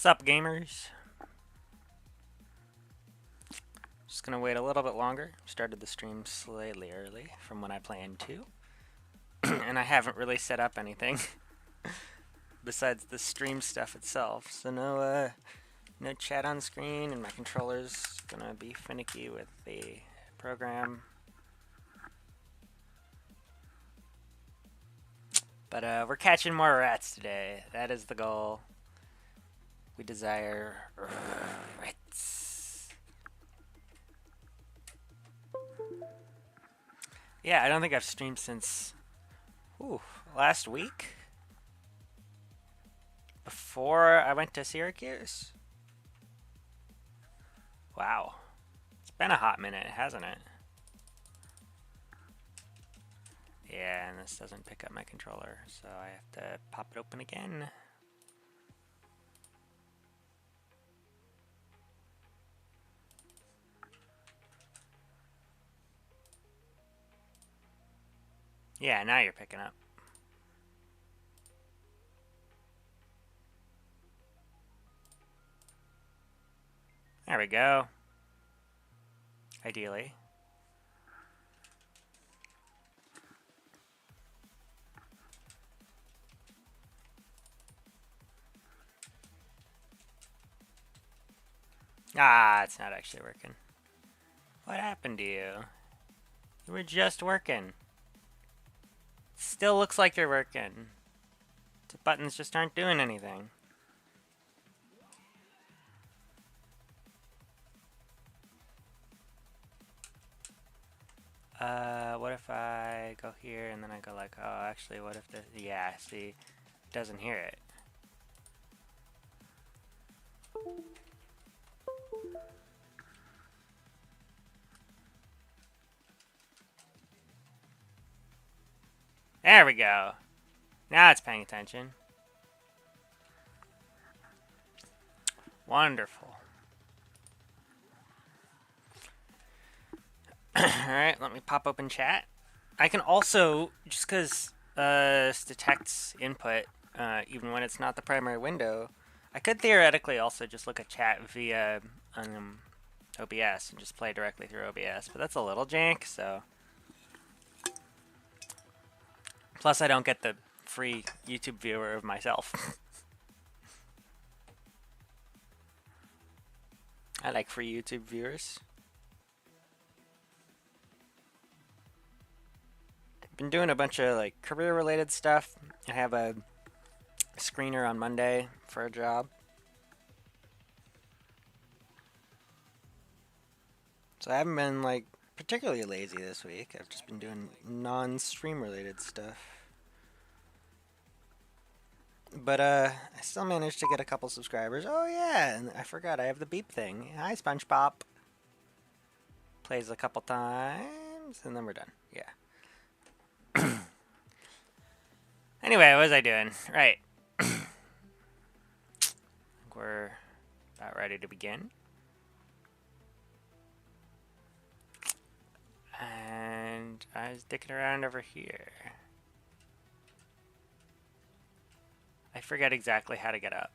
What's up, gamers? Just gonna wait a little bit longer. Started the stream slightly early from when I planned to. And I haven't really set up anything besides the stream stuff itself. So no chat on screen, and my controller's gonna be finicky with the program. But we're catching more rats today. That is the goal. We desire rats. Yeah, I don't think I've streamed since last week. Before I went to Syracuse. Wow. It's been a hot minute, hasn't it? Yeah, and this doesn't pick up my controller, so I have to pop it open again. Yeah, now you're picking up. There we go. Ideally. Ah, it's not actually working. What happened to you? You were just working. Still looks like you're working. The buttons just aren't doing anything. What if I go here and then I go like, oh, actually, what if the, yeah, see, it doesn't hear it. There we go. Now it's paying attention. Wonderful. Alright, let me pop open chat. I can also, just because this detects input, even when it's not the primary window, I could theoretically also just look at chat via OBS and just play directly through OBS, but that's a little jank, so. Plus, I don't get the free YouTube viewer of myself. I like free YouTube viewers. Been doing a bunch of like career-related stuff. I have a screener on Monday for a job. So I haven't been like particularly lazy this week. I've just been doing non-stream related stuff. But I still managed to get a couple subscribers. Oh yeah, and I forgot I have the beep thing. Hi SpongeBob. Plays a couple times and then we're done. Yeah. Anyway, what was I doing? Right. We're about ready to begin. And I was dicking around over here. I forget exactly how to get up.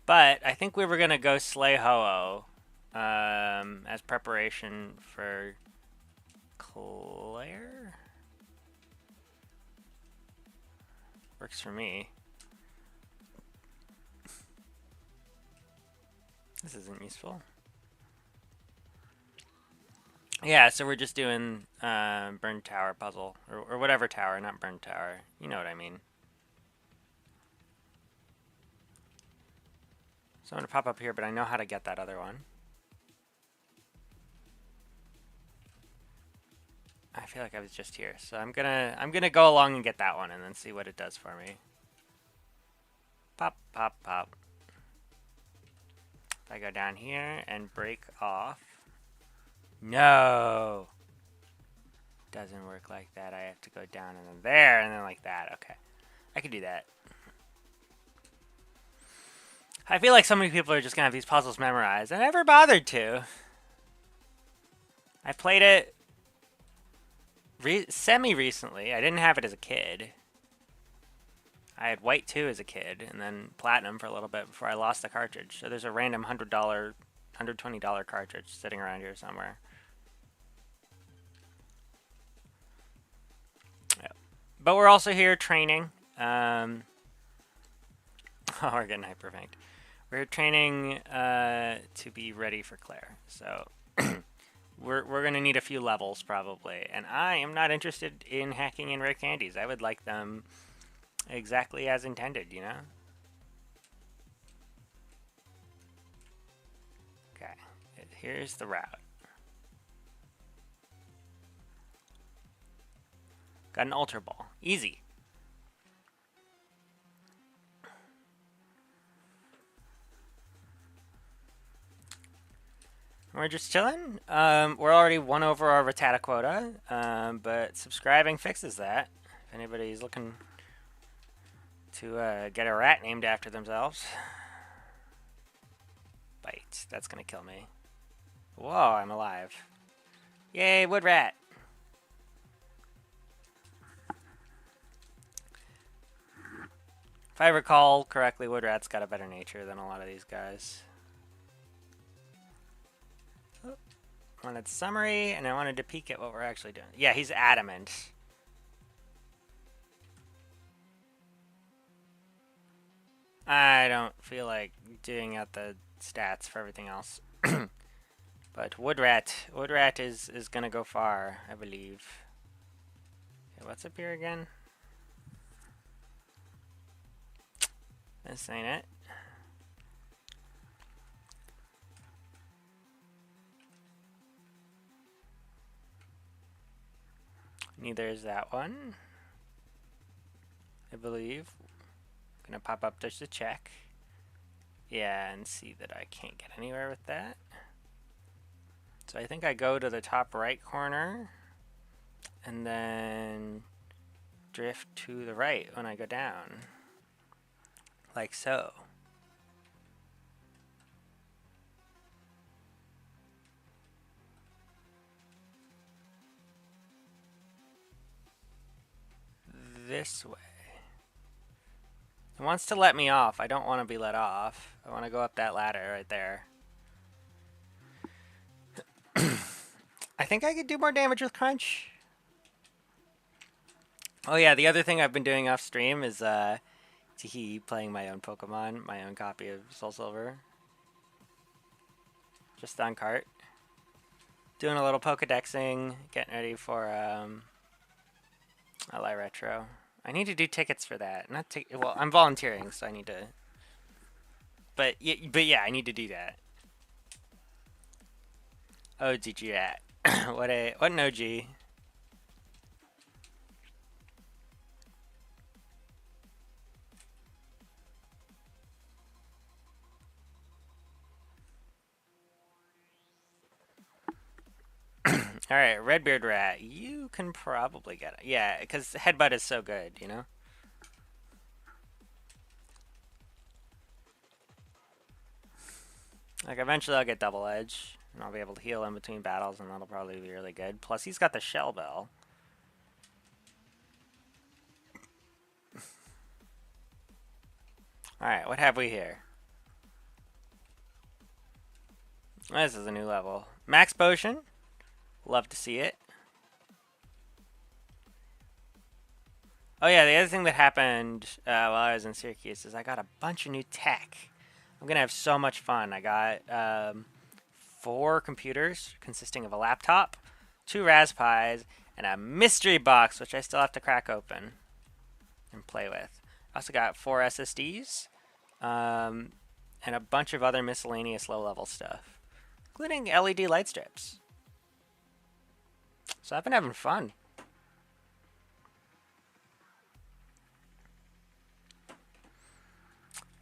But I think we were going to go slay Ho-Oh as preparation for Claire? Works for me. This isn't useful. Yeah, so we're just doing Burned Tower puzzle. Or whatever tower, not Burned Tower. You know what I mean. So I'm going to pop up here, but I know how to get that other one. I feel like I was just here. So I'm gonna go along and get that one and then see what it does for me. Pop, pop, pop. If I go down here and break off. No! Doesn't work like that. I have to go down and then there and then like that. Okay. I can do that. I feel like so many people are just gonna have these puzzles memorized. I never bothered to. I played it semi-recently. I didn't have it as a kid. I had white too as a kid, and then platinum for a little bit before I lost the cartridge. So there's a random $120 cartridge sitting around here somewhere. Yep. But we're also here training. Oh, we're getting hypervanked. We're training to be ready for Claire. So we're gonna need a few levels probably, and I am not interested in hacking in rare candies. I would like them exactly as intended, you know? Okay, here's the route. Got an Ultra Ball. Easy. We're just chilling. We're already one over our Rattata quota, but subscribing fixes that. If anybody's looking to get a rat named after themselves. Bite. That's gonna kill me. Whoa, I'm alive. Yay, wood rat. If I recall correctly, wood rat's got a better nature than a lot of these guys. Wanted summary, and I wanted to peek at what we're actually doing. Yeah, he's adamant. I don't feel like doing out the stats for everything else. But Woodrat is gonna go far, I believe. Okay, what's up here again? This ain't it. Neither is that one, I believe. Gonna pop up just to check. Yeah, and see that I can't get anywhere with that. So I think I go to the top right corner and then drift to the right when I go down. Like so. This way. It wants to let me off. I don't want to be let off. I want to go up that ladder right there. I think I could do more damage with Crunch. Oh yeah, the other thing I've been doing off stream is playing my own Pokemon, my own copy of Soul Silver. Just on cart. Doing a little Pokedexing, getting ready for LI Retro. I need to do tickets for that. Well, I'm volunteering, so I need to. But yeah, I need to do that. Oh, GG at. what an OG. Alright, Redbeard Rat. You can probably get it. Yeah, because Headbutt is so good, you know? Like, eventually I'll get Double Edge, and I'll be able to heal in between battles, and that'll probably be really good. Plus, he's got the Shell Bell. Alright, what have we here? This is a new level. Max Potion. Love to see it. Oh yeah, the other thing that happened while I was in Syracuse is I got a bunch of new tech. I'm gonna have so much fun. I got 4 computers consisting of a laptop, 2 Raspis, and a mystery box, which I still have to crack open and play with. I also got 4 SSDs, and a bunch of other miscellaneous low-level stuff, including LED light strips. So I've been having fun.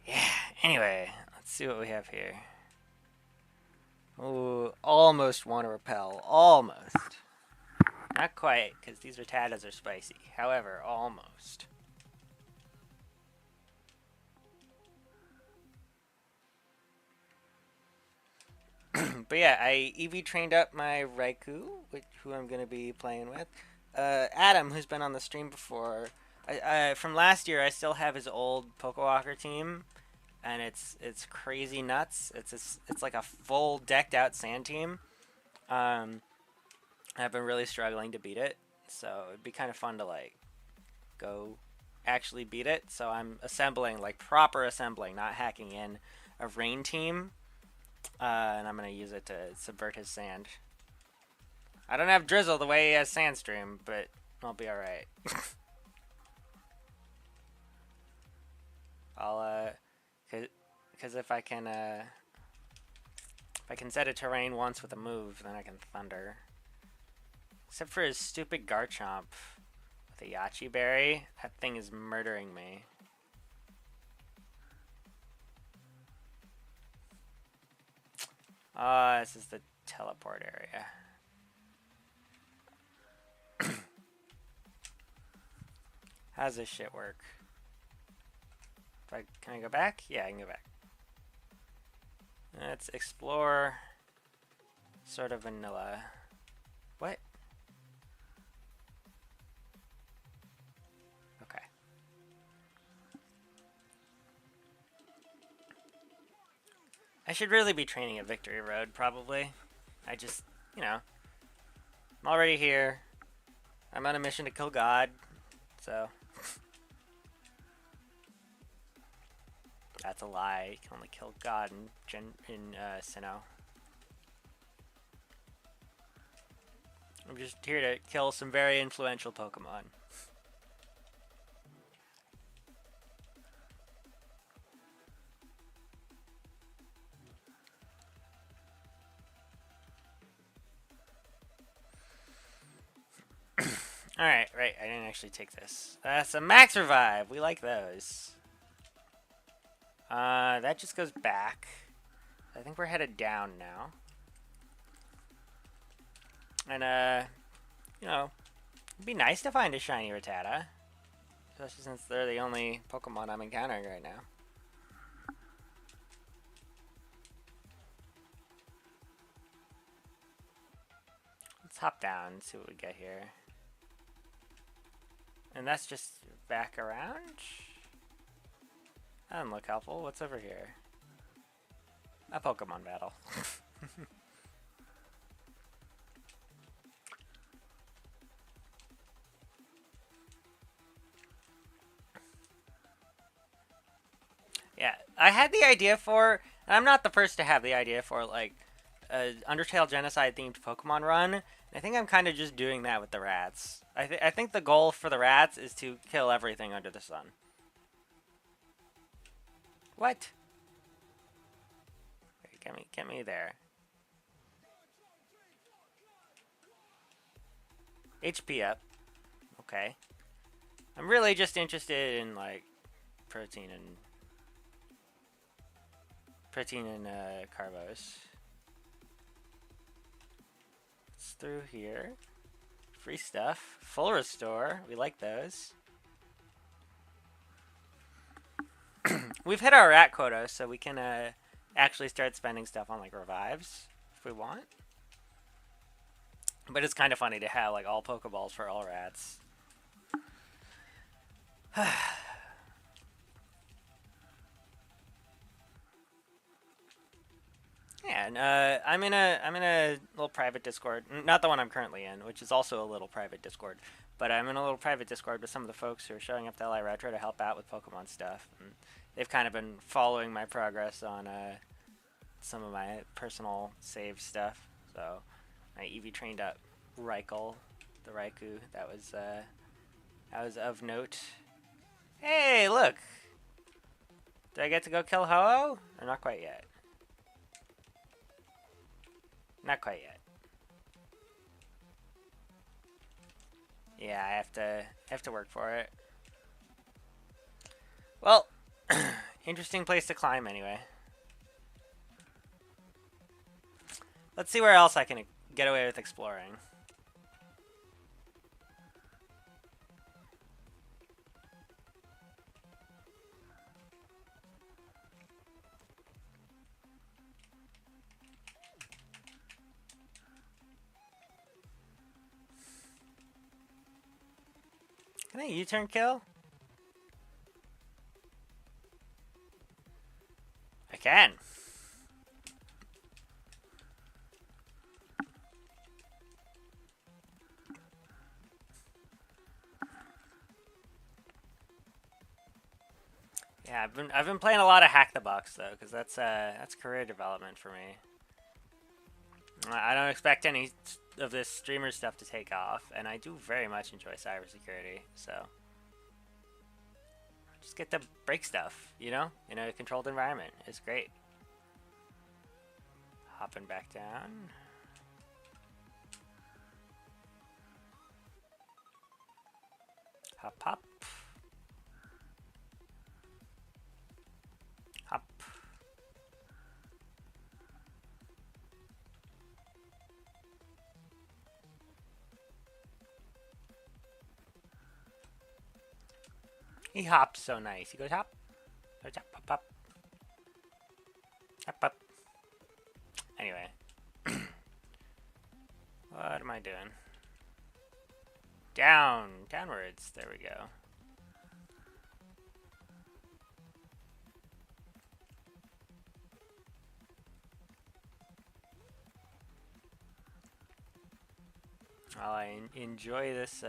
Yeah, anyway, let's see what we have here. Ooh, almost want to repel. Almost. Not quite, because these Rattatas are spicy. However, almost. But yeah, I EV trained up my Raikou, who I'm going to be playing with. Adam, who's been on the stream before, From last year, I still have his old Pokewalker team, and it's crazy nuts. It's like a full decked out sand team. Um, I've been really struggling to beat it, so it'd be kind of fun to like go actually beat it. So I'm assembling, like proper assembling, not hacking in a rain team, and I'm gonna use it to subvert his sand. I don't have Drizzle the way he has Sandstream, but I'll be all right. I'll because if I can set a terrain once with a move, then I can Thunder. Except for his stupid Garchomp with a Yachi Berry. That thing is murdering me. This is the teleport area. How does this shit work? Can I go back? Yeah, I can go back. Let's explore sort of vanilla. What? Okay. I should really be training at Victory Road, probably. I just, you know, I'm already here. I'm on a mission to kill God, so. That's a lie. You can only kill God in Sinnoh. I'm just here to kill some very influential Pokemon. Alright, right, I didn't actually take this. That's a Max Revive! We like those. That just goes back. I think we're headed down now. And, you know, it'd be nice to find a shiny Rattata. Especially since they're the only Pokemon I'm encountering right now. Let's hop down and see what we get here. And that's just back around? That doesn't look helpful. What's over here? A Pokemon battle. Yeah, I had the idea for, and I'm not the first to have the idea for, like, a Undertale Genocide themed Pokemon run. I think I'm kind of just doing that with the rats. I think the goal for the rats is to kill everything under the sun. What? Get me there. HP up. Okay. I'm really just interested in like protein and carbos. It's through here. Free stuff. Full restore. We like those. We've hit our rat quota, so we can actually start spending stuff on like revives if we want. But it's kind of funny to have like all Pokeballs for all rats. Yeah, and I'm in a little private Discord, not the one I'm currently in, which is also a little private Discord. But I'm in a little private Discord with some of the folks who are showing up to LA Retro to help out with Pokemon stuff. And they've kind of been following my progress on some of my personal save stuff. So I EV trained up Raikou, the Raikou. That was of note. Hey, look! Did I get to go kill Ho-Oh? Or not quite yet? Not quite yet. Yeah, I have to work for it. Well, interesting place to climb anyway. Let's see where else I can get away with exploring. Can I U-turn kill? can. Yeah, I've been playing a lot of Hack the Box though, because that's career development for me. I don't expect any of this streamer stuff to take off, and I do very much enjoy cybersecurity. So just get to break stuff, you know, in a controlled environment. It's great. Hopping back down. Hop, hop. Hop. He hops so nice. He goes hop. Goes hop, hop, hop. Hop, hop. Anyway. What am I doing? Down. Downwards. There we go. While I enjoy this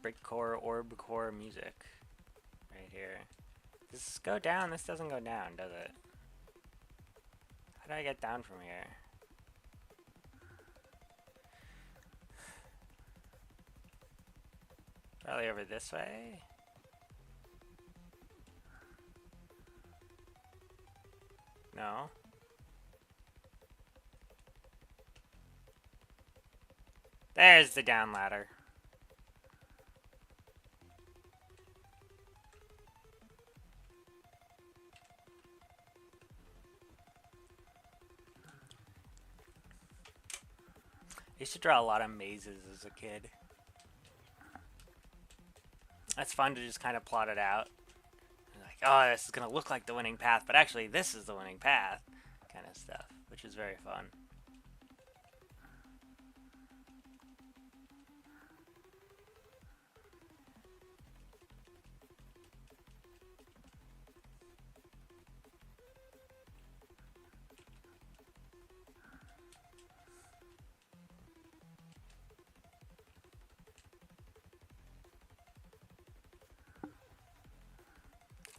brickcore, orbcore music right here. Does this go down? This doesn't go down, does it? How do I get down from here? Probably over this way? No. There's the down ladder. I used to draw a lot of mazes as a kid. That's fun to just kind of plot it out. Like, oh, this is going to look like the winning path, but actually this is the winning path. Kind of stuff, which is very fun.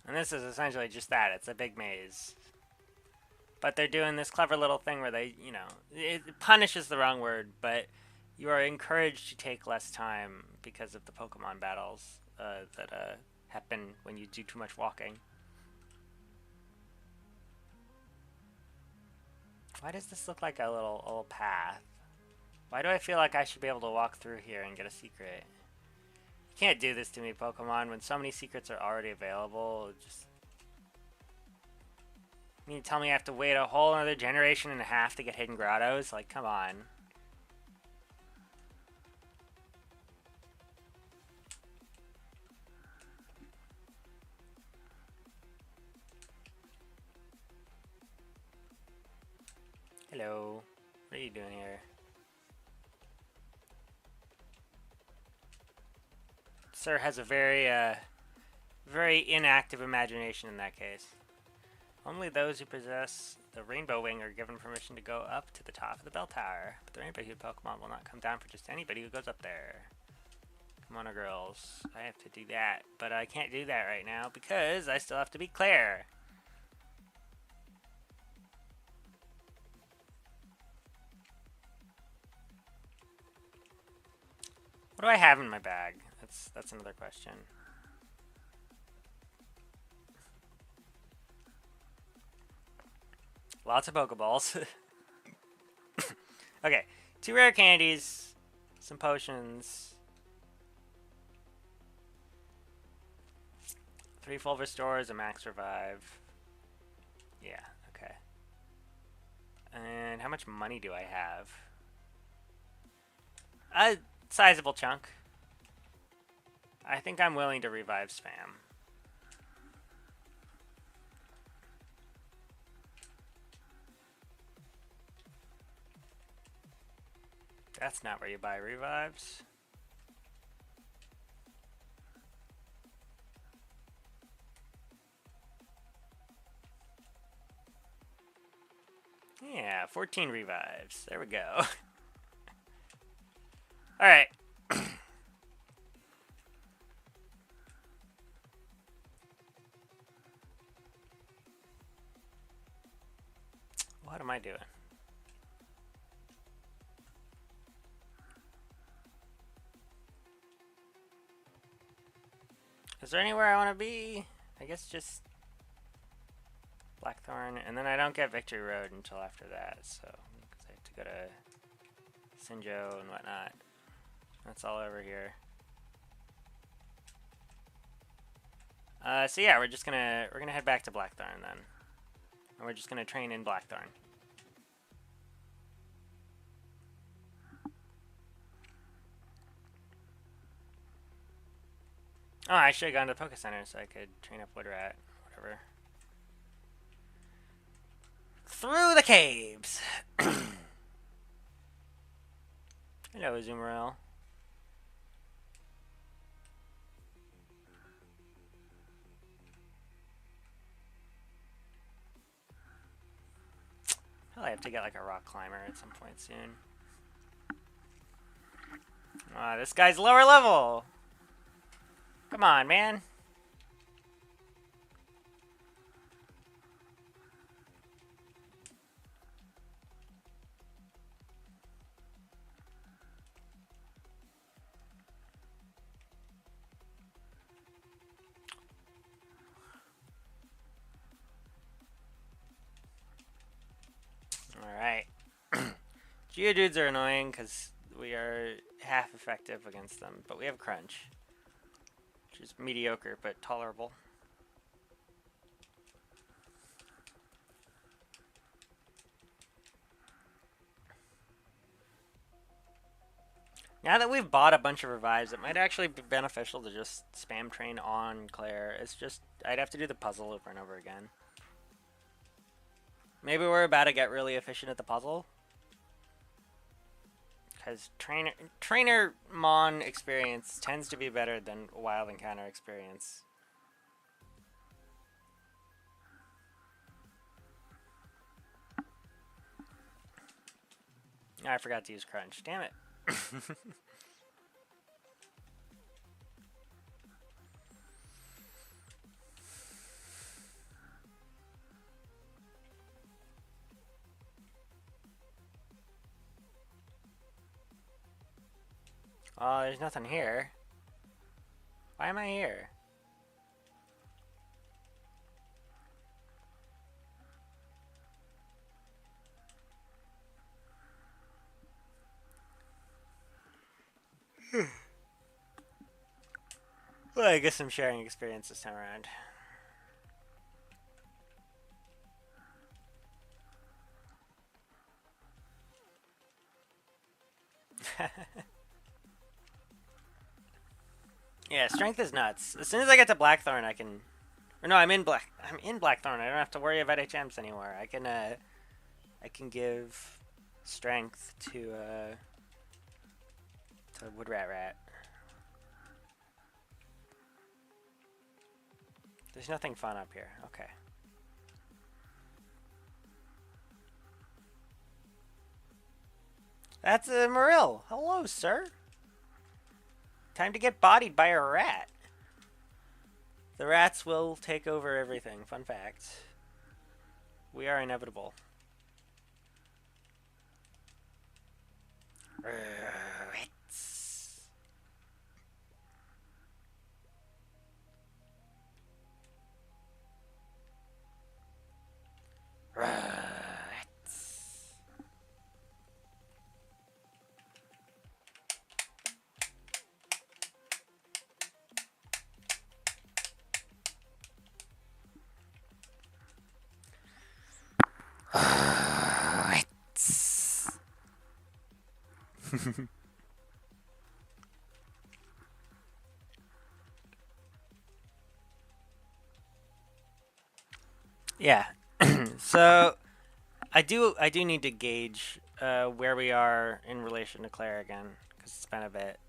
And this is essentially just that. It's a big maze. But they're doing this clever little thing where they, you know, it punishes the wrong word, but you are encouraged to take less time because of the Pokemon battles that happen when you do too much walking. Why does this look like a little path? Why do I feel like I should be able to walk through here and get a secret? You can't do this to me, Pokemon, when so many secrets are already available. Just... You mean tell me I have to wait a whole another generation and a half to get hidden grottos? Like, come on. Hello. What are you doing here? Sir has a very inactive imagination in that case. Only those who possess the Rainbow Wing are given permission to go up to the top of the bell tower. But the Rainbow Hued Pokemon will not come down for just anybody who goes up there. Come on, girls. I have to do that. But I can't do that right now because I still have to be Claire. What do I have in my bag? That's another question. Lots of Pokeballs. Okay, 2 rare candies, some potions, 3 full restores, a max revive. Yeah, okay. And how much money do I have? A sizable chunk. I think I'm willing to revive spam. That's not where you buy revives. Yeah, 14 revives. There we go. Alright. What am I doing? Is there anywhere I want to be? I guess just Blackthorn, and then I don't get Victory Road until after that, so because I have to go to Sinjo and whatnot. That's all over here. So yeah, we're gonna head back to Blackthorn then, and we're just gonna train in Blackthorn. Oh, I should have gone to the Poke Center so I could train up Woodrat, whatever. Through the caves! Hello, Azumarill. Probably have to get like a rock climber at some point soon. Ah, this guy's lower level! Come on, man. Alright. Geodudes are annoying because we are half effective against them, but we have Crunch, which is mediocre but tolerable. Now that we've bought a bunch of revives, it might actually be beneficial to just spam train on Claire. It's just, I'd have to do the puzzle over and over again. Maybe we're about to get really efficient at the puzzle. Because trainer Mon experience tends to be better than wild encounter experience. Oh, I forgot to use Crunch. Damn it. Oh, there's nothing here. Why am I here? Well, I guess I'm sharing experience this time around. Yeah, strength is nuts. As soon as I get to Blackthorn, I can... Or no, I'm in Blackthorn. I don't have to worry about HMs anymore. I can give strength to Woodrat. There's nothing fun up here. Okay. That's a Marill. Hello, sir. Time to get bodied by a rat. The rats will take over everything. Fun fact. We are inevitable. Rats. Rats. Rats. Yeah. So I do need to gauge where we are in relation to Claire again, because it's been a bit.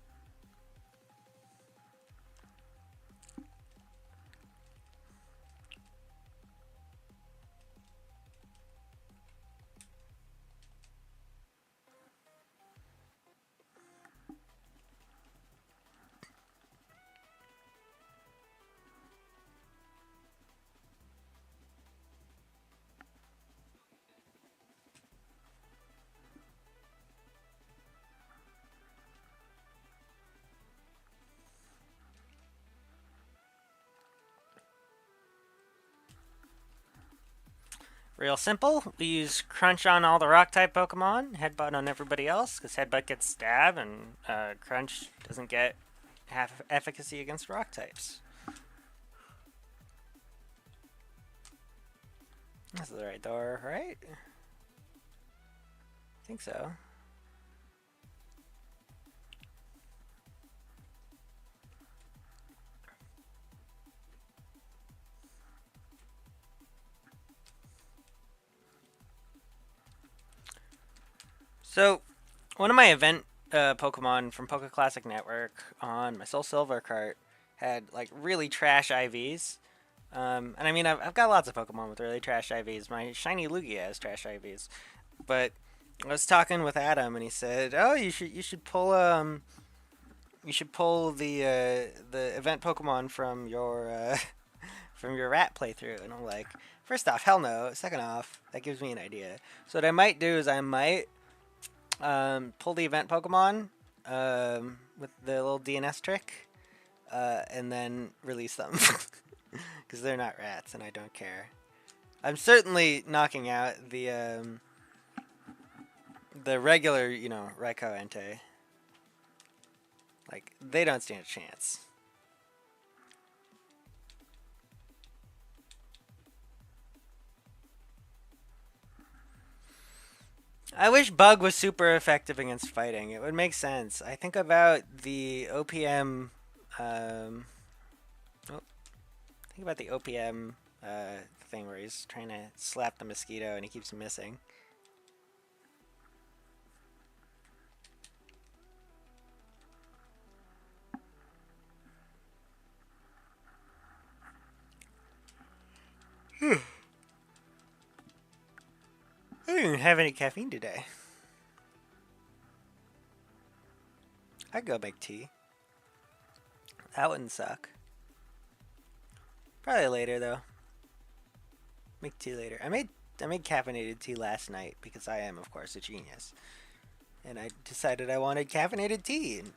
Real simple. We use Crunch on all the Rock-type Pokemon, Headbutt on everybody else, because Headbutt gets Stab, and Crunch doesn't get half efficacy against Rock types. This is the right door, right? I think so. So, one of my event Pokemon from Poke Classic Network on my Soul Silver cart had like really trash IVs. And I mean, I've got lots of Pokemon with really trash IVs. My shiny Lugia has trash IVs, but I was talking with Adam, and he said, "Oh, you should pull the event Pokemon from your rat playthrough." And I'm like, first off, hell no. Second off, that gives me an idea. So what I might do is I might pull the event Pokemon with the little DNS trick, and then release them because they're not rats, and I don't care. I'm certainly knocking out the regular, Raikou Entei. Like, they don't stand a chance. I wish Bug was super effective against fighting. It would make sense. I think about the OPM. Think about the OPM thing where he's trying to slap the mosquito and he keeps missing. I don't even have any caffeine today. I'd go make tea. That wouldn't suck. Probably later though. Make tea later. I made caffeinated tea last night because I am, of course, a genius. And I decided I wanted caffeinated tea. And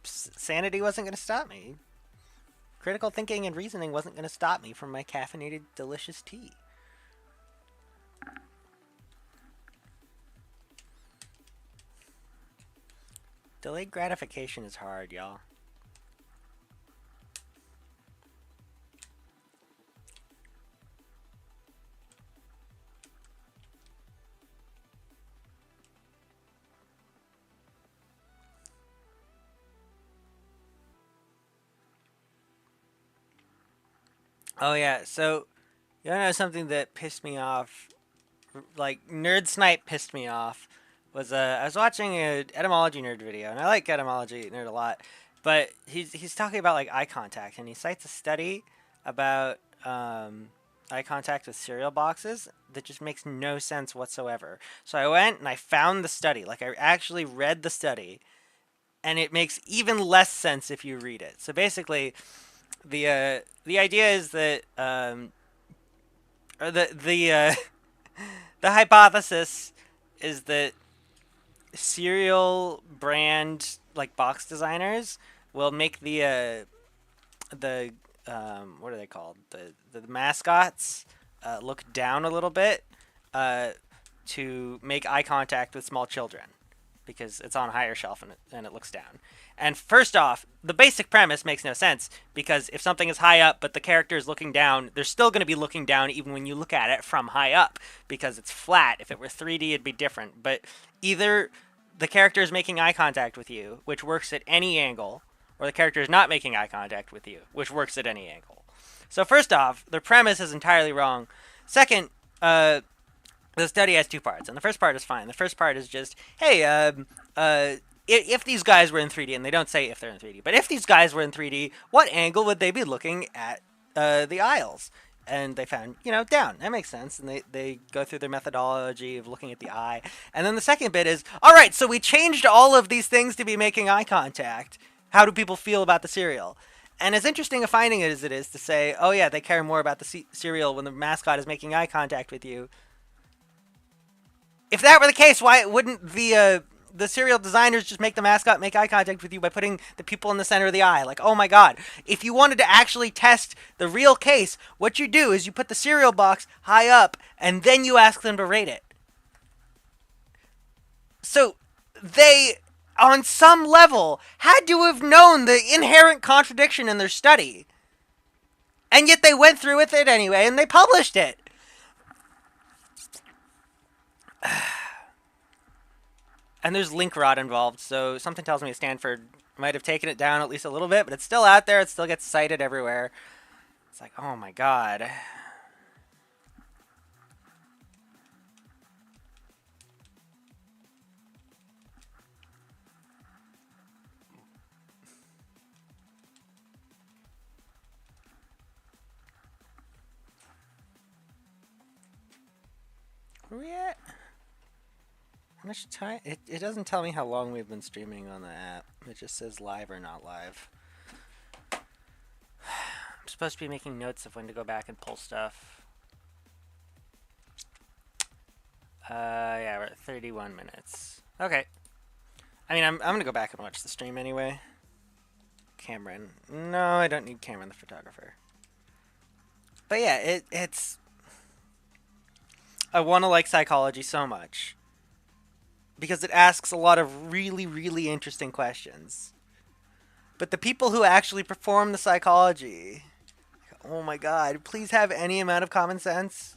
sanity wasn't going to stop me. Critical thinking and reasoning wasn't going to stop me from my caffeinated, delicious tea. Delayed gratification is hard, y'all. Oh yeah, so you wanna know something that pissed me off? Like Nerd Snipe pissed me off. Was I was watching an etymology nerd video, and I like etymology nerd a lot, but he's talking about like eye contact, and he cites a study about eye contact with cereal boxes that just makes no sense whatsoever. So I went and I found the study, like I actually read the study, and it makes even less sense if you read it. So basically, the idea is that or the hypothesis is that cereal brand like box designers will make the what are they called, the mascots look down a little bit to make eye contact with small children because it's on a higher shelf and it looks down. And first off, the basic premise makes no sense because if something is high up but the character is looking down, they're still going to be looking down even when you look at it from high up because it's flat. If it were 3D, it'd be different. But either the character is making eye contact with you, which works at any angle, or the character is not making eye contact with you, which works at any angle. So first off, their premise is entirely wrong. Second, the study has two parts, and the first part is fine. The first part is just, hey, if these guys were in 3D, and they don't say if they're in 3D, but if these guys were in 3D, what angle would they be looking at the aisles? And they found, down. That makes sense. And they go through their methodology of looking at the eye. And then the second bit is, all right, so we changed all of these things to be making eye contact. How do people feel about the cereal? And as interesting a finding as it is to say, oh yeah, they care more about the cereal when the mascot is making eye contact with you. If that were the case, why wouldn't the the serial designers just make the mascot make eye contact with you by putting the pupil in the center of the eye. Like, oh my god. If you wanted to actually test the real case, what you do is you put the cereal box high up, and then you ask them to rate it. So, they, on some level, had to have known the inherent contradiction in their study. And yet they went through with it anyway, and they published it. And there's link rot involved, so something tells me Stanford might have taken it down at least a little bit, but it's still out there. It still gets cited everywhere. It's like, oh my god. Where are we at? How much time? It doesn't tell me how long we've been streaming on the app. It just says live or not live. I'm supposed to be making notes of when to go back and pull stuff. Yeah, we're at 31 minutes. Okay. I mean, I'm gonna go back and watch the stream anyway. Cameron. No, I don't need Cameron the photographer. But yeah, it's... I want to like psychology so much. Because it asks a lot of really, really interesting questions. But the people who actually perform the psychology... Oh my god, please have any amount of common sense.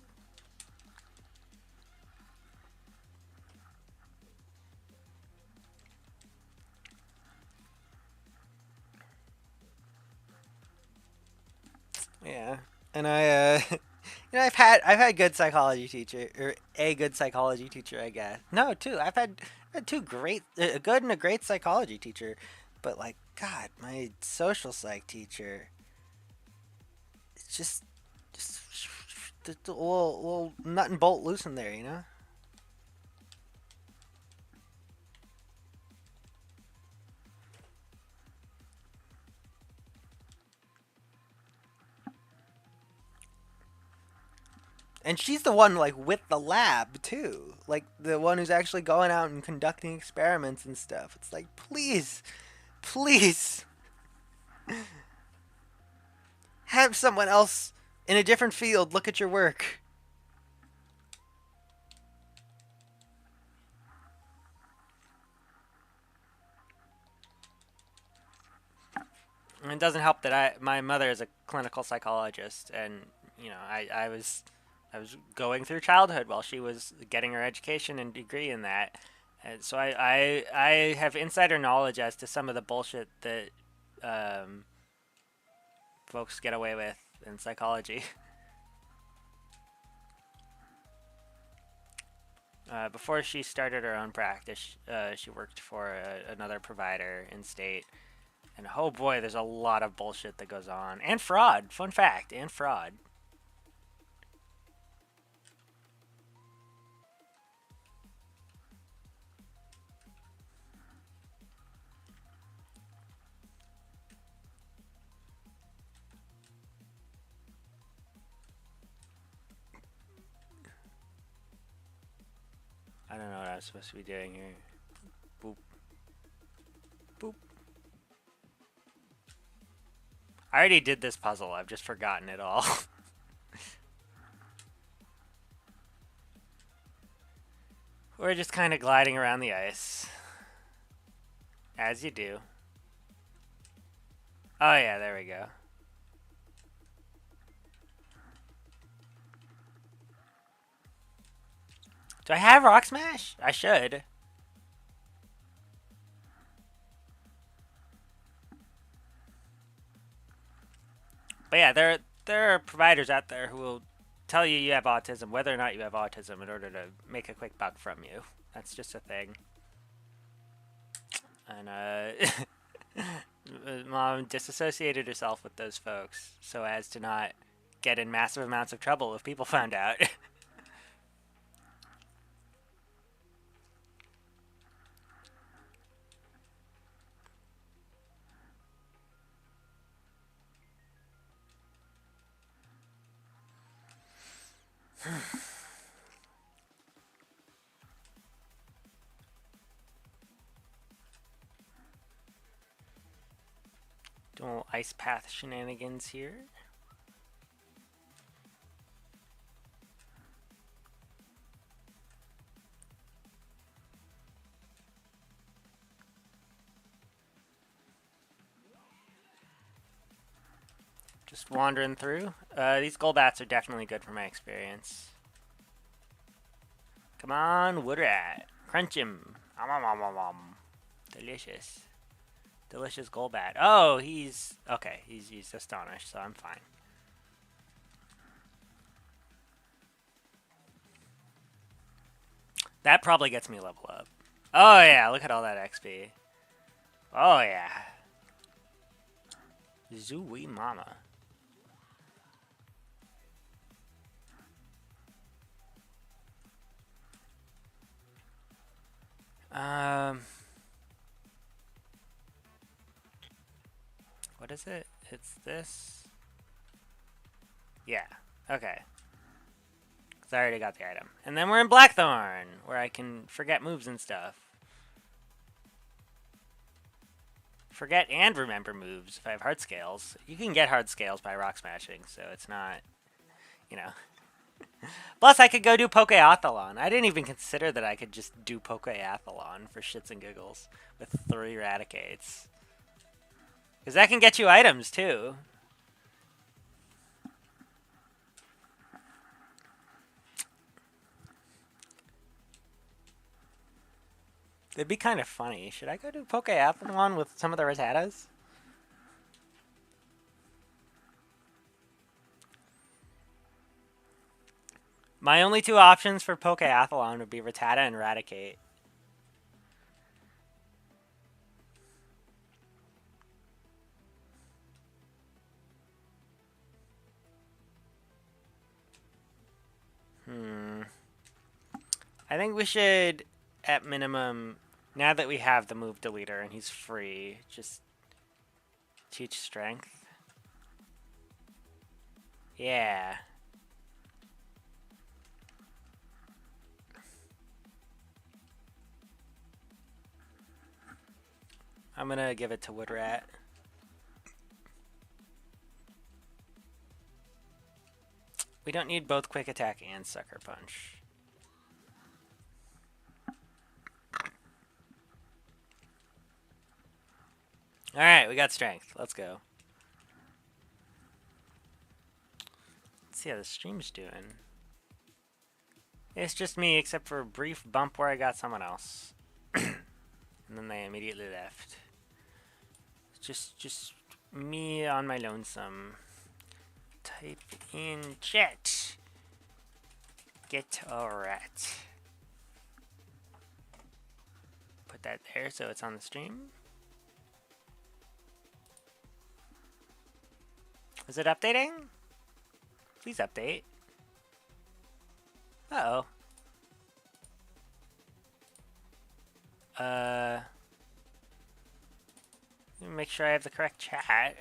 Yeah, and I've had good psychology teacher, or a good psychology teacher, I guess. No, two. I've had two great, a good and a great psychology teacher, but like, God, my social psych teacher, it's just a little nut and bolt loose in there, you know. And she's the one, like, with the lab, too. Like, the one who's actually going out and conducting experiments and stuff. It's like, please, please. Have someone else in a different field look at your work. And it doesn't help that my mother is a clinical psychologist, and, you know, I was going through childhood while she was getting her education and degree in that. And so I have insider knowledge as to some of the bullshit that folks get away with in psychology. Before she started her own practice, she worked for another provider in state. And oh boy, there's a lot of bullshit that goes on. And fraud. Fun fact. And fraud. I don't know what I'm supposed to be doing here. Boop. Boop. I already did this puzzle. I've just forgotten it all. We're just kind of gliding around the ice. As you do. Oh yeah, there we go. Do I have Rock Smash? I should. But yeah, there are providers out there who will tell you you have autism, whether or not you have autism, in order to make a quick buck from you. That's just a thing. And Mom disassociated herself with those folks so as to not get in massive amounts of trouble if people found out. ice path shenanigans here. Just wandering through. These Golbats are definitely good for my experience. Come on, wood rat. Crunch him. Delicious. Delicious Golbat. Oh, he's... Okay, he's astonished, so I'm fine. That probably gets me a level up. Oh, yeah, look at all that XP. Oh, yeah. Zooey mama. What is it? It's this. Yeah. Okay. Because I already got the item. And then we're in Blackthorn, where I can forget moves and stuff. Forget and remember moves if I have hard scales. You can get hard scales by rock smashing, so it's not, you know. Plus, I could go do Pokeathlon. I didn't even consider that I could just do Pokeathlon for shits and giggles with 3 Eradicates. Because that can get you items, too. It'd be kind of funny. Should I go do Pokeathlon with some of the Rattatas? My only 2 options for Pokeathlon would be Rattata and Raticate. I think we should, at minimum, now that we have the move deleter and he's free, just teach strength. Yeah. I'm gonna give it to Woodrat. We don't need both Quick Attack and Sucker Punch. Alright, we got strength. Let's go. Let's see how the stream's doing. It's just me, except for a brief bump where I got someone else. And then they immediately left. Just me on my lonesome. Type in chat. Get a rat. Put that there so it's on the stream. Is it updating? Please update. Uh-oh. Let me make sure I have the correct chat.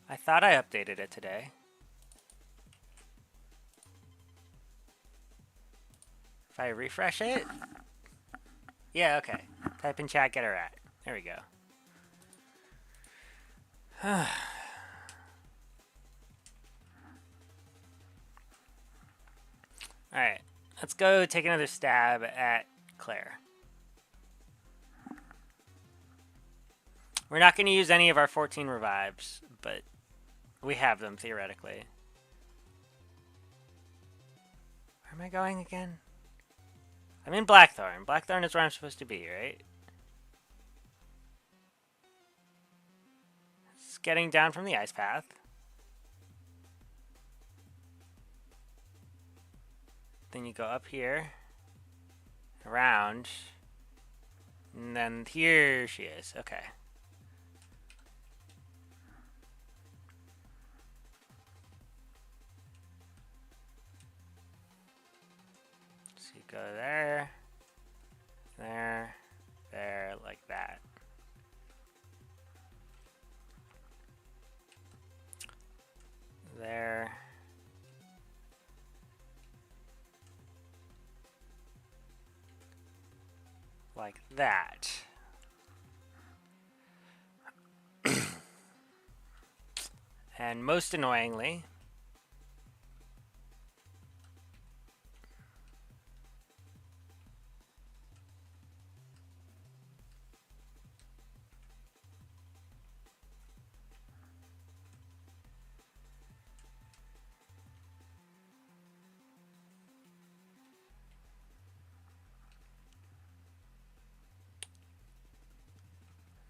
I thought I updated it today. If I refresh it? Yeah, okay. Type in chat, get a rat. There we go. Alright, let's go take another stab at Claire. We're not going to use any of our 14 revives, but we have them theoretically. Where am I going again? I'm in Blackthorn. Blackthorn is where I'm supposed to be, right? It's getting down from the ice path. Then you go up here, around, and then here she is. Okay. So you go there, there, there, like that. There. Like that. And most annoyingly,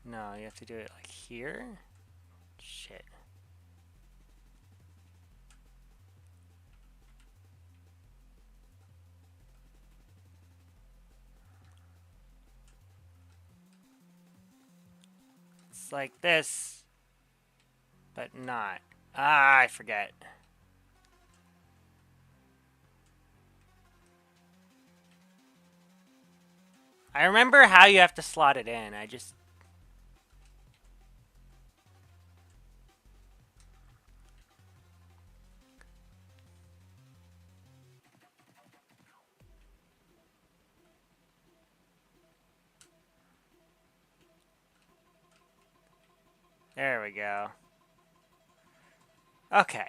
no, you have to do it like here. Shit. It's like this, but not. Ah, I forget. I remember how you have to slot it in. I just... There we go. Okay.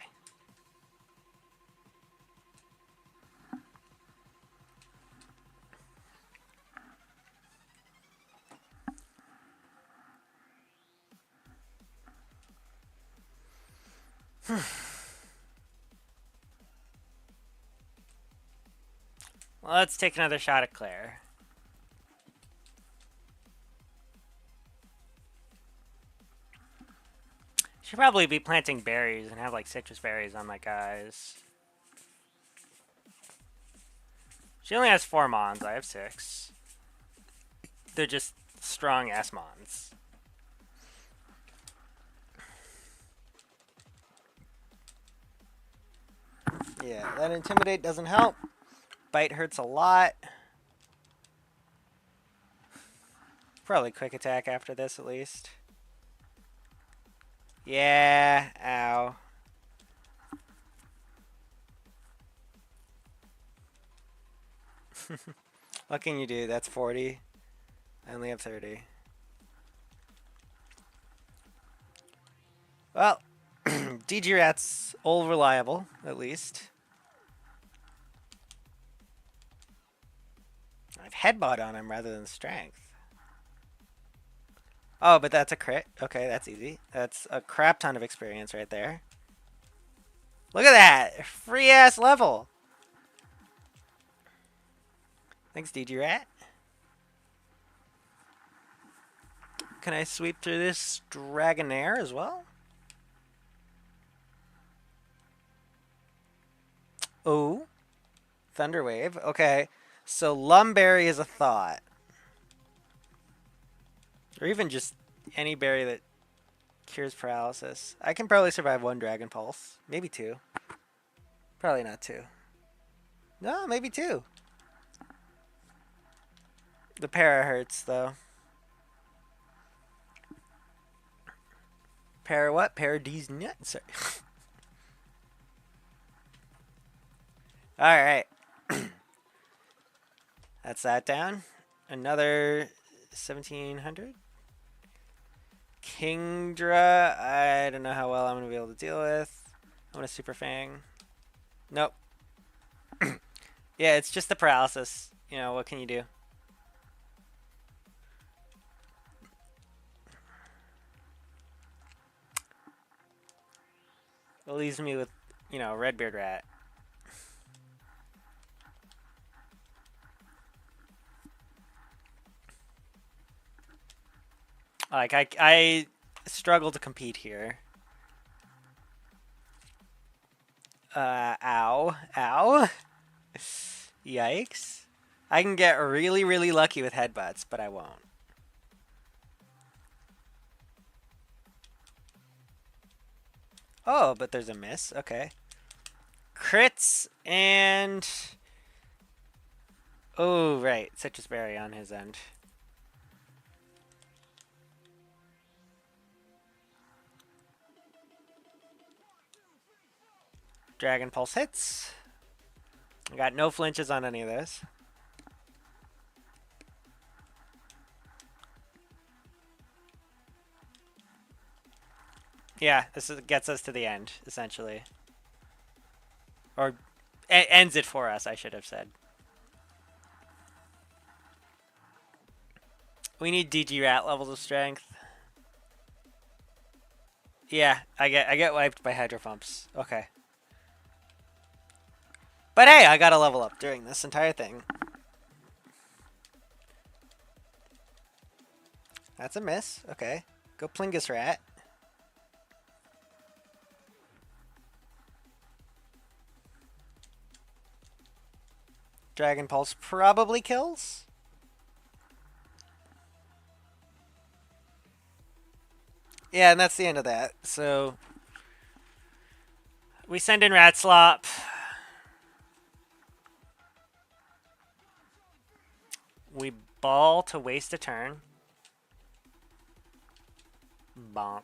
Well, let's take another shot at Claire. Should probably be planting berries and have like citrus berries on my guys. She only has 4 mons. I have 6. They're just strong ass mons. Yeah, that intimidate doesn't help. Bite hurts a lot. Probably quick attack after this at least. Yeah, ow. What can you do? That's 40. I only have 30. Well, DG Rat's all reliable, at least. I've headbutt on him rather than strength. Oh, but that's a crit. Okay, that's easy. That's a crap ton of experience right there. Look at that! Free ass level! Thanks, DG Rat. Can I sweep through this Dragonair as well? Oh. Thunderwave. Okay. So Lumberry is a thought. Or even just any berry that cures paralysis. I can probably survive 1 Dragon Pulse. Maybe 2. Probably not 2. No, maybe 2. The para hurts, though. Para what? Paradise nut? Sorry. Alright. That's that down. Another 1700. Kingdra, I don't know how well I'm going to be able to deal with. I'm going to Super Fang. Nope. Yeah, it's just the paralysis. You know, what can you do? It leaves me with, you know, Redbeard Rat. Like, I struggle to compete here. Ow. Ow. Yikes. I can get really, really lucky with headbutts, but I won't. Oh, but there's a miss. Okay. Crits and... Oh, right. Citrus Berry on his end. Dragon Pulse hits. I got no flinches on any of this. Yeah, gets us to the end, essentially. Or ends it for us, I should have said. We need DG rat levels of strength. Yeah, I get wiped by hydro pumps. Okay. But hey, I got a level up during this entire thing. That's a miss. Okay. Go Plingus rat. Dragon Pulse probably kills. Yeah, and that's the end of that. So we send in Rat Slop. We ball to waste a turn. Bonk.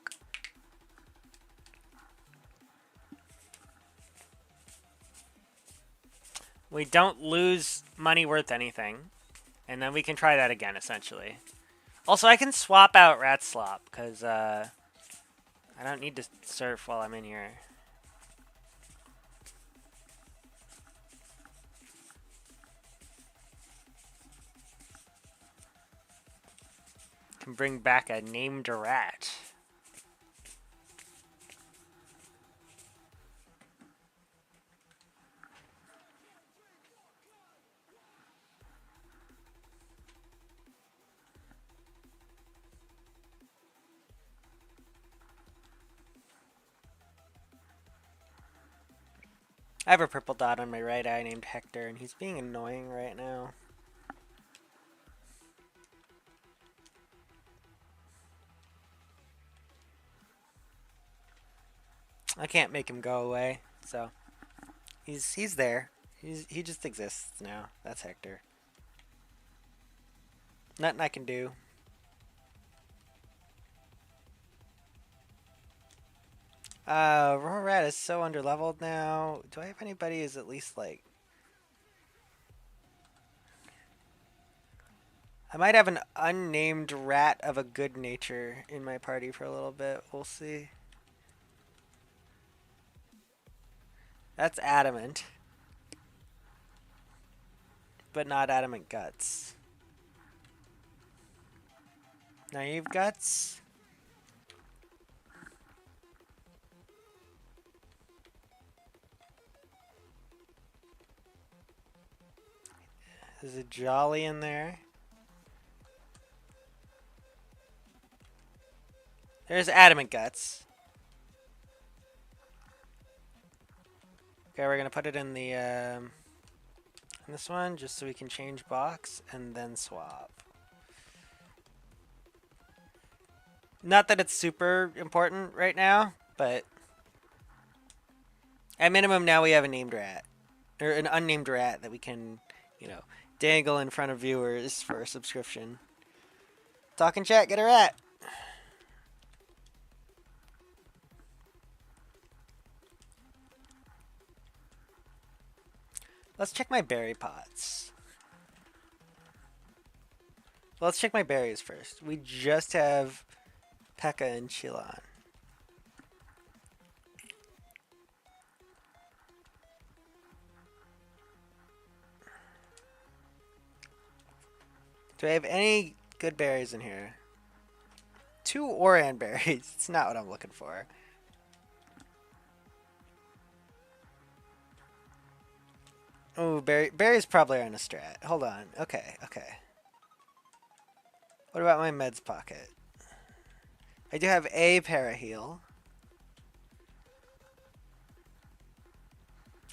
We don't lose money worth anything. And then we can try that again, essentially. Also, I can swap out Rat Slop, because I don't need to surf while I'm in here. Can bring back a named rat. I have a purple dot on my right eye named Hector, and he's being annoying right now. I can't make him go away, so he's there. He just exists now. That's Hector. Nothing I can do. Roar Rat is so underleveled now. Do I have anybody who's at least like... I might have an unnamed rat of a good nature in my party for a little bit. We'll see. That's Adamant. But not Adamant Guts. Naive Guts? There's a Jolly in there. There's Adamant Guts. Okay, we're gonna put it in the in this one just so we can change box and then swap. Not that it's super important right now, but at minimum now we have a named rat. Or an unnamed rat that we can, you know, dangle in front of viewers for a subscription. Talk in chat, get a rat! Let's check my berry pots. Well, let's check my berries first. We just have P.E.K.K.A and Chilon. Do I have any good berries in here? 2 Oran berries. It's not what I'm looking for. Oh, berries probably aren't a strat. Hold on. Okay, okay. What about my meds pocket? I do have a Paraheal.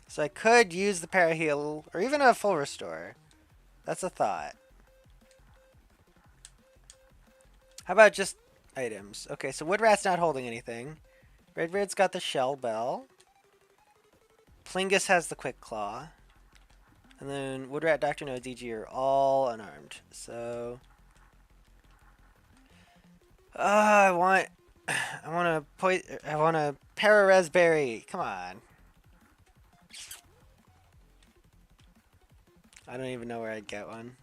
So I could use the Paraheal, or even a full restore. That's a thought. How about just items? Okay, so Woodrat's not holding anything. Redbeard's got the Shell Bell. Plingus has the Quick Claw. And then Woodrat, Dr. No, DG are all unarmed. So... I want a Para-Raspberry. Come on. I don't even know where I'd get one.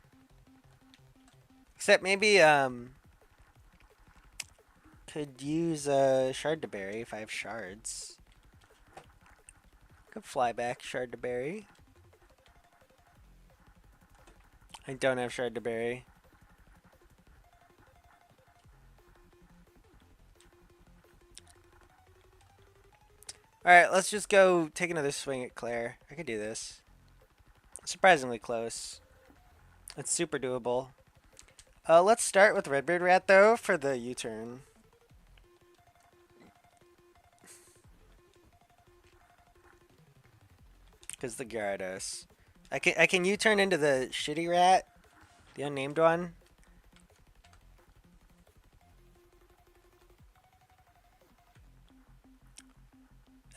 Except maybe, Could use a shard to bury if I have shards. Could fly back shard to bury. I don't have shard to bury. Alright, let's just go take another swing at Claire. I could do this. Surprisingly close. It's super doable. Let's start with Redbeard Rat, though, for the U-turn. Because the Gyarados. I can U-turn into the shitty rat. The unnamed one.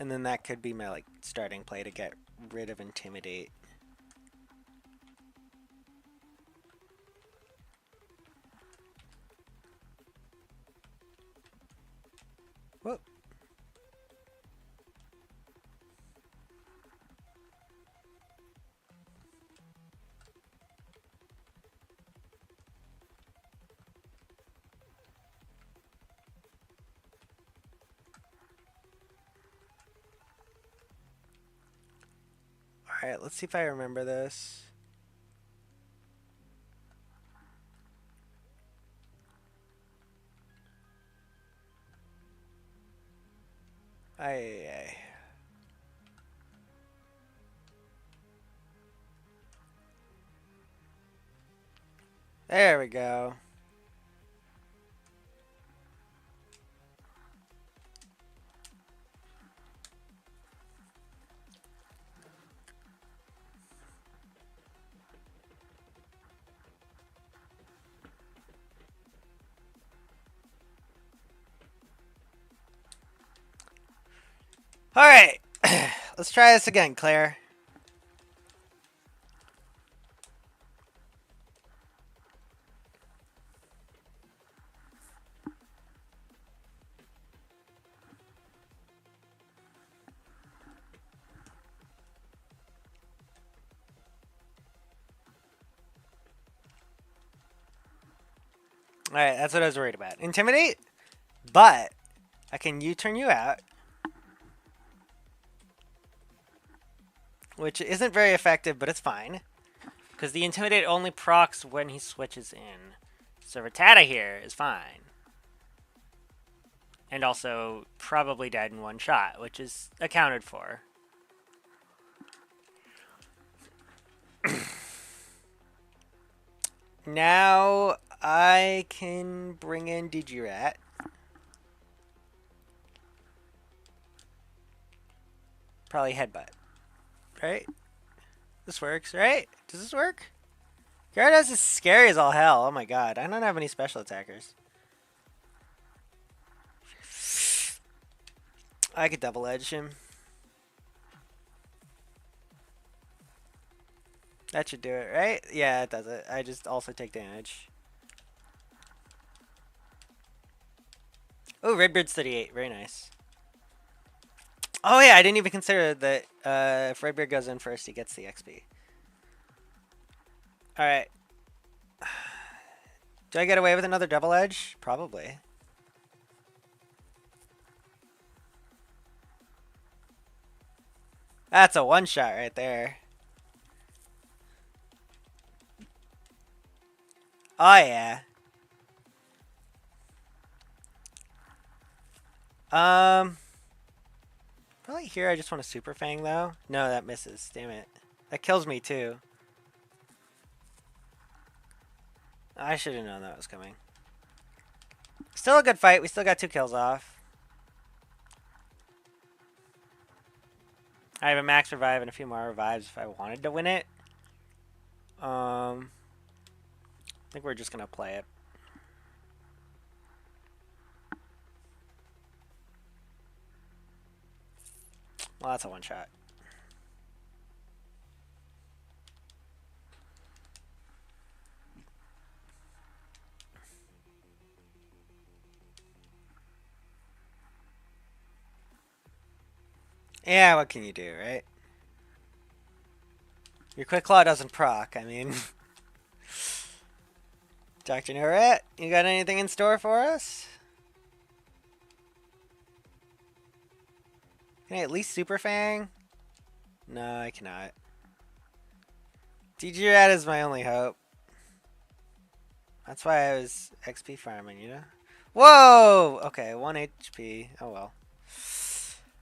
And then that could be my like starting play to get rid of Intimidate. Whoop. Alright, let's see if I remember this. Aye. There we go. Alright. Let's try this again, Claire. Alright, that's what I was worried about. Intimidate, but I can U-turn you out. Which isn't very effective, but it's fine. Because the Intimidate only procs when he switches in. So Rattata here is fine. And also probably died in one shot, which is accounted for. Now I can bring in Digirat. Probably Headbutt. Right? This works, right? Does this work? Gyarados is scary as all hell. Oh my god. I don't have any special attackers. I could double edge him. That should do it, right? Yeah, it does it. I just also take damage. Oh, Redbeard's 38. Very nice. Oh yeah, I didn't even consider that if Redbeard goes in first, he gets the XP. Alright. Do I get away with another double edge? Probably. That's a one-shot right there. Oh yeah. Probably here I just want a Super Fang though. No, that misses. Damn it. That kills me too. I should have known that was coming. Still a good fight. We still got 2 kills off. I have a max revive and a few more revives if I wanted to win it. I think we're just gonna play it. Well, that's a one-shot. Yeah, what can you do, right? Your Quick Claw doesn't proc, I mean... Dr. No Rat, you got anything in store for us? Can I at least Super Fang? No, I cannot. DG Rat is my only hope. That's why I was XP farming, you know? Whoa! Okay, 1 HP. Oh well.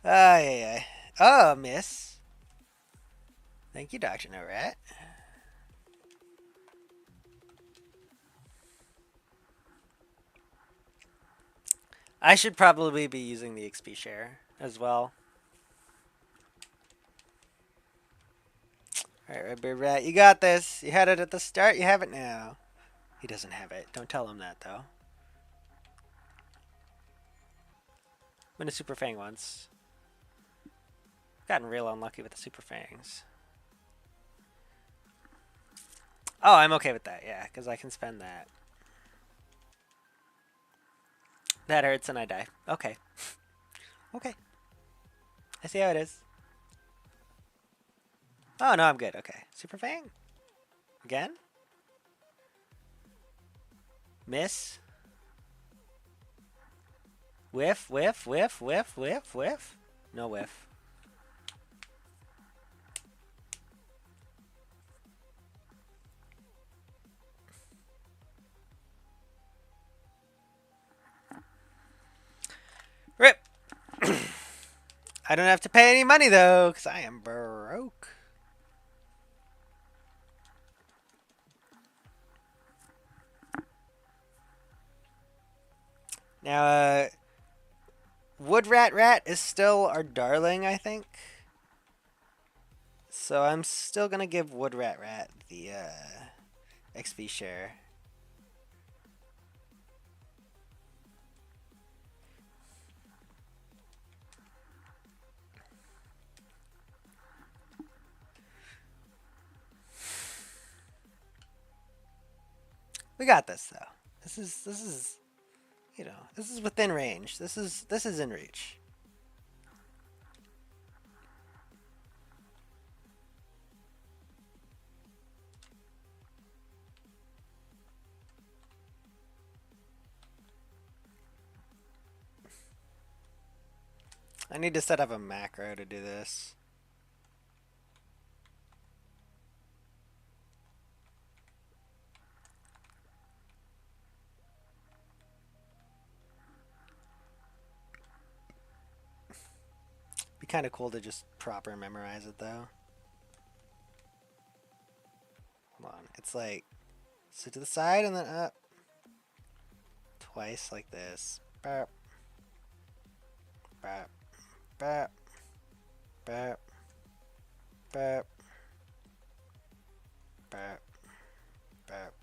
Ay, ay, ay. Oh, miss. Thank you, Dr. No Rat. I should probably be using the XP share as well. Alright, Redbeard Rat, you got this. You had it at the start, you have it now. He doesn't have it. Don't tell him that, though. I'm gonna Super Fang once. Gotten real unlucky with the Super Fangs. Oh, I'm okay with that, yeah, because I can spend that. That hurts and I die. Okay. Okay. I see how it is. Oh, no, I'm good. Okay. Super Fang? Again? Miss? Whiff, whiff, whiff, whiff, whiff, whiff. No whiff. Rip! I don't have to pay any money, though, because I am broke. Now, Wood Rat Rat is still our darling, I think. So I'm still going to give Wood Rat Rat the XP share. We got this, though. This is you know, this is within range. This is in reach. I need to set up a macro to do this. Be kind of cool to just proper memorize it, though. Hold on. It's like sit to the side and then up. Twice like this. Burp. Burp. Burp. Burp. Burp. Burp. Burp.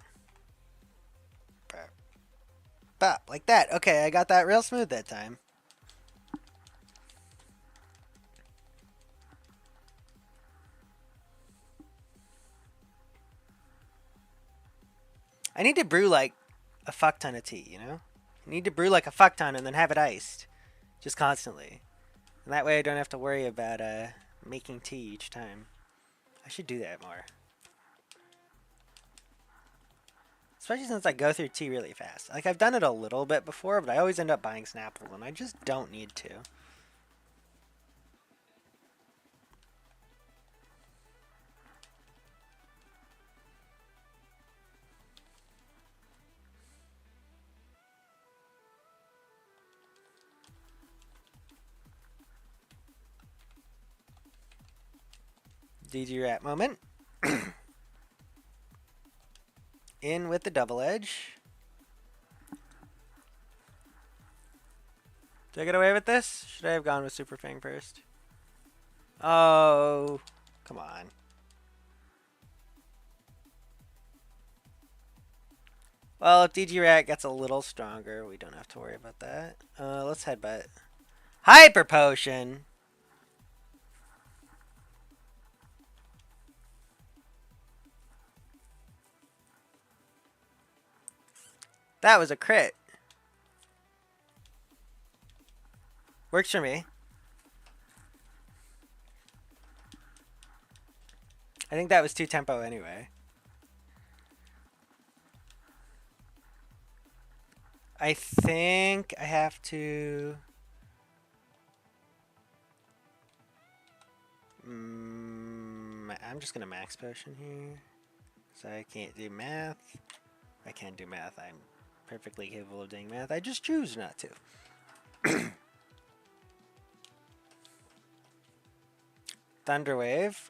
Burp. Bop. Like that. Okay, I got that real smooth that time. I need to brew like a fuck ton of tea, you know? I need to brew like a fuck ton and then have it iced. Just constantly. And that way I don't have to worry about making tea each time. I should do that more. Especially since I go through tea really fast. Like, I've done it a little bit before, but I always end up buying Snapple, and I just don't need to. DG Rat moment. In with the double edge. Did I get away with this? Should I have gone with Super Fang first? Oh, come on. Well, if DG Rat gets a little stronger, we don't have to worry about that. Let's headbutt. Hyper Potion! That was a crit. Works for me. I think that was 2 tempo anyway. I think I have to... I'm just gonna max potion here. So I can't do math. I can't do math. I'm perfectly capable of doing math. I just choose not to. Thunderwave.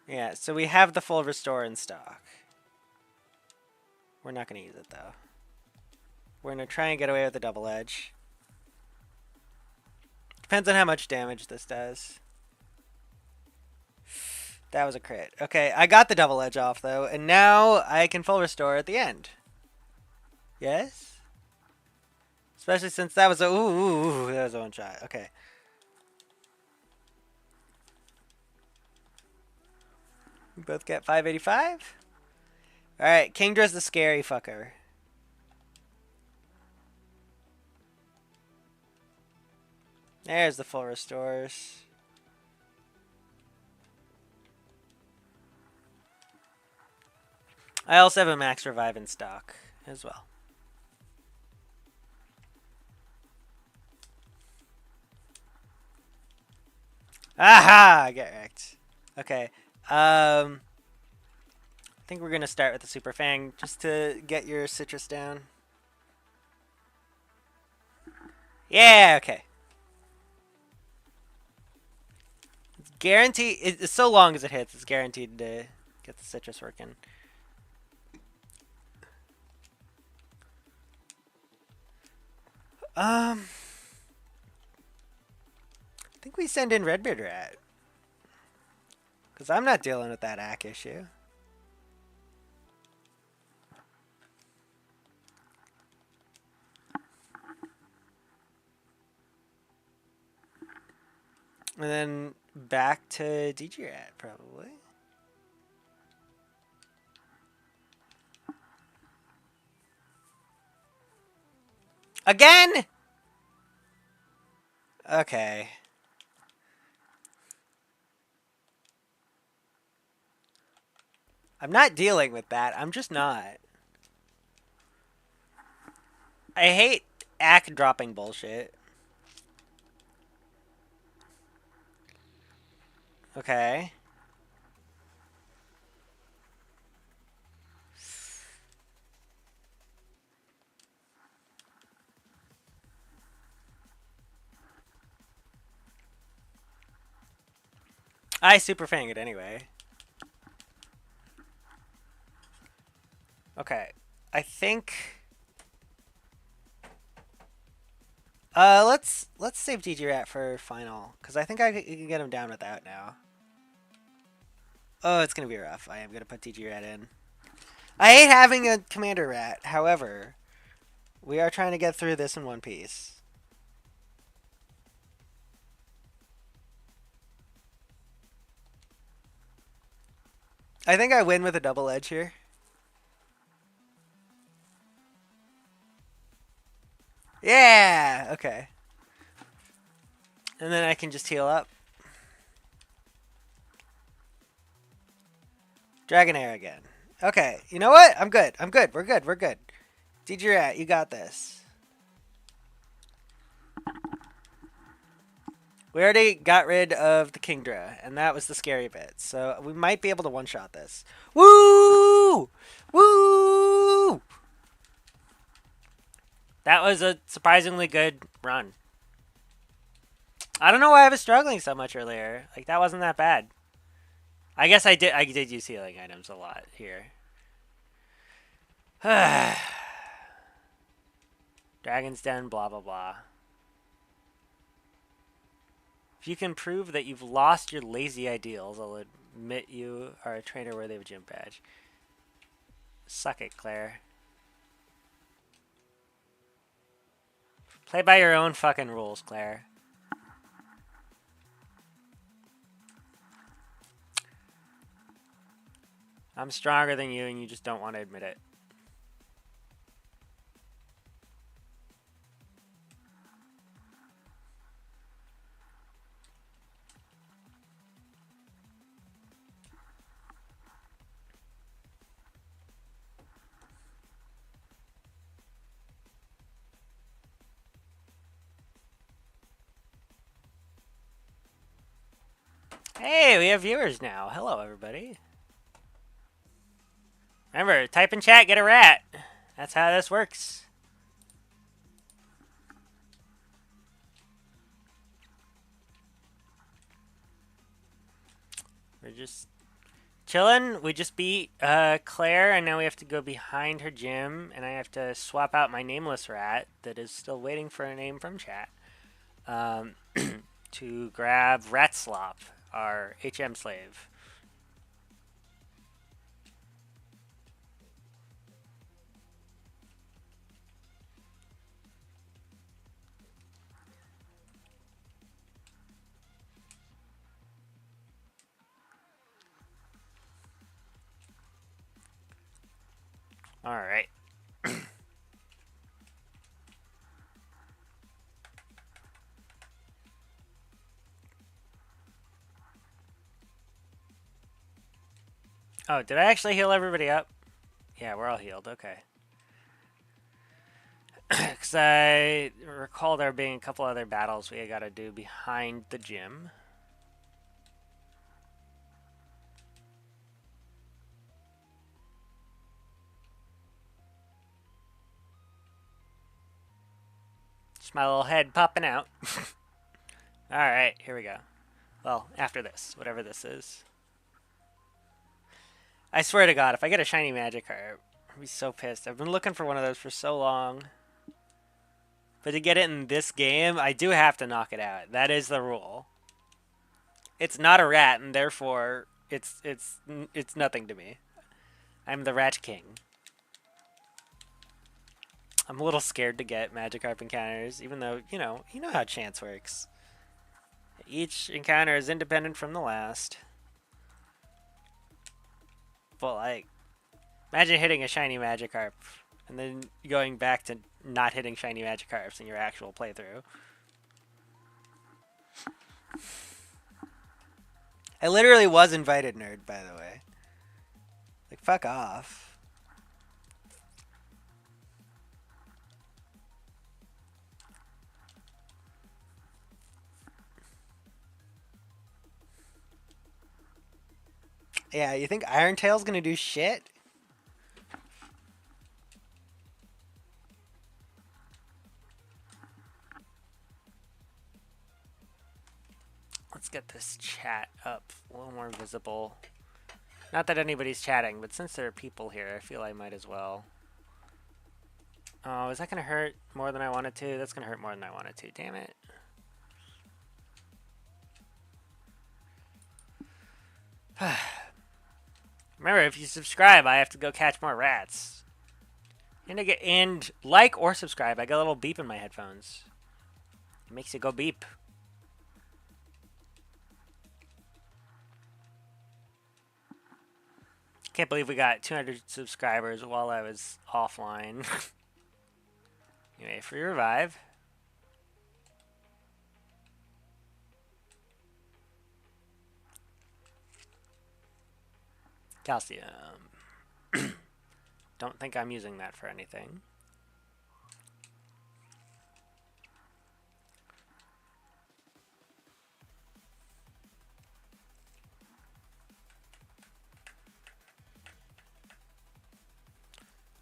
Yeah, so we have the full restore in stock. We're not going to use it, though. We're going to try and get away with the double edge. Depends on how much damage this does. That was a crit. Okay, I got the double edge off, though, and now I can full restore at the end. Yes? Especially since that was a... Ooh, that was a one shot. Okay. We both get 585. Alright, Kingdra's the scary fucker. There's the full restores. I also have a max revive in stock as well. Aha! Get wrecked. Okay. I think we're going to start with the Super Fang just to get your citrus down. Yeah, okay. It's guaranteed. It's so long as it hits, it's guaranteed to get the citrus working. I think we send in Redbeard Rat. Because I'm not dealing with that ACK issue. And then back to DG Rat, probably. Again? Okay. I'm not dealing with that. I'm just not. I hate ACK dropping bullshit. Okay. I super fang it anyway. Okay. I think let's save DG Rat for final, because I think you can get him down without now. Oh, it's gonna be rough. I am gonna put DG Rat in. I hate having a commander rat. However, we are trying to get through this in one piece. I think I win with a double edge here. Yeah! Okay. And then I can just heal up. Dragonair again. Okay, you know what? I'm good. I'm good. We're good. We're good. DG Rat, you got this. We already got rid of the Kingdra, and that was the scary bit. So we might be able to one-shot this. Woo! Woo! That was a surprisingly good run. I don't know why I was struggling so much earlier. Like, that wasn't that bad. I guess I did use healing items a lot here. Dragon's Den, blah, blah, blah. If you can prove that you've lost your lazy ideals, I'll admit you are a trainer worthy of a gym badge. Suck it, Claire. Play by your own fucking rules, Claire. I'm stronger than you and you just don't want to admit it. Hey, we have viewers now. Hello, everybody. Remember, type in chat, get a rat. That's how this works. We're just chilling. We just beat Claire, and now we have to go behind her gym, and I have to swap out my nameless rat that is still waiting for a name from chat to grab Ratslop, our HM slave. All right. Oh, did I actually heal everybody up? Yeah, we're all healed. Okay. Because I recall there being a couple other battles we got to do behind the gym. Just my little head popping out. Alright, here we go. Well, after this, whatever this is. I swear to God, if I get a shiny Magikarp, I'll be so pissed. I've been looking for one of those for so long. But to get it in this game, I do have to knock it out. That is the rule. It's not a rat, and therefore, it's nothing to me. I'm the Rat King. I'm a little scared to get Magikarp encounters, even though, you know how chance works. Each encounter is independent from the last. But, like, imagine hitting a shiny Magikarp and then going back to not hitting shiny Magikarps in your actual playthrough. I literally was invited, nerd, by the way. Like, fuck off. Yeah, you think Iron Tail's gonna do shit? Let's get this chat up a little more visible. Not that anybody's chatting, but since there are people here, I feel I might as well. Oh, is that gonna hurt more than I wanted to? That's gonna hurt more than I wanted to, damn it. Remember, if you subscribe, I have to go catch more rats. And like or subscribe. I got a little beep in my headphones. It makes it go beep. Can't believe we got 200 subscribers while I was offline. Anyway, free revive. Calcium. Don't think I'm using that for anything.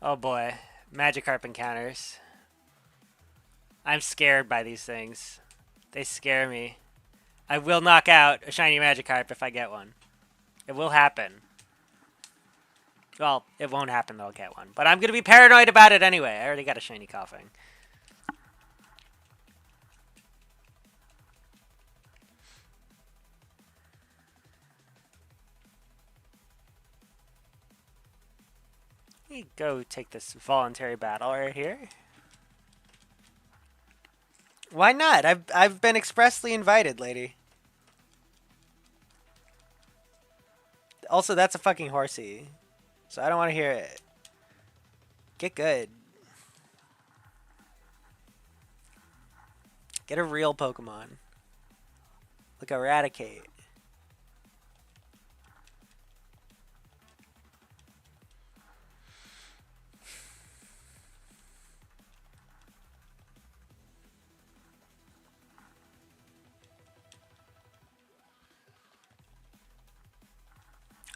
Oh boy. Magikarp encounters. I'm scared by these things. They scare me. I will knock out a shiny Magikarp if I get one. It will happen. Well, it won't happen though I'll get one. But I'm going to be paranoid about it anyway. I already got a shiny coughing. Let me go take this voluntary battle right here. Why not? I've been expressly invited, lady. Also, that's a fucking horsey. So I don't want to hear it. Get good. Get a real Pokemon. Like Eradicate.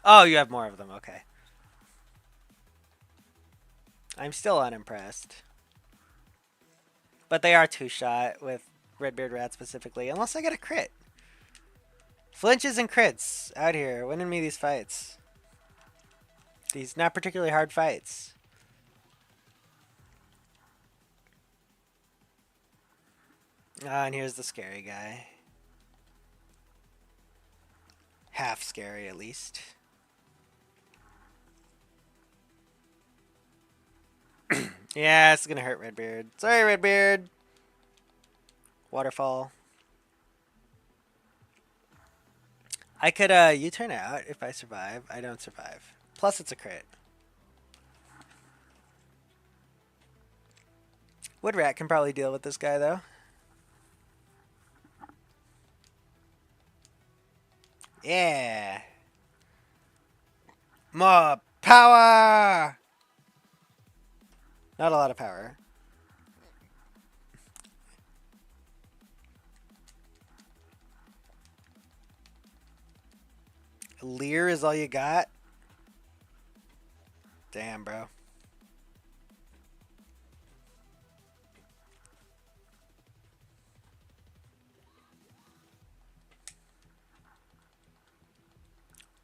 Oh, you have more of them. Okay. I'm still unimpressed. But they are two-shot with Redbeard Rat specifically, unless I get a crit. Flinches and crits out here, winning me these fights. These not particularly hard fights. Ah, and here's the scary guy. Half scary, at least. Yeah, it's gonna hurt Redbeard. Sorry, Redbeard. Waterfall. I could U-turn out if I survive. I don't survive. Plus, it's a crit. Woodrat can probably deal with this guy, though. Yeah. More power! Not a lot of power. Leer is all you got? Damn, bro.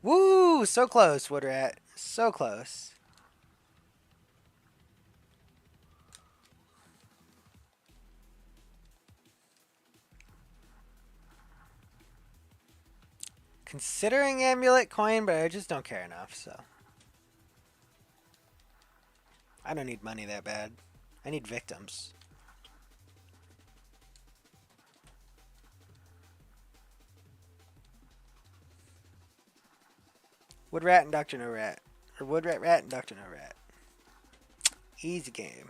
Woo! So close, Woodrat. So close. Considering Amulet Coin, but I just don't care enough, so. I don't need money that bad. I need victims. Woodrat and Dr. No Rat. Or Woodrat Rat and Dr. No Rat. Easy game.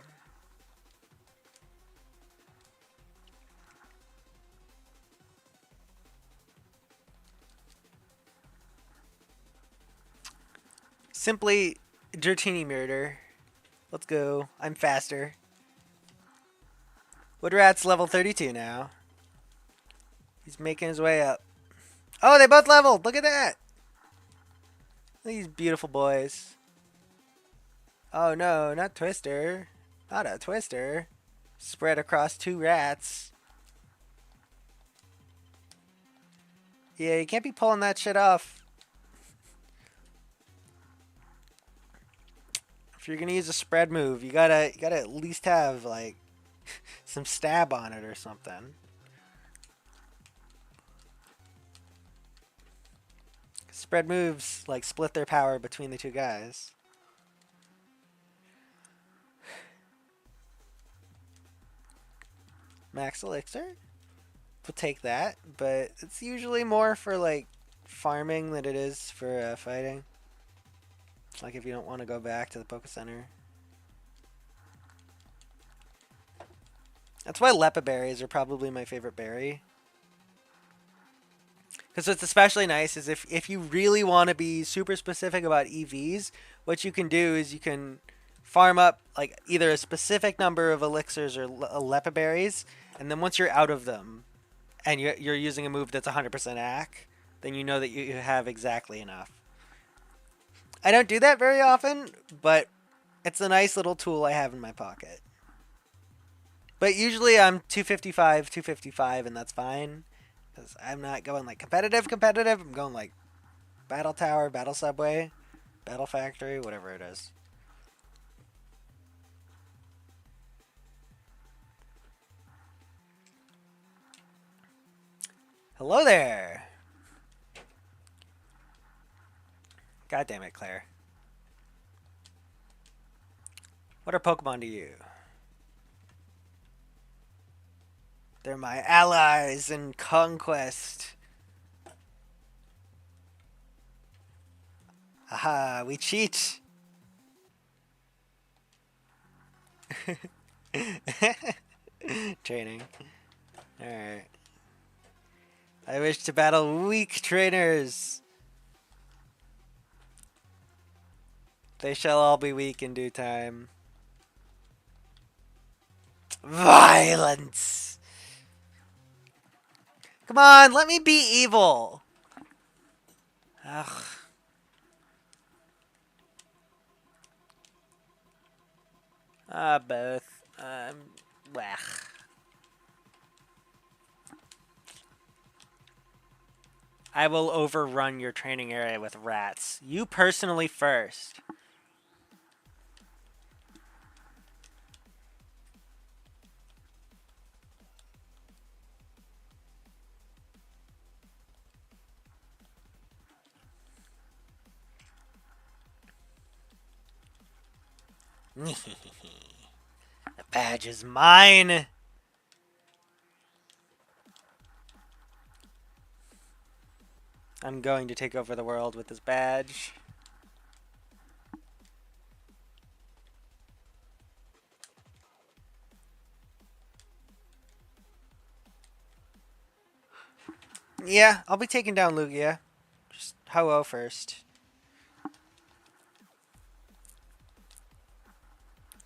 Simply Dratini Murder. Let's go. I'm faster. Woodrat's level 32 now. He's making his way up. Oh, they both leveled. Look at that. These beautiful boys. Oh no, not Twister. Not a Twister. Spread across two rats. Yeah, you can't be pulling that shit off. If you're gonna use a spread move, you gotta at least have like some stab on it or something. Spread moves like split their power between the two guys. Max Elixir? We'll take that, but it's usually more for like farming than it is for fighting. Like if you don't want to go back to the Poké Center. That's why Lepa berries are probably my favorite berry. Because what's especially nice is if you really want to be super specific about EVs, what you can do is you can farm up like either a specific number of elixirs or Lepa berries, and then once you're out of them, and you're using a move that's 100% AC, then you know that you have exactly enough. I don't do that very often, but it's a nice little tool I have in my pocket. But usually I'm 255, and that's fine. Because I'm not going like competitive. I'm going like Battle Tower, Battle Subway, Battle Factory, whatever it is. Hello there. God damn it, Claire. What are Pokemon to you? They're my allies in conquest. Aha, we cheat. Training. Alright. I wish to battle weak trainers. They shall all be weak in due time. Violence! Come on, let me be evil! Ugh. Both. Blech. I will overrun your training area with rats. You personally first. The badge is mine. I'm going to take over the world with this badge. Yeah, I'll be taking down Lugia. Just Ho-Oh first.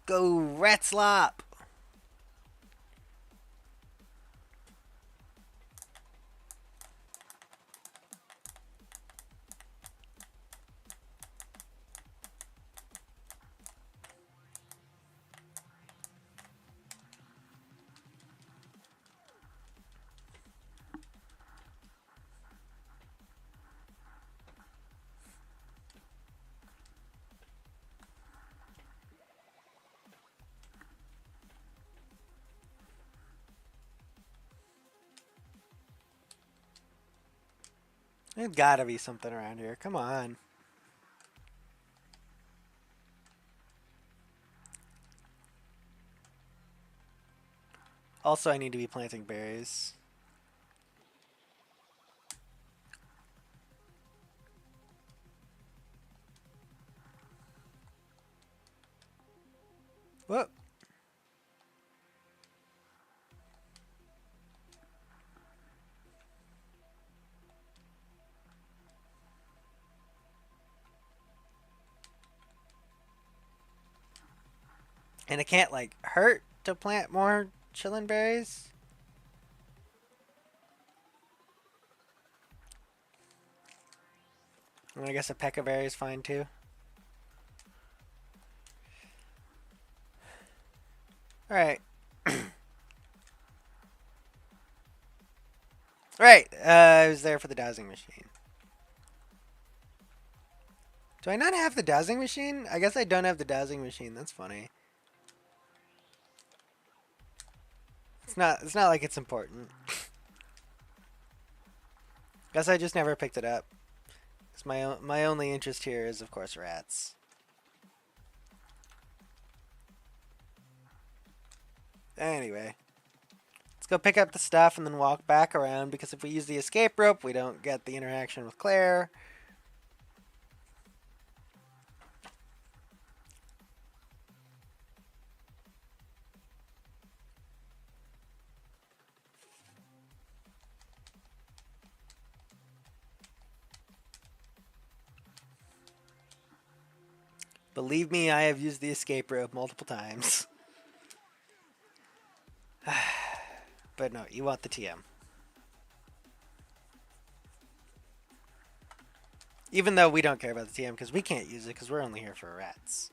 Go Ratslop! There's gotta be something around here. Come on. Also, I need to be planting berries. Whoop. And it can't, like, hurt to plant more chillin' berries? And I guess a peck of berry is fine, too. Alright. Right, I was there for the dowsing machine. Do I not have the dowsing machine? I guess I don't have the dowsing machine. That's funny. It's not like it's important. Guess I just never picked it up. Cause my only interest here is, of course, rats. Anyway. Let's go pick up the stuff and then walk back around, because if we use the escape rope, we don't get the interaction with Claire. Believe me, I have used the escape rope multiple times. But no, you want the TM. Even though we don't care about the TM because we can't use it because we're only here for rats.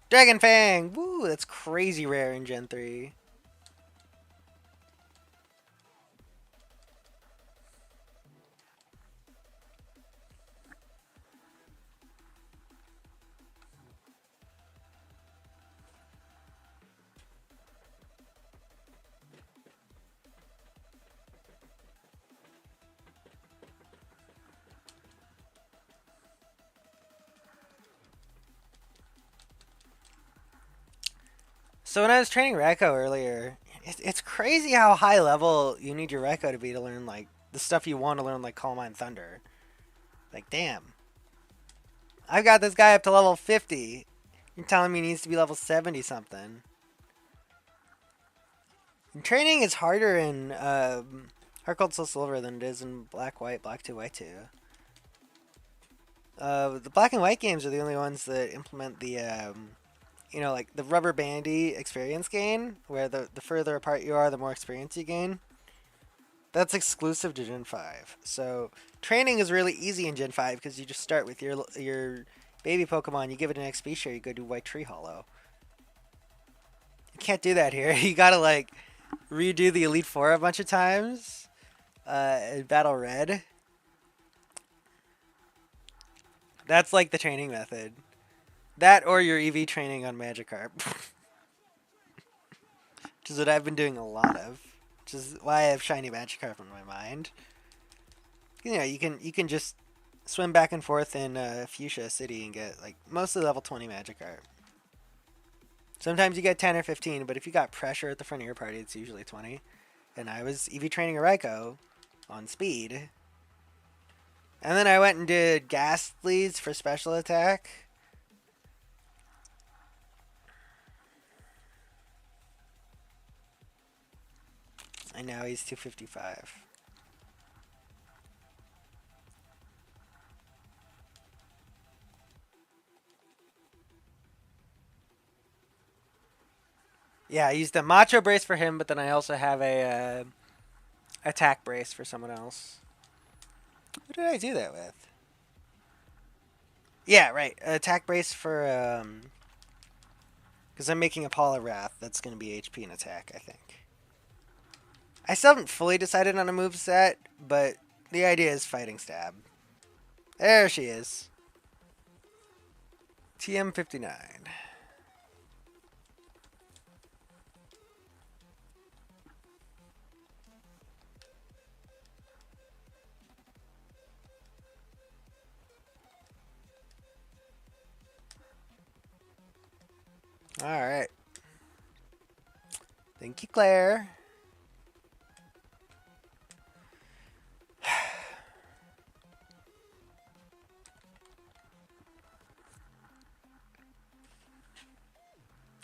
Dragon Fang! Woo, that's crazy rare in Gen 3. So when I was training Reko earlier, it's crazy how high level you need your Reko to be to learn, like, the stuff you want to learn, like Calm Mind Thunder. Like, damn. I've got this guy up to level 50. You're telling me he needs to be level 70 something. And training is harder in Heartgold Soul Silver than it is in Black White, Black 2, White 2. The Black and White games are the only ones that implement the you know, like the rubber bandy experience gain, where the further apart you are, the more experience you gain. That's exclusive to Gen 5. So training is really easy in Gen 5 because you just start with your baby Pokemon, you give it an XP share, you go do White Tree Hollow. You can't do that here. You gotta like redo the Elite Four a bunch of times. In Battle Red. That's like the training method. That or your EV training on Magikarp. Which is what I've been doing a lot of. Which is why I have shiny Magikarp in my mind. You know, you can just swim back and forth in Fuchsia City and get like mostly level 20 Magikarp. Sometimes you get 10 or 15, but if you got pressure at the front of your party, it's usually 20. And I was EV training a Raikou on speed. And then I went and did Ghastlies for special attack. And now he's 255. Yeah, I used a Macho Brace for him, but then I also have a attack brace for someone else. Who did I do that with? Yeah, right. Attack brace for because I'm making a Paula Wrath. That's going to be HP and attack, I think. I still haven't fully decided on a move set, but the idea is Fighting Stab. There she is. TM59. Alright. Thank you, Claire.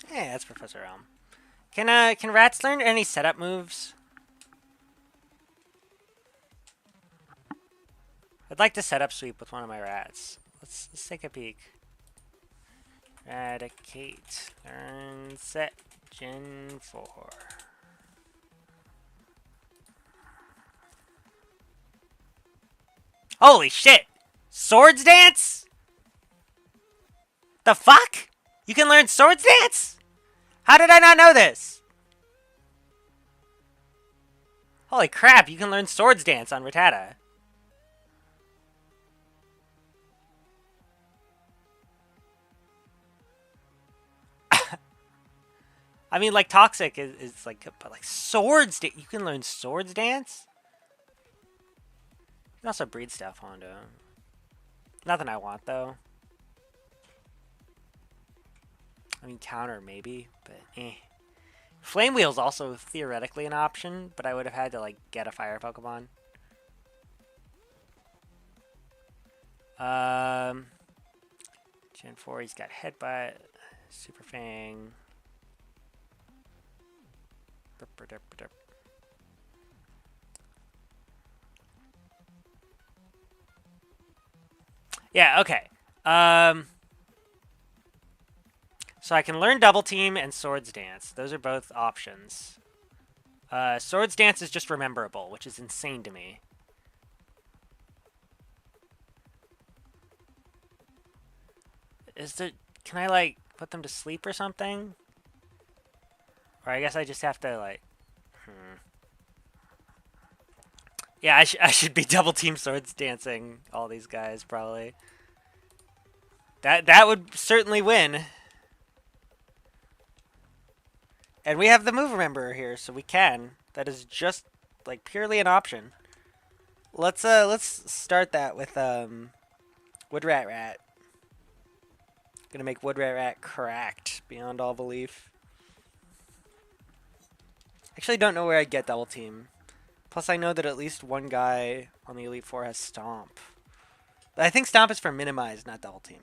Hey, that's Professor Elm. Can rats learn any setup moves? I'd like to set up sweep with one of my rats. Let's take a peek. Eradicate. Learn set. Gen 4. Holy shit! Swords Dance? The fuck? You can learn Swords Dance? How did I not know this? Holy crap, you can learn Swords Dance on Rattata. I mean, like, Toxic is like, but like, Swords Dance? You can learn Swords Dance? You can also breed stuff, Hondo. Nothing I want, though. I mean, counter, maybe, but eh. Flame Wheel's also theoretically an option, but I would have had to, like, get a fire Pokemon. Gen 4, he's got Headbutt, Super Fang. Yeah, okay. So I can learn Double Team and Swords Dance. Those are both options. Swords Dance is just rememberable, which is insane to me. Can I, like, put them to sleep or something? Or I guess I just have to, like... Yeah, I should be Double Team Swords Dancing all these guys, probably. That would certainly win. And we have the move rememberer here, so we can. That is just, like, purely an option. Let's start that with Woodrat Rat. Gonna make Woodrat Rat cracked beyond all belief. Actually, don't know where I'd get Double Team. Plus, I know that at least one guy on the Elite Four has Stomp. But I think Stomp is for Minimize, not Double Team.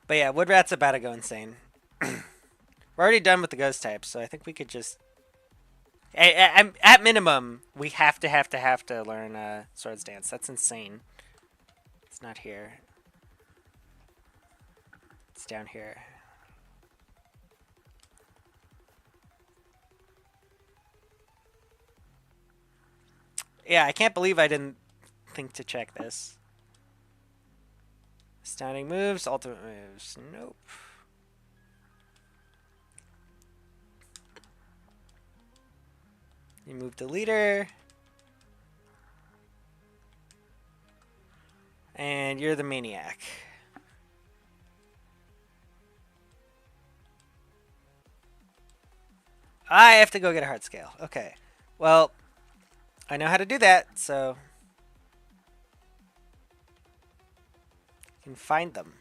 But yeah, Woodrat's about to go insane. We're already done with the ghost types, so I think we could just... At minimum, we have to learn Swords Dance. That's insane. It's not here. It's down here. Yeah, I can't believe I didn't think to check this. Astounding moves, ultimate moves. Nope. You move the leader. And you're the maniac. I have to go get a heart scale. Okay. Well, I know how to do that, so you can find them.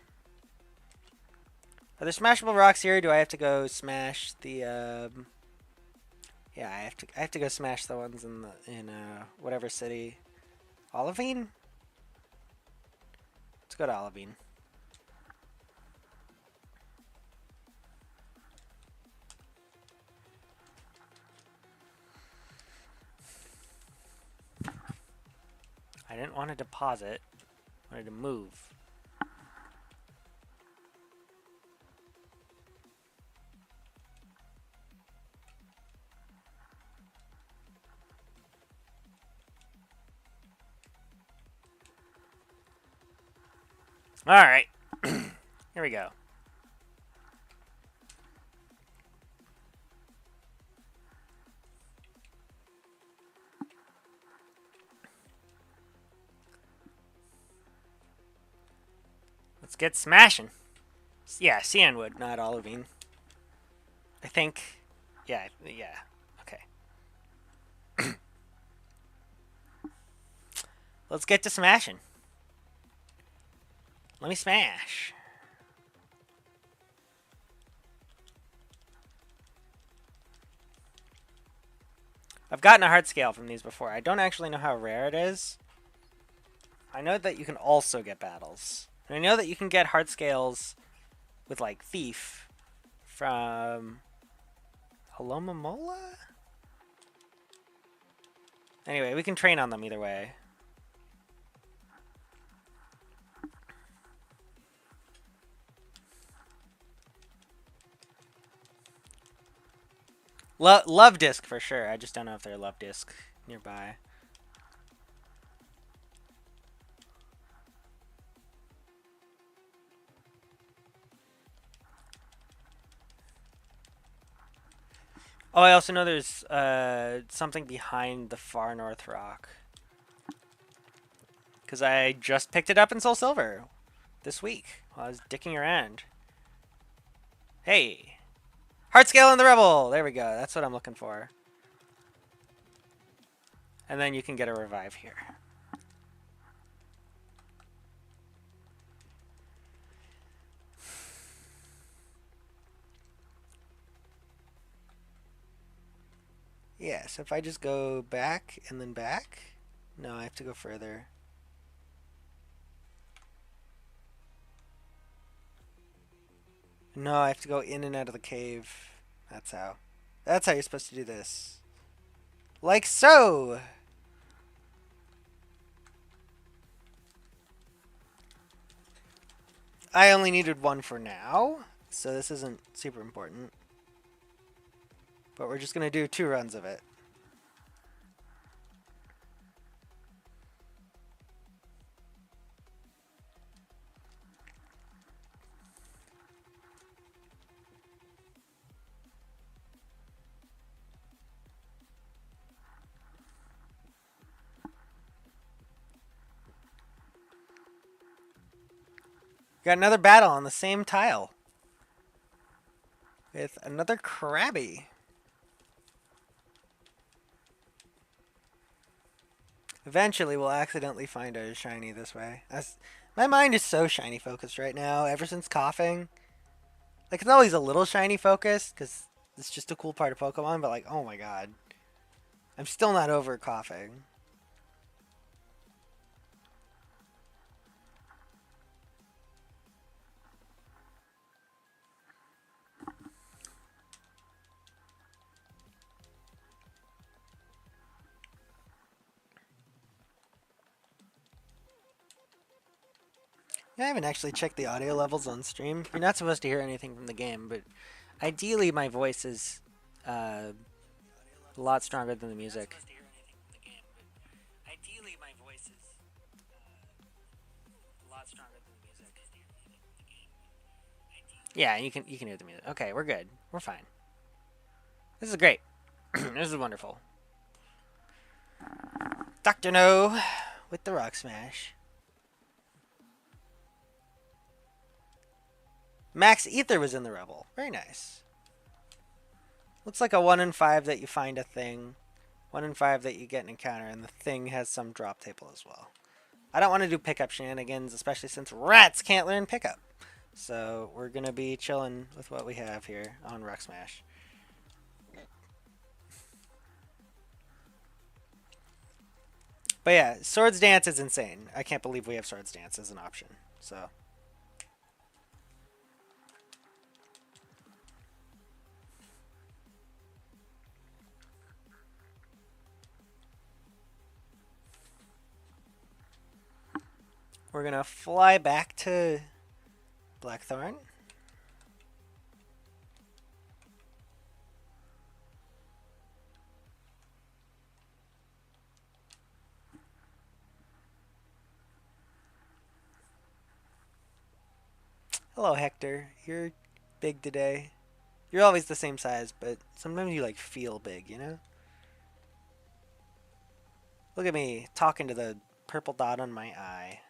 Are there smashable rocks here? Or do I have to go smash the? Yeah, I have to go smash the ones in whatever city. Olivine. Let's go to Olivine. I didn't want to deposit. I wanted to move. All right. Here we go. Let's get smashing. Yeah, Cianwood, not Olivine. I think. Yeah, yeah. Okay. Let's get to smashing. Let me smash. I've gotten a heart scale from these before. I don't actually know how rare it is. I know that you can also get battles. And I know that you can get heart scales with, like, Thief from Alomomola? Anyway, we can train on them either way. Love disc for sure. I just don't know if they're love disc nearby. Oh, I also know there's something behind the far north rock. Because I just picked it up in Soul Silver this week while I was dicking around. Hey! Heart scale on the Rebel! There we go. That's what I'm looking for. And then you can get a revive here. Yeah, so if I just go back and then back... No, I have to go further. No, I have to go in and out of the cave. That's how. That's how you're supposed to do this. Like so! I only needed one for now, so this isn't super important. But we're just going to do 2 runs of it. Got another battle on the same tile. With another Krabby. Eventually, we'll accidentally find a shiny this way. My mind is so shiny focused right now, ever since coughing. Like, it's always a little shiny focused, because it's just a cool part of Pokemon, but like, oh my god. I'm still not over coughing. I haven't actually checked the audio levels on stream. You're not supposed to hear anything from the game, but ideally my voice is a lot stronger than the music. Ideally my voice is a lot stronger than the music. Yeah, you can hear the music. Okay, we're good. We're fine. This is great. This is wonderful. Dr. No with the rock smash. Max Ether was in the Rebel. Very nice. Looks like a 1 in 5 that you find a thing. 1 in 5 that you get an encounter, and the thing has some drop table as well. I don't want to do pickup shenanigans, especially since rats can't learn pickup. So we're going to be chilling with what we have here on Rock Smash. But yeah, Swords Dance is insane. I can't believe we have Swords Dance as an option. So we're going to fly back to Blackthorn. Hello, Hector. You're big today. You're always the same size, but sometimes you like feel big, you know? Look at me talking to the purple dot on my eye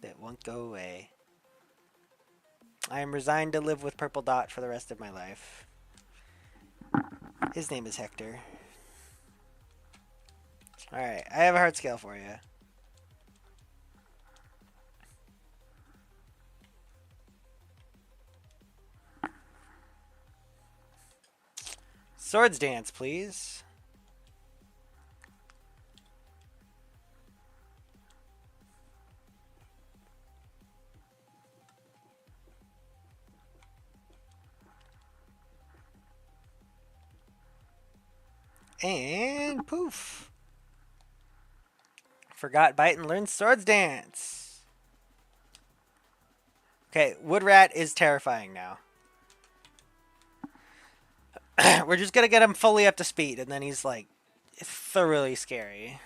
that won't go away. I am resigned to live with purple dot for the rest of my life. His name is Hector. Alright, I have a heart scale for you. Swords Dance, please. And poof. Forgot Bite and learned Swords Dance. Okay, Woodrat is terrifying now. We're just gonna get him fully up to speed, and then he's like thoroughly scary.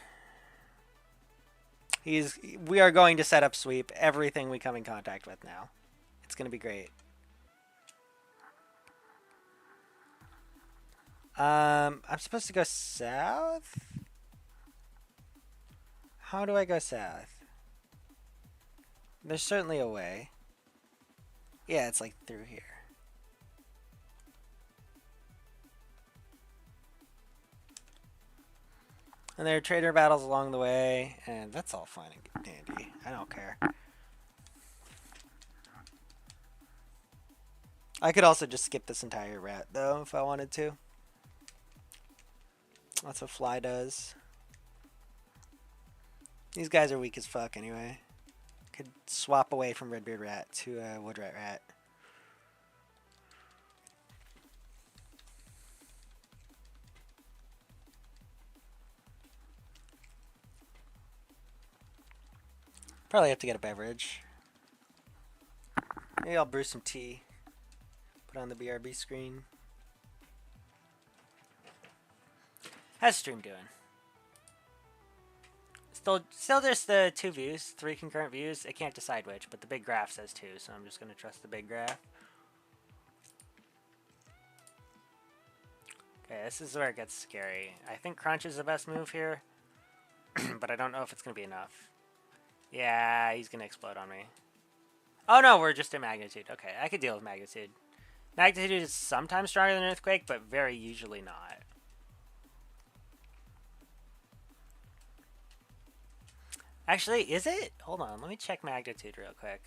We are going to set up sweep everything we come in contact with now. It's gonna be great. I'm supposed to go south? How do I go south? There's certainly a way. Yeah, it's like through here. And there are trader battles along the way, and that's all fine and dandy. I don't care. I could also just skip this entire rat, though, if I wanted to. That's what Fly does. These guys are weak as fuck anyway. Could swap away from Redbeard Rat to Woodrat Rat. Probably have to get a beverage. Maybe I'll brew some tea. Put on the BRB screen. How's stream doing? Still just the 2 views, 3 concurrent views. I can't decide which, but the big graph says 2, so I'm just going to trust the big graph. Okay, this is where it gets scary. I think Crunch is the best move here, but I don't know if it's going to be enough. Yeah, he's going to explode on me. Oh no, we're just in Magnitude. Okay, I could deal with Magnitude. Magnitude is sometimes stronger than Earthquake, but very usually not. Actually, is it? Hold on, let me check Magnitude real quick.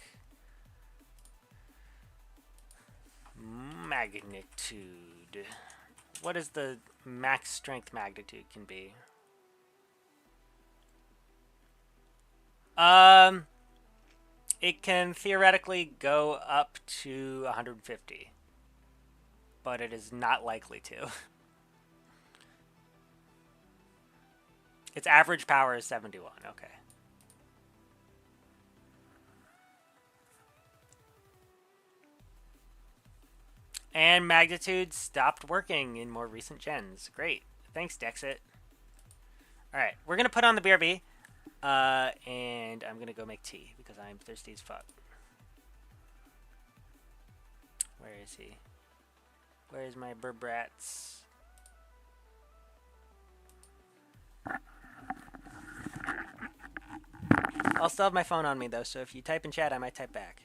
Magnitude. What is the max strength Magnitude can be? It can theoretically go up to 150, but it is not likely to. Its average power is 71. Okay. And magnitude stopped working in more recent gens. Great. Thanks, Dexit. Alright, we're going to put on the BRB. And I'm going to go make tea because I'm thirsty as fuck. Where is he? Where's my burbrats? I'll still have my phone on me though, so if you type in chat, I might type back.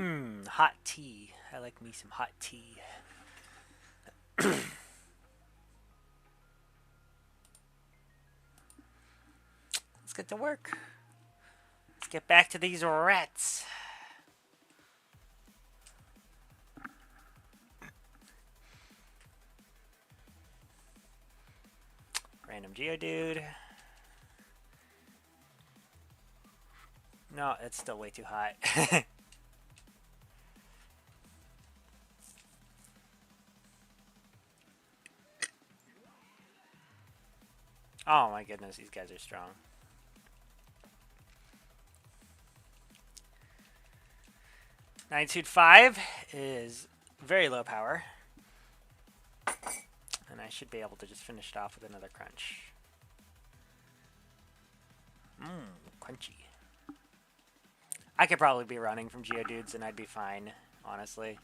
Hot tea. I like me some hot tea. Let's get to work. Let's get back to these rats. Random Geodude. No, it's still way too hot. Oh my goodness, these guys are strong. Magnitude 5 is very low power. And I should be able to just finish it off with another crunch. Crunchy. I could probably be running from Geodudes and I'd be fine, honestly.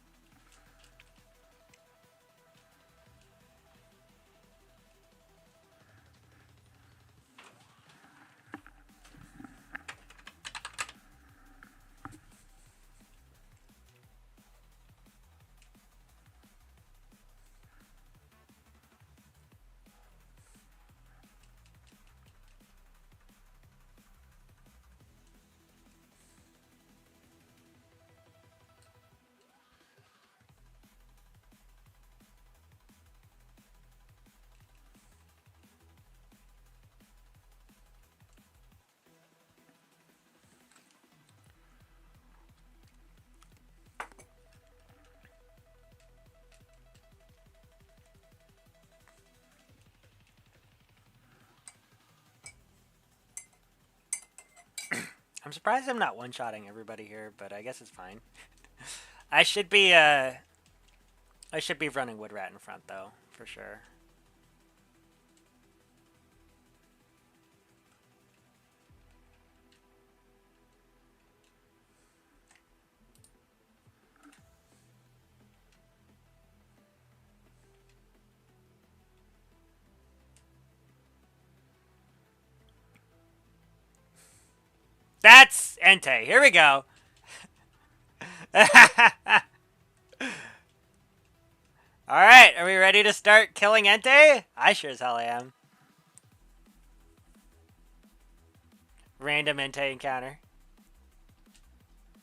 I'm surprised I'm not one-shotting everybody here, but I guess it's fine. I should be running Woodrat in front though, for sure. That's Entei. Here we go. Alright, are we ready to start killing Entei? I sure as hell am. Random Entei encounter.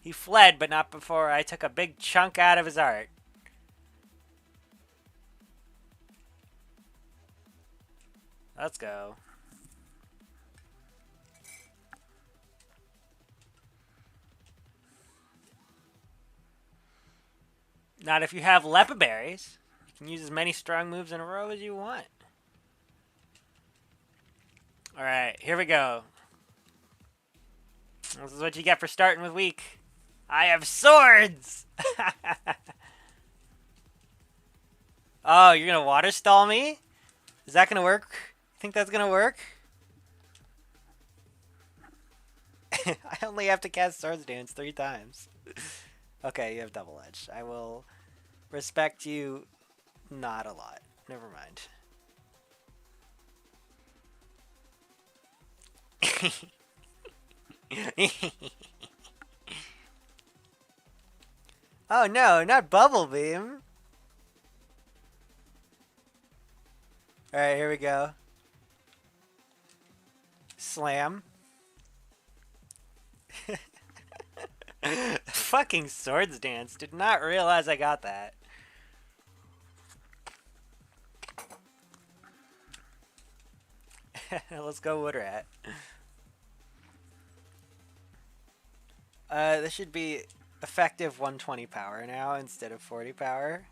He fled, but not before I took a big chunk out of his heart. Let's go. Not if you have Lepa Berries. You can use as many strong moves in a row as you want. Alright, here we go. This is what you get for starting with weak. I have swords! Oh, you're gonna water stall me? Is that gonna work? You think that's gonna work? I only have to cast Swords Dance 3 times. Okay, you have double edge. I will respect you not a lot. Never mind. Oh no, not Bubble Beam. Alright, here we go. Slam. Fucking Swords Dance. Did not realize I got that. Let's go Woodrat. This should be effective 120 power now instead of 40 power.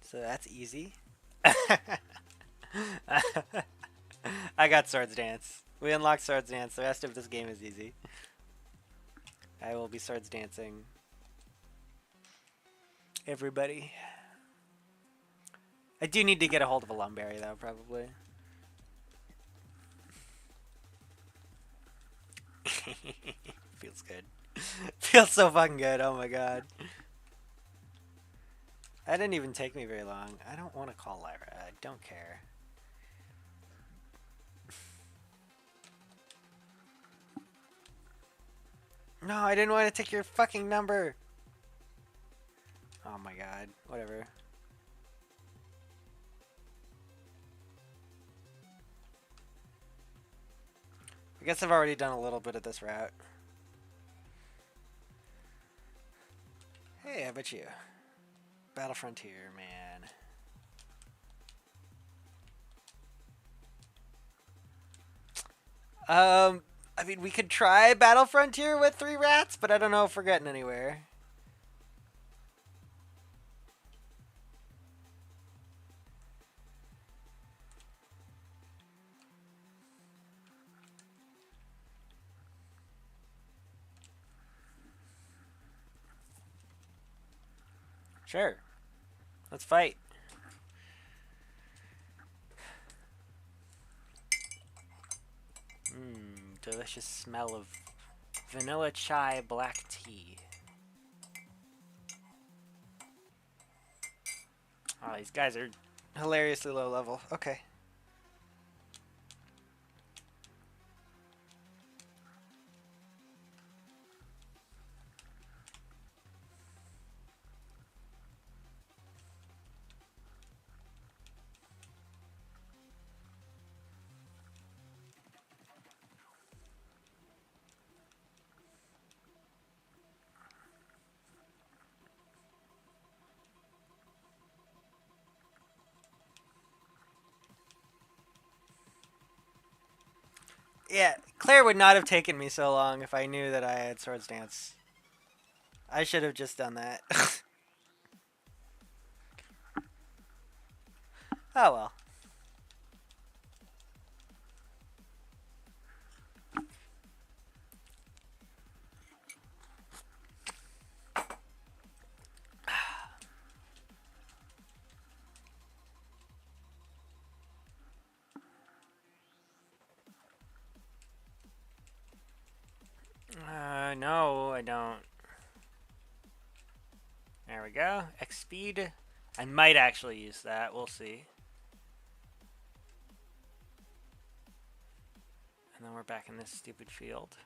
So that's easy. I got Swords Dance. We unlocked Swords Dance. The rest of this game is easy. I will be Swords Dancing everybody. I do need to get a hold of a Lumberry though, probably. Feels good. Feels so fucking good. Oh my god. That didn't even take me very long. I don't want to call Lyra. I don't care. No, I didn't want to take your fucking number. Oh my god. Whatever. I guess I've already done a little bit of this route. Hey, how about you? Battle Frontier, man. I mean, we could try Battle Frontier with 3 rats, but I don't know if we're getting anywhere. Sure. Let's fight. Delicious smell of vanilla chai black tea. Oh, these guys are hilariously low level. Okay. Yeah, Claire would not have taken me so long if I knew that I had Swords Dance. I should have just done that. Oh well. No, I don't. There we go. X speed. I might actually use that. We'll see. And then we're back in this stupid field.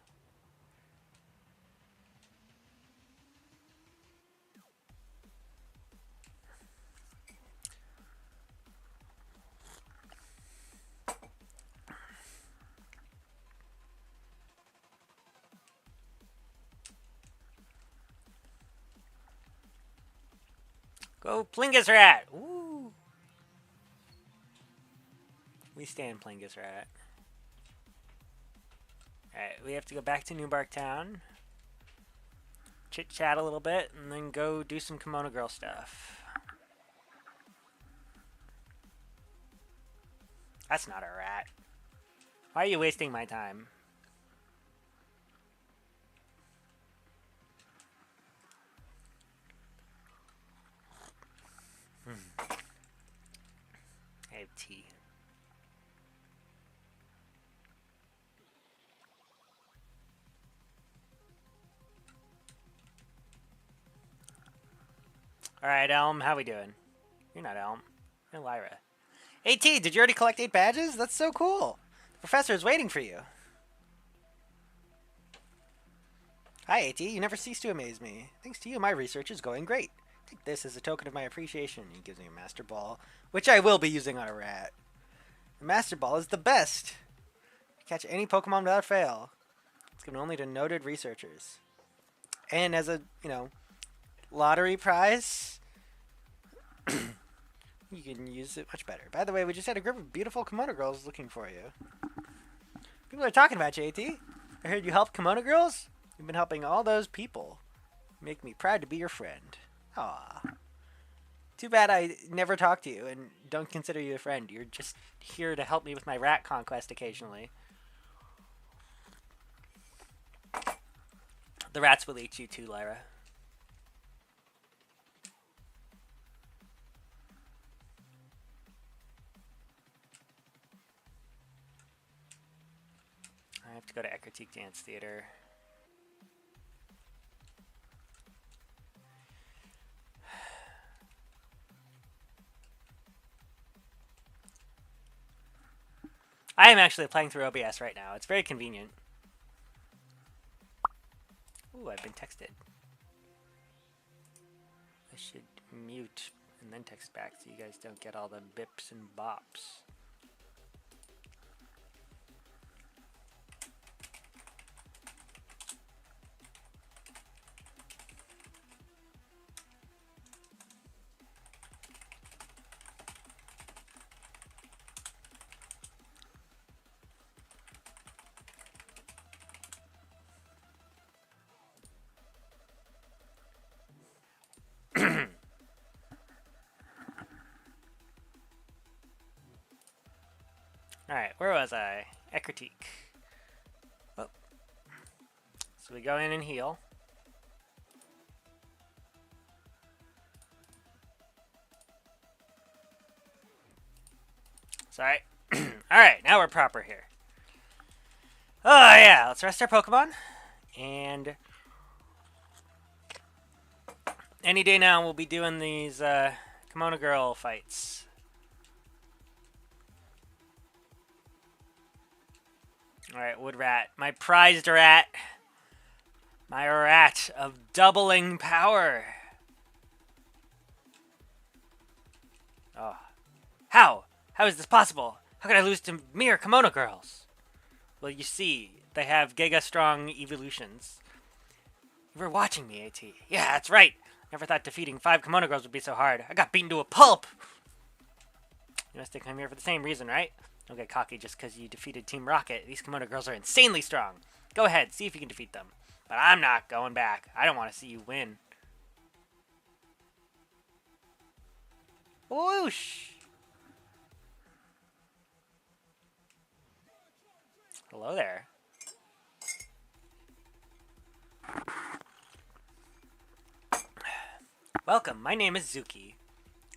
Go Plingus Rat! Woo! We stand Plingus Rat. Alright, we have to go back to Newbark Town. Chit chat a little bit, and then go do some Kimono Girl stuff. That's not a rat. Why are you wasting my time? I have tea. Alright, Elm, how we doing? You're not Elm. You're Lyra. AT, did you already collect 8 badges? That's so cool. The professor is waiting for you. Hi, AT. You never cease to amaze me. Thanks to you, my research is going great. Take this as a token of my appreciation. He gives me a Master Ball, which I will be using on a rat. The Master Ball is the best. Catch any Pokemon without fail. It's given only to noted researchers. And as a, lottery prize, you can use it much better. By the way, we just had a group of beautiful Kimono girls looking for you. People are talking about you, AT. I heard you helped Kimono girls? You've been helping all those people. Make me proud to be your friend. Aw. Too bad I never talk to you and don't consider you a friend. You're just here to help me with my rat conquest occasionally. The rats will eat you too, Lyra. I have to go to Eckertique Dance Theater. I am actually playing through OBS right now. It's very convenient. Ooh, I've been texted. I should mute and then text back so you guys don't get all the bips and bops. Alright, where was I? Ekritique. Oh. So we go in and heal. Sorry. Alright, now we're proper here. Oh yeah, let's rest our Pokemon. And any day now we'll be doing these Kimono Girl fights. Alright, Wood Rat. My prized rat. My rat of doubling power. Oh. How? How is this possible? How could I lose to mere Kimono Girls? Well, you see, they have Giga Strong evolutions. You were watching me, AT. Yeah, that's right. Never thought defeating 5 Kimono Girls would be so hard. I got beaten to a pulp. You must have come here for the same reason, right? Don't get cocky just because you defeated Team Rocket. These Kimono Girls are insanely strong. Go ahead, see if you can defeat them. But I'm not going back. I don't want to see you win. Whoosh! Hello there. Welcome, my name is Zuki.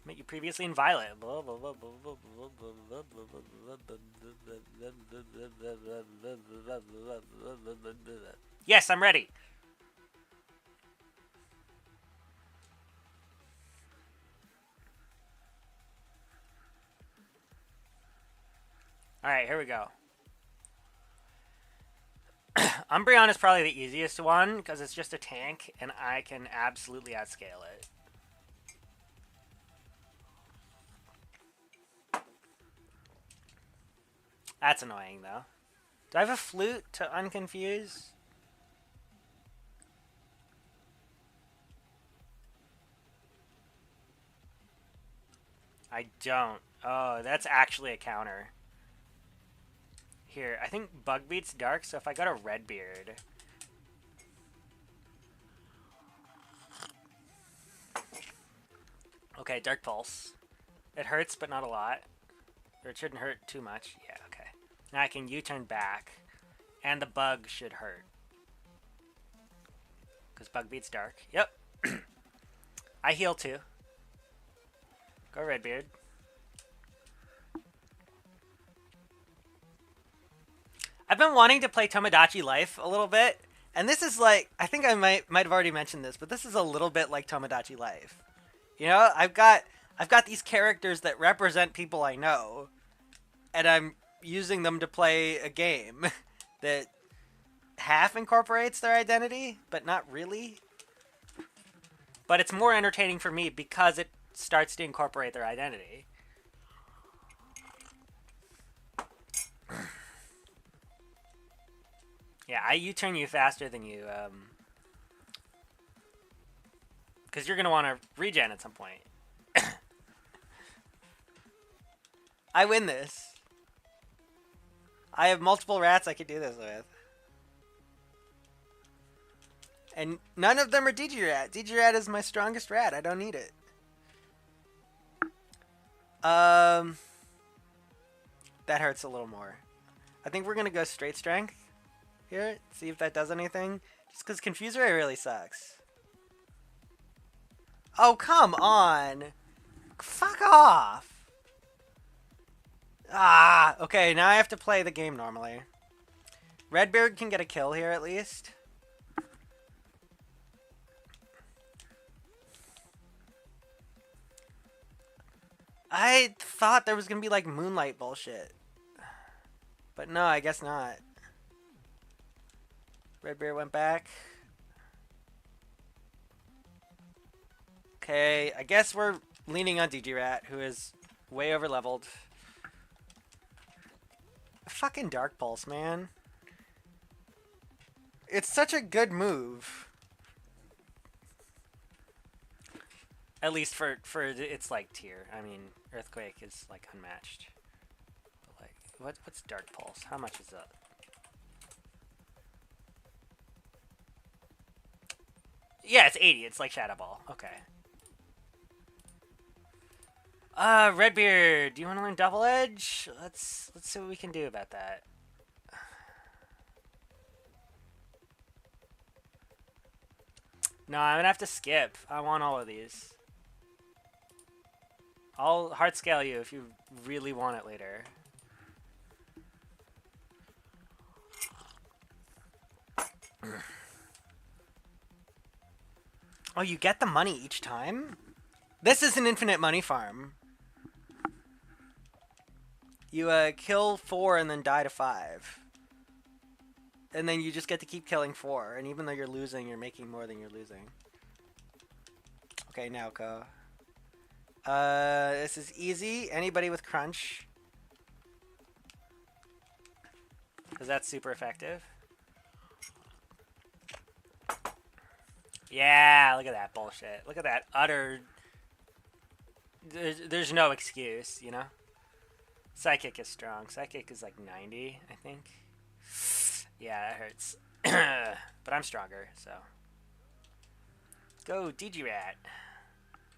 Met you previously in Violet. Yes, I'm ready. Alright, here we go. Umbreon is probably the easiest one because it's just a tank and I can absolutely outscale it. That's annoying, though. Do I have a flute to unconfuse? I don't. Oh, that's actually a counter. Here, I think Bug beats Dark, so if I got a Redbeard... Okay, Dark Pulse. It hurts, but not a lot. Or it shouldn't hurt too much. Yeah, okay. Now I can U-turn back. And the Bug should hurt. Because Bug beats Dark. Yep. I heal too. Go Redbeard. I've been wanting to play Tomodachi Life a little bit. And this is like, I think I might have already mentioned this, but this is a little bit like Tomodachi Life. You know, I've got these characters that represent people I know, and I'm using them to play a game that half incorporates their identity, but not really. But it's more entertaining for me because it starts to incorporate their identity. Yeah, I U-turn you faster than you, because you're going to want to regen at some point. I win this. I have multiple rats I could do this with. And none of them are Digirat. Digirat is my strongest rat. I don't need it. That hurts a little more. I think we're going to go straight strength here. See if that does anything. Just because Confuse Ray really sucks. Oh, come on. Fuck off. Ah, okay, now I have to play the game normally. Redbeard can get a kill here at least. I thought there was going to be like Moonlight bullshit. But no, I guess not. Redbeard went back. Okay, I guess we're leaning on DG-Rat, who is way over leveled. Fucking Dark Pulse, man. It's such a good move. At least for its like tier. I mean, Earthquake is like unmatched. But like, what's Dark Pulse? How much is that? Yeah, it's 80. It's like Shadow Ball. Okay. Redbeard, do you want to learn Double Edge? Let's see what we can do about that. No, I'm gonna have to skip. I want all of these. I'll heart scale you if you really want it later. Oh, you get the money each time? This is an infinite money farm. You kill 4 and then die to 5. And then you just get to keep killing 4. And even though you're losing, you're making more than you're losing. Okay, now go. This is easy. Anybody with crunch. Because that's super effective. Yeah, look at that bullshit. Look at that utter... There's no excuse, you know? Psychic is strong. Psychic is like 90, I think. Yeah, that hurts. But I'm stronger, so... Go, DG-Rat.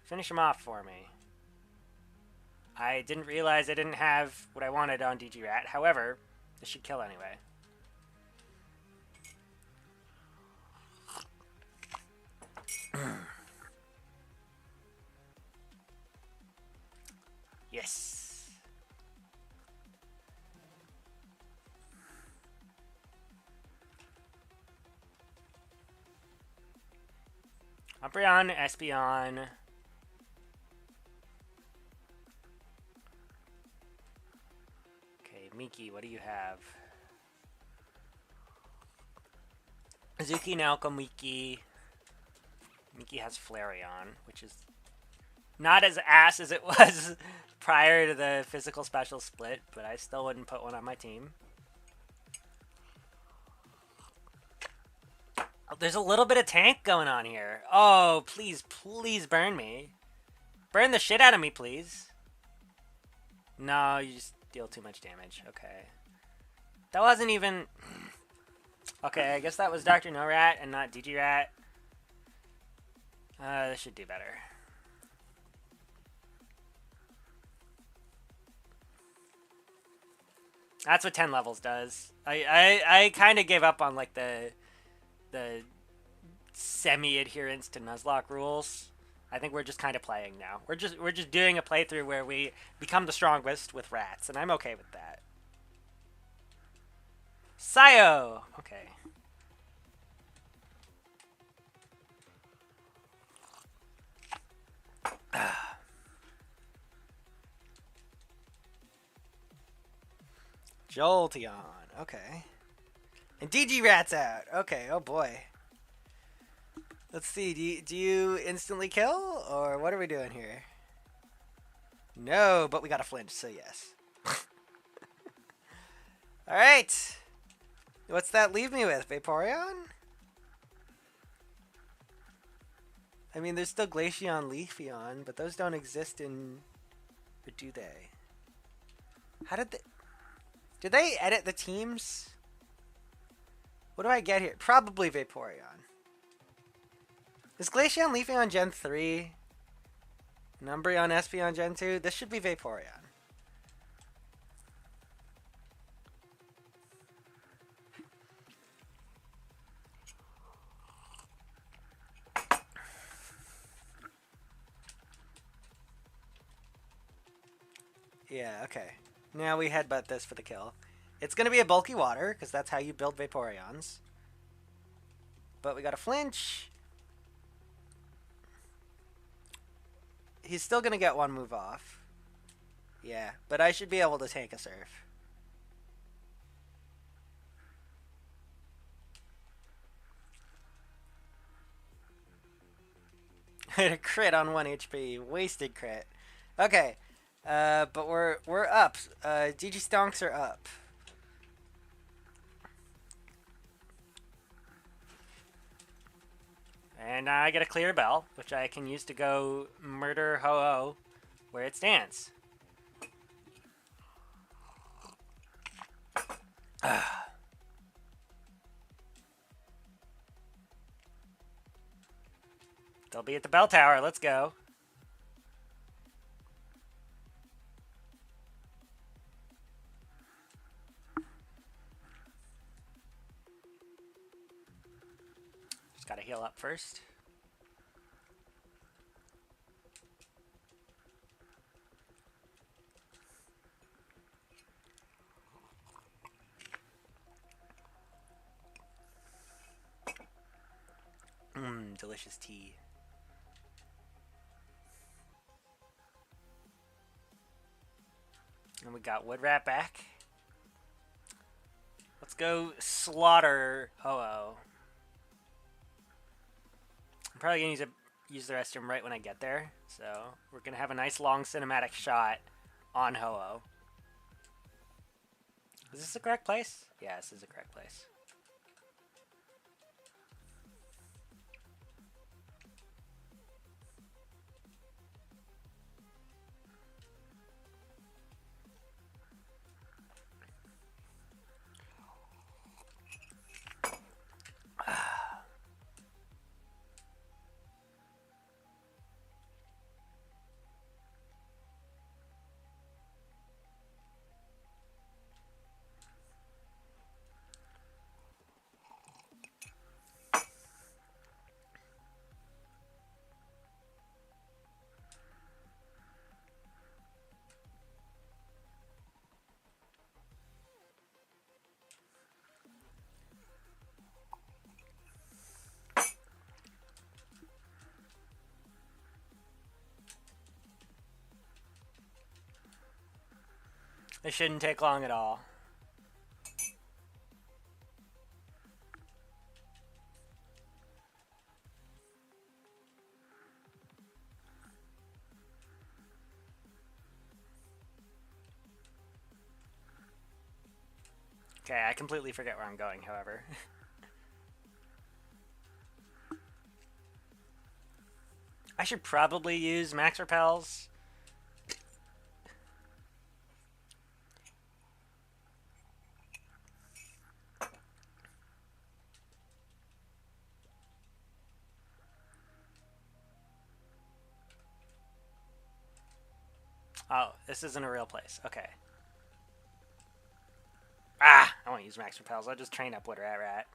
Finish him off for me. I didn't realize I didn't have what I wanted on DG-Rat. However, this should kill anyway. Yes. Umbreon, Espeon. Okay, Miki, what do you have? Zuki, Naoko, Miki. Miki has Flareon, which is not as ass as it was prior to the physical special split, but I still wouldn't put one on my team. Oh, there's a little bit of tank going on here. Oh, please, please burn me. Burn the shit out of me, please. No, you just deal too much damage. Okay. That wasn't even... Okay, I guess that was Dr. No Rat and not DG-Rat. This should do better. That's what 10 levels does. I kind of gave up on like the semi-adherence to Nuzlocke rules. I think we're just kind of playing now. We're just doing a playthrough where we become the strongest with rats, and I'm okay with that. Sayo! Okay. Jolteon. Okay. And DG-Rat's out. Okay, oh boy. Let's see, do you instantly kill? Or what are we doing here? No, but we got a flinch, so yes. Alright. What's that leave me with? Vaporeon? I mean, there's still Glaceon, Leafeon, but those don't exist in... Or do they? How did they... Did they edit the teams? What do I get here? Probably Vaporeon. Is Glaceon, Leafeon Gen 3? And Umbreon, Espeon Gen 2? This should be Vaporeon. Yeah, okay. Now we headbutt this for the kill. It's going to be a bulky water, because that's how you build Vaporeons. But we got a flinch. He's still going to get one move off. Yeah, but I should be able to tank a surf. I had a crit on 1 HP. Wasted crit. Okay. But we're up. GG Stonks are up. And I get a clear bell, which I can use to go murder Ho-Oh where it stands. They'll be at the bell tower. Let's go. Just gotta heal up first. Delicious tea. And we got Wood Rat back. Let's go slaughter Ho-Oh. I'm probably gonna use the restroom right when I get there. So we're gonna have a nice long cinematic shot on Ho-Oh. Is this the correct place? Yeah, this is the correct place. This shouldn't take long at all. Okay, I completely forget where I'm going, however. I should probably use Max Repels. Oh, this isn't a real place. Okay. Ah! I won't use Max Repels. I'll just train up Wood Rat Rat.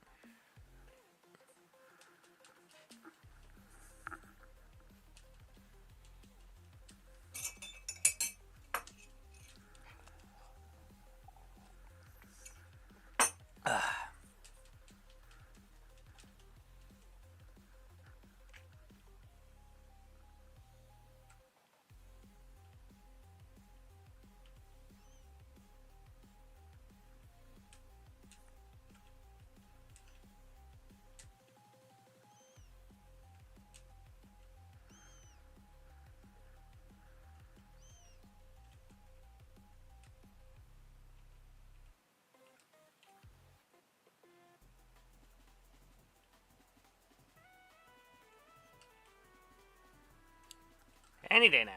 Any day now.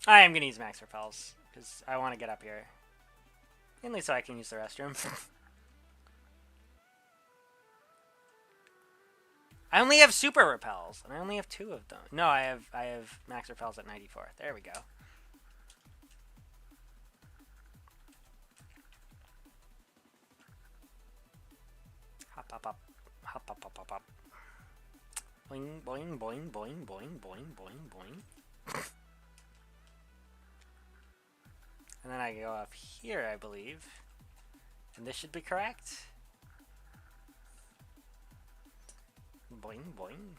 I am going to use Max Repels, because I want to get up here. Mainly so I can use the restroom. I only have Super Repels, and I only have 2 of them. No, I have Max Repels at 94. There we go. Hop, hop, hop. Hop, hop, hop, hop, hop. Boing, boing, boing, boing, boing, boing, boing, boing. And then I go up here, I believe. And this should be correct. Boing, boing.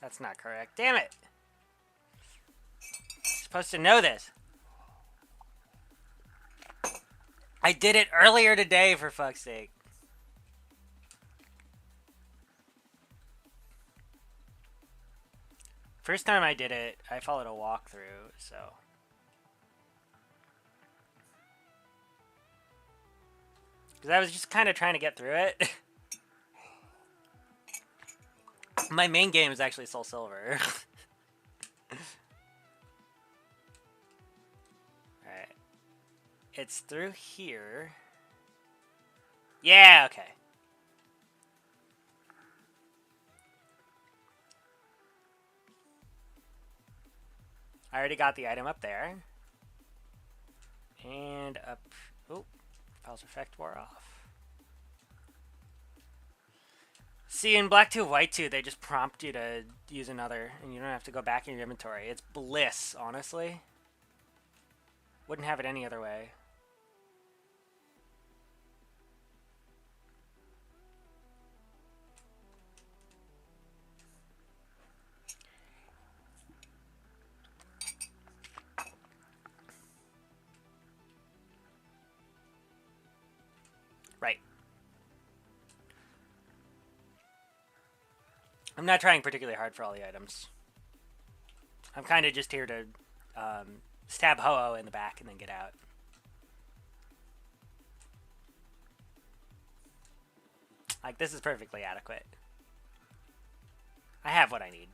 That's not correct. Damn it! supposed to know this. I did it earlier today, for fuck's sake. First time I did it, I followed a walkthrough, so... Because I was just kind of trying to get through it. My main game is actually Soul Silver. Alright. It's through here. Yeah, okay. I already got the item up there. And up... Oh, Pulse Effect wore off. See, in Black 2, White 2, they just prompt you to use another, and you don't have to go back in your inventory. It's bliss, honestly. Wouldn't have it any other way. Right. I'm not trying particularly hard for all the items. I'm kind of just here to stab Ho-Oh in the back and then get out. Like, this is perfectly adequate. I have what I need.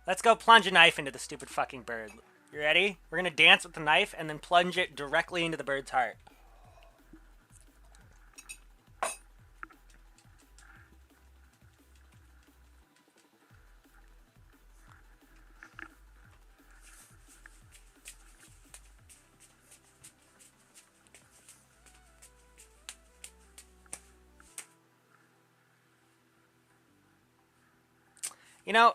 Let's go plunge a knife into the stupid fucking bird. You ready? We're gonna dance with the knife and then plunge it directly into the bird's heart. You know,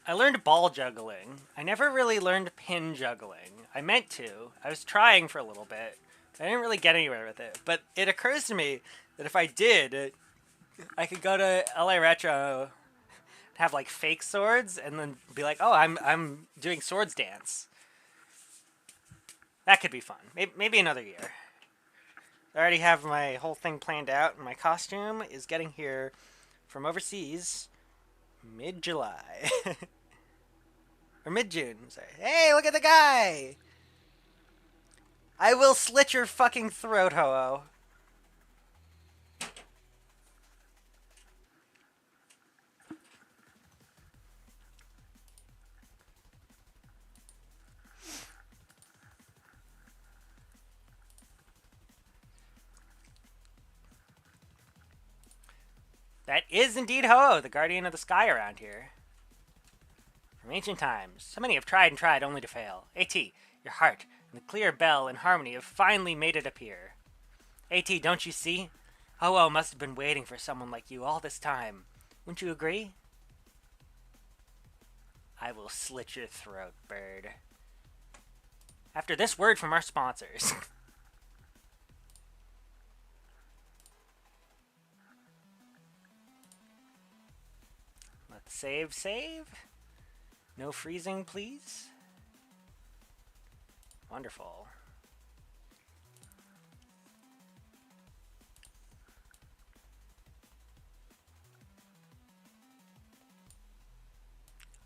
I learned ball juggling. I never really learned pin juggling. I meant to. I was trying for a little bit. I didn't really get anywhere with it. But it occurs to me that if I did, I could go to LA Retro, have like fake swords, and then be like, oh, I'm doing swords dance. That could be fun. Maybe another year. I already have my whole thing planned out, and my costume is getting here from overseas mid-July. Or mid-June, sorry. Hey, look at the guy! I will slit your fucking throat, Ho-Oh. That is indeed Ho-Oh, the guardian of the sky around here. From ancient times, so many have tried and tried only to fail. A.T., your heart and the clear bell in harmony have finally made it appear. A.T., don't you see? Ho-Oh must have been waiting for someone like you all this time. Wouldn't you agree? I will slit your throat, bird. After this word from our sponsors. Let's save. No freezing, please. Wonderful.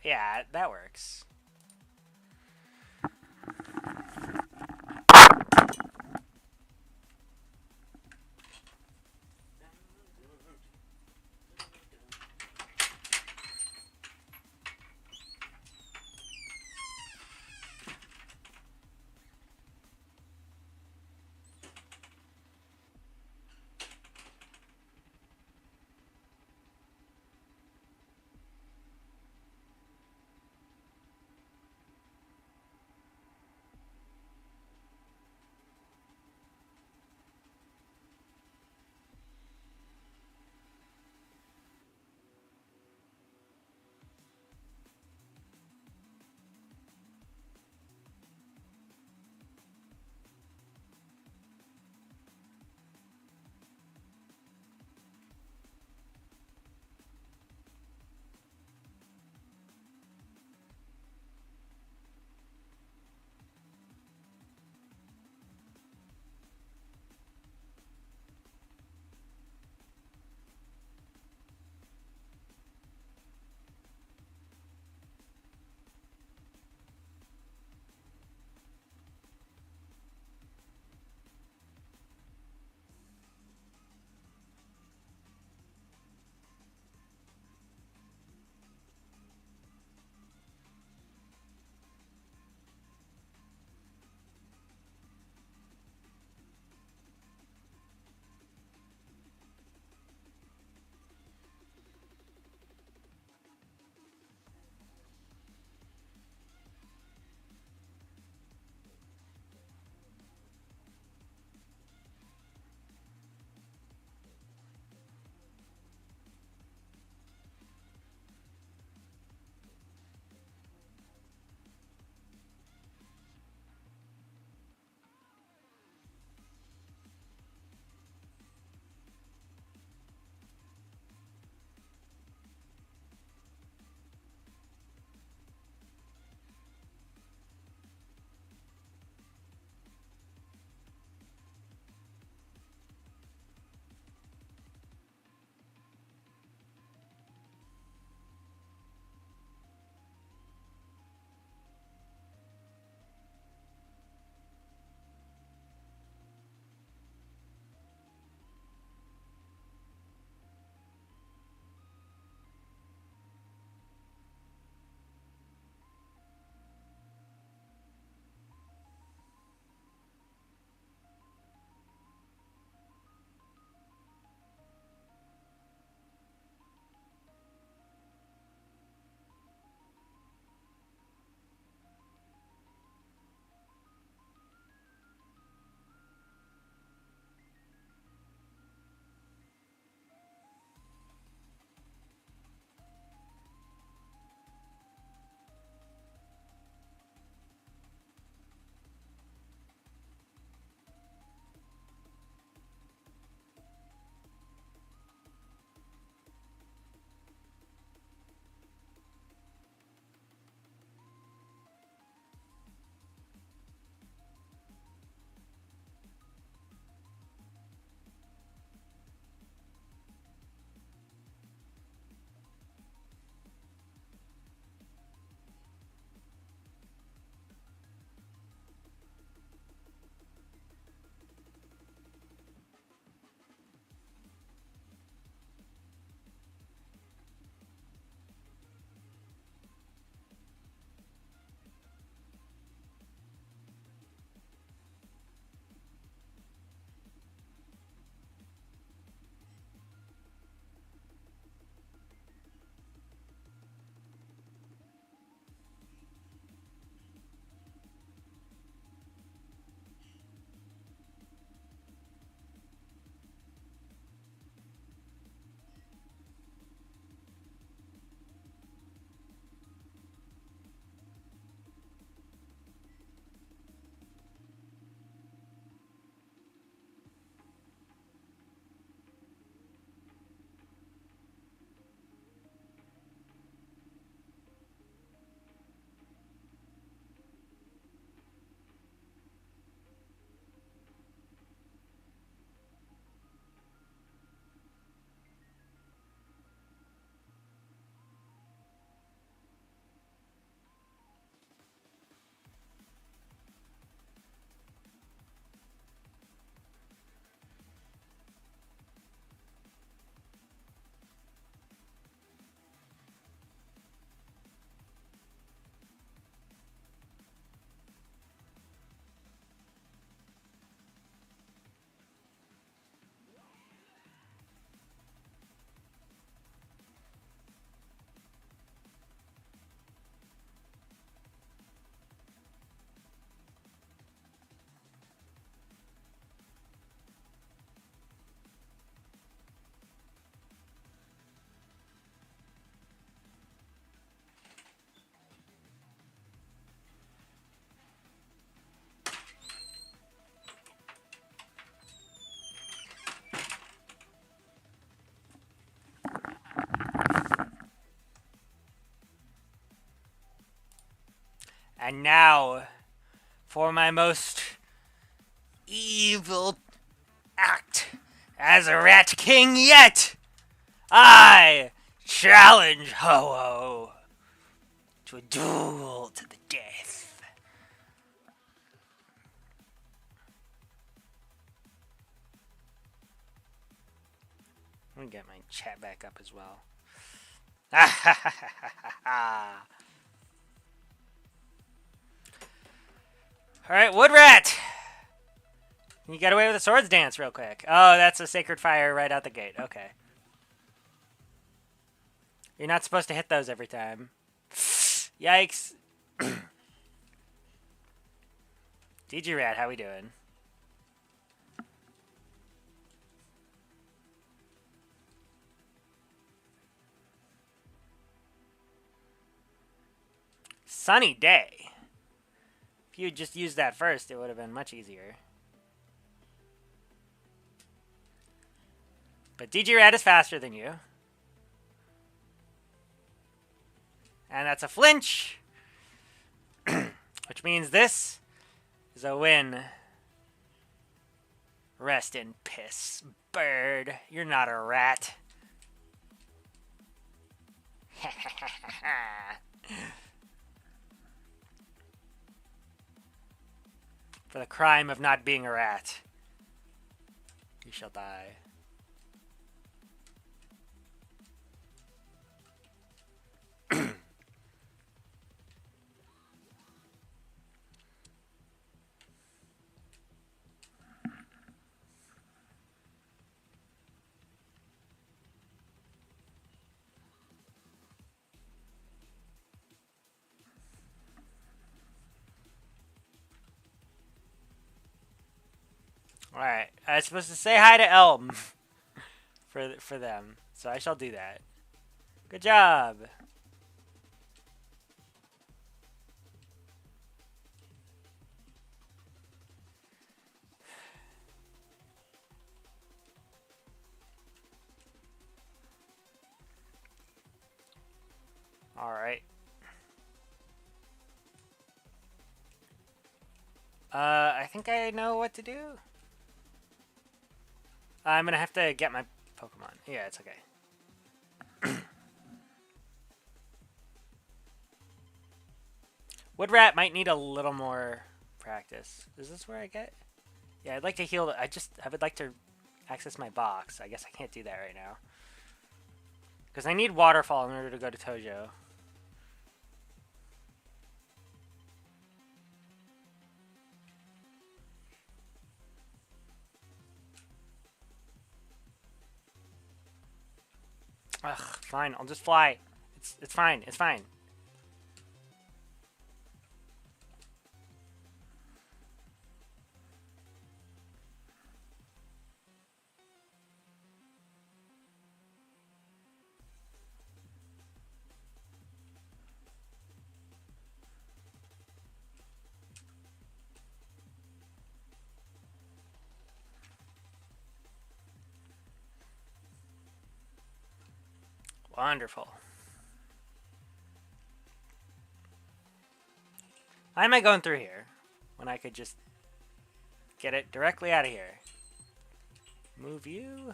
Yeah, that works. And now, for my most evil act as a Rat King yet, I challenge Ho-Oh to a duel to the death. Let me get my chat back up as well. Alright, Woodrat! You got away with a swords dance real quick. Oh, that's a sacred fire right out the gate. Okay. You're not supposed to hit those every time. Yikes. DG Rat, how we doing? Sunny day. If you had just used that first, it would have been much easier. But DG Rat is faster than you. And that's a flinch. Which means this is a win. Rest in piss, bird. You're not a rat. For the crime of not being a rat, you shall die. Alright, I was supposed to say hi to Elm for them, so I shall do that. Good job! Alright. I think I know what to do. I'm gonna have to get my Pokemon. Yeah, it's okay. Woodrat might need a little more practice. Is this where I get? Yeah, I'd like to heal. I would like to access my box. I guess I can't do that right now. Because I need Waterfall in order to go to Tojo. Ugh, fine. I'll just fly. It's fine. It's fine. Wonderful. Why am I going through here when I could just get it directly out of here? Move you.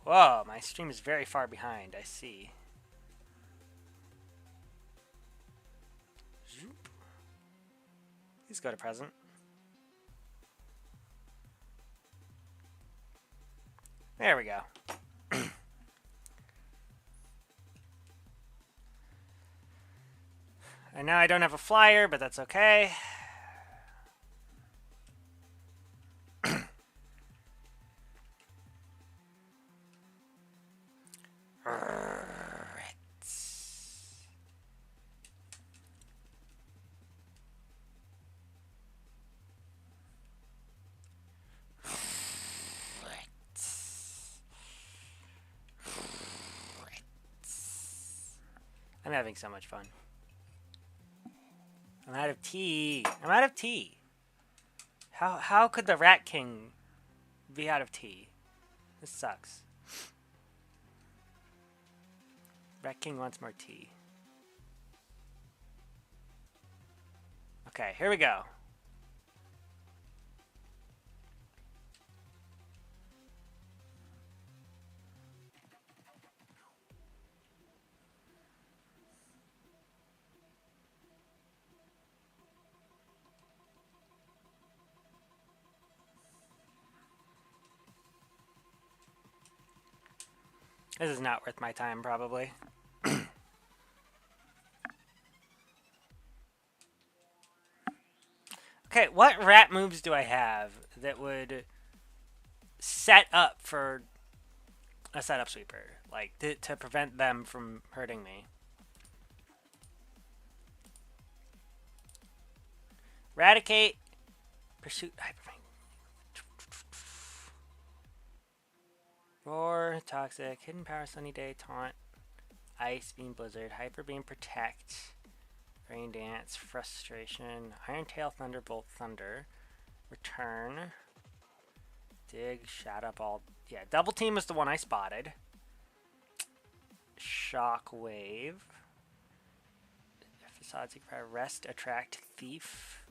Whoa, my stream is very far behind. I see. Zoop. Please go to present. There we go. And now I don't have a flyer, but that's okay. I'm having so much fun. I'm out of tea. I'm out of tea. How could the Rat King be out of tea? This sucks. Rat King wants more tea. Okay, here we go. This is not worth my time, probably. Okay, what rat moves do I have that would set up for a setup sweeper? Like, to prevent them from hurting me. Eradicate. Pursuit. Hyperfang. Roar. Toxic. Hidden Power. Sunny Day. Taunt. Ice Beam. Blizzard. Hyper Beam. Protect. Rain Dance. Frustration. Iron Tail. Thunderbolt. Thunder. Return. Dig. Shadow Ball. Yeah, Double Team is the one I spotted. Shockwave. Facade. Seek Fire. Rest. Attract. Thief.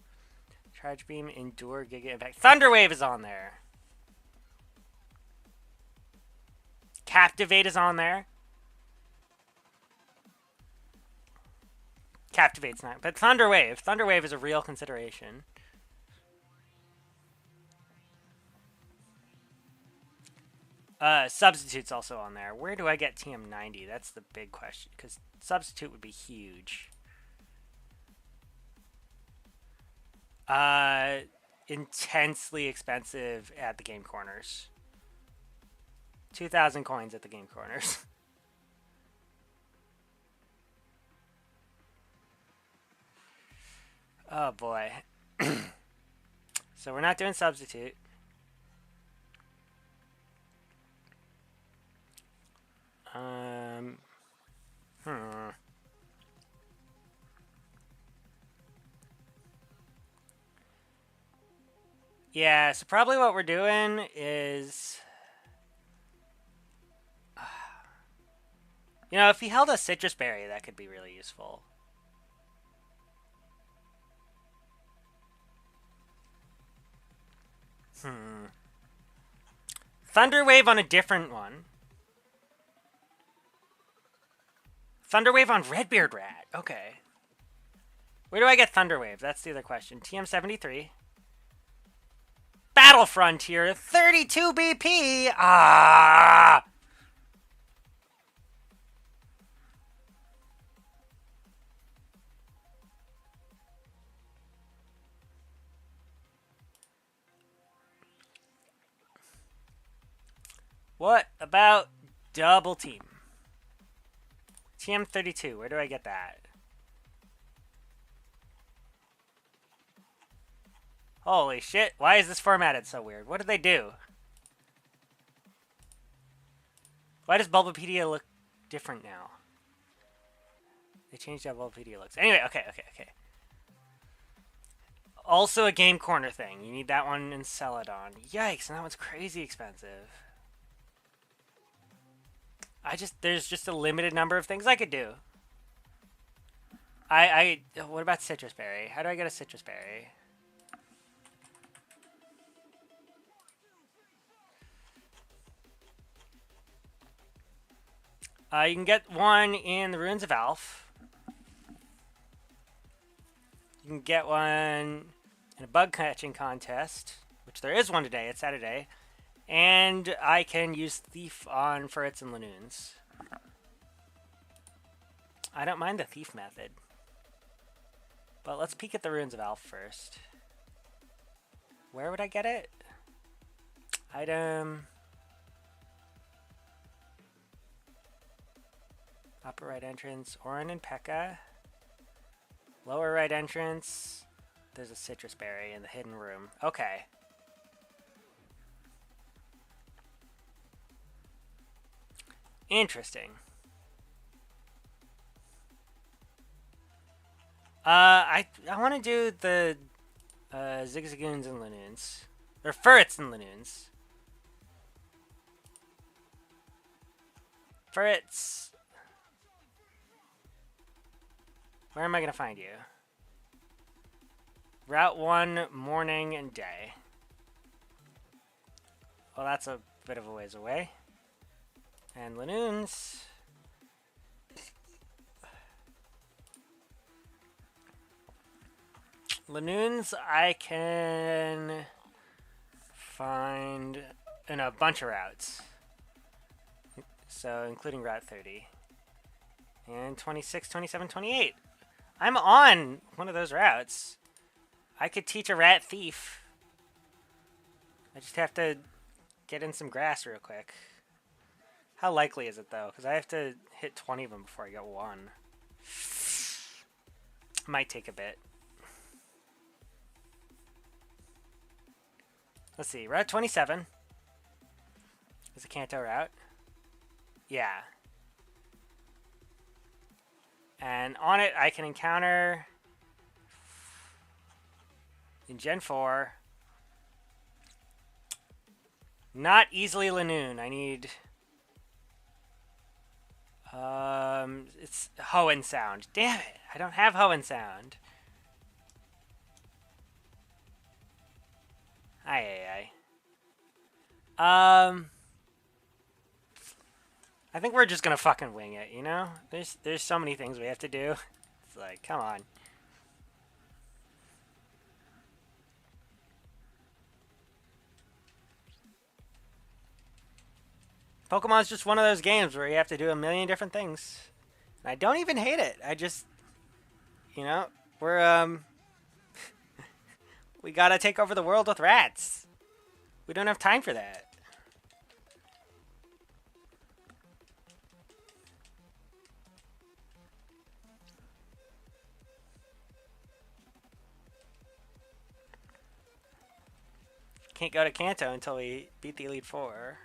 Charge Beam, Endure, Giga Impact. Thunderwave is on there. Captivate is on there. Captivate's not. But Thunderwave. Thunderwave is a real consideration. Substitute's also on there. Where do I get TM90? That's the big question. Because Substitute would be huge. Intensely expensive at the game corners. 2,000 coins at the game corners. Oh boy. So we're not doing Substitute. Yeah, so probably what we're doing is... You know, if he held a Citrus Berry, that could be really useful. Thunderwave on a different one. Thunderwave on Redbeard Rat. Okay. Where do I get Thunderwave? That's the other question. TM73. Battle Frontier. 32 BP. Ah! What about Double Team? TM32. Where do I get that? Holy shit. Why is this formatted so weird? What did they do? Why does Bulbapedia look different now? They changed how Bulbapedia looks. Anyway, okay. Also a game corner thing. You need that one in Celadon. Yikes, and that one's crazy expensive. There's just a limited number of things I could do. What about Citrus Berry? How do I get a Citrus Berry? You can get one in the Ruins of Alph. You can get one in a bug catching contest, which there is one today. It's Saturday. And I can use Thief on Furrets and Lanoons. I don't mind the Thief method. But let's peek at the Ruins of Alph first. Where would I get it? Item... Upper right entrance, Orin and Pekka. Lower right entrance, there's a Citrus Berry in the hidden room. Okay. Interesting. I want to do the Zigzagoons and Lanoons. Or Furrets and Lanoons. Furrets... Where am I gonna find you? Route 1, morning and day. Well, that's a bit of a ways away. And Lanoons. Lanoons I can find in a bunch of routes. So, including Route 30. And 26, 27, 28. I'm on one of those routes. I could teach a rat thief. I just have to get in some grass real quick. How likely is it, though? Because I have to hit 20 of them before I get one. Might take a bit. Let's see. Route 27 is a Kanto route. Yeah. And on it, I can encounter in Gen 4. Not easily Lanoon. I need it's Hoenn Sound. Damn it! I don't have Hoenn Sound. Aye. I think we're just gonna fucking wing it. You know, there's so many things we have to do. It's like, come on. Pokemon's just one of those games where you have to do a million different things. And I don't even hate it. I just, you know, we're, we gotta take over the world with rats. We don't have time for that. Can't go to Kanto until we beat the Elite Four.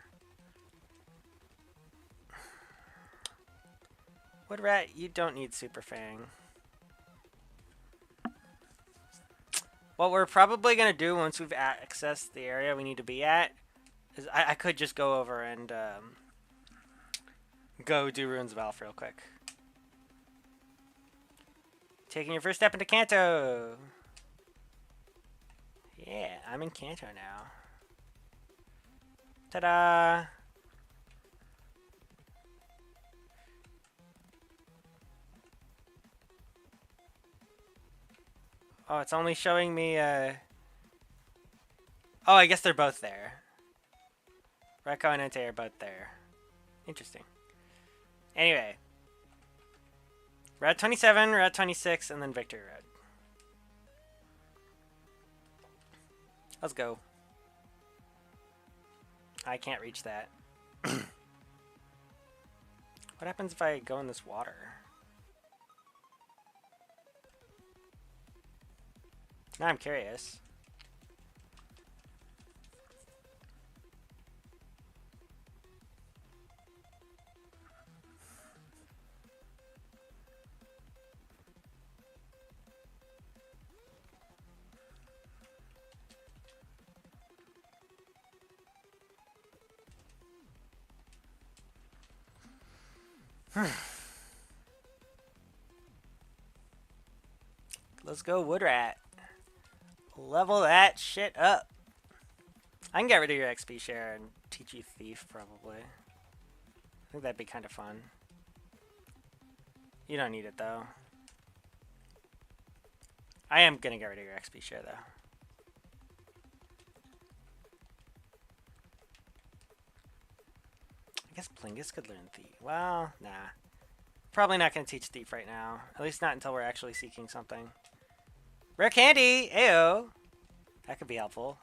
Wood Rat, you don't need Super Fang. What we're probably going to do once we've accessed the area we need to be at is I could just go over and go do Ruins of Alph real quick. Taking your first step into Kanto. Yeah, I'm in Kanto now. Ta-da! Oh, it's only showing me, Oh, I guess they're both there. Rekko and Entei are both there. Interesting. Anyway. Route 27, Route 26, and then Victory Road. Let's go. I can't reach that. What happens if I go in this water? Now I'm curious. Let's go Woodrat. Level that shit up. I can get rid of your XP share and teach you Thief, probably. I think that'd be kind of fun. You don't need it, though. I am gonna get rid of your XP share, though. I guess Plingus could learn Thief. Well, nah. Probably not gonna teach Thief right now. At least not until we're actually seeking something. Rare candy! Ayo! That could be helpful.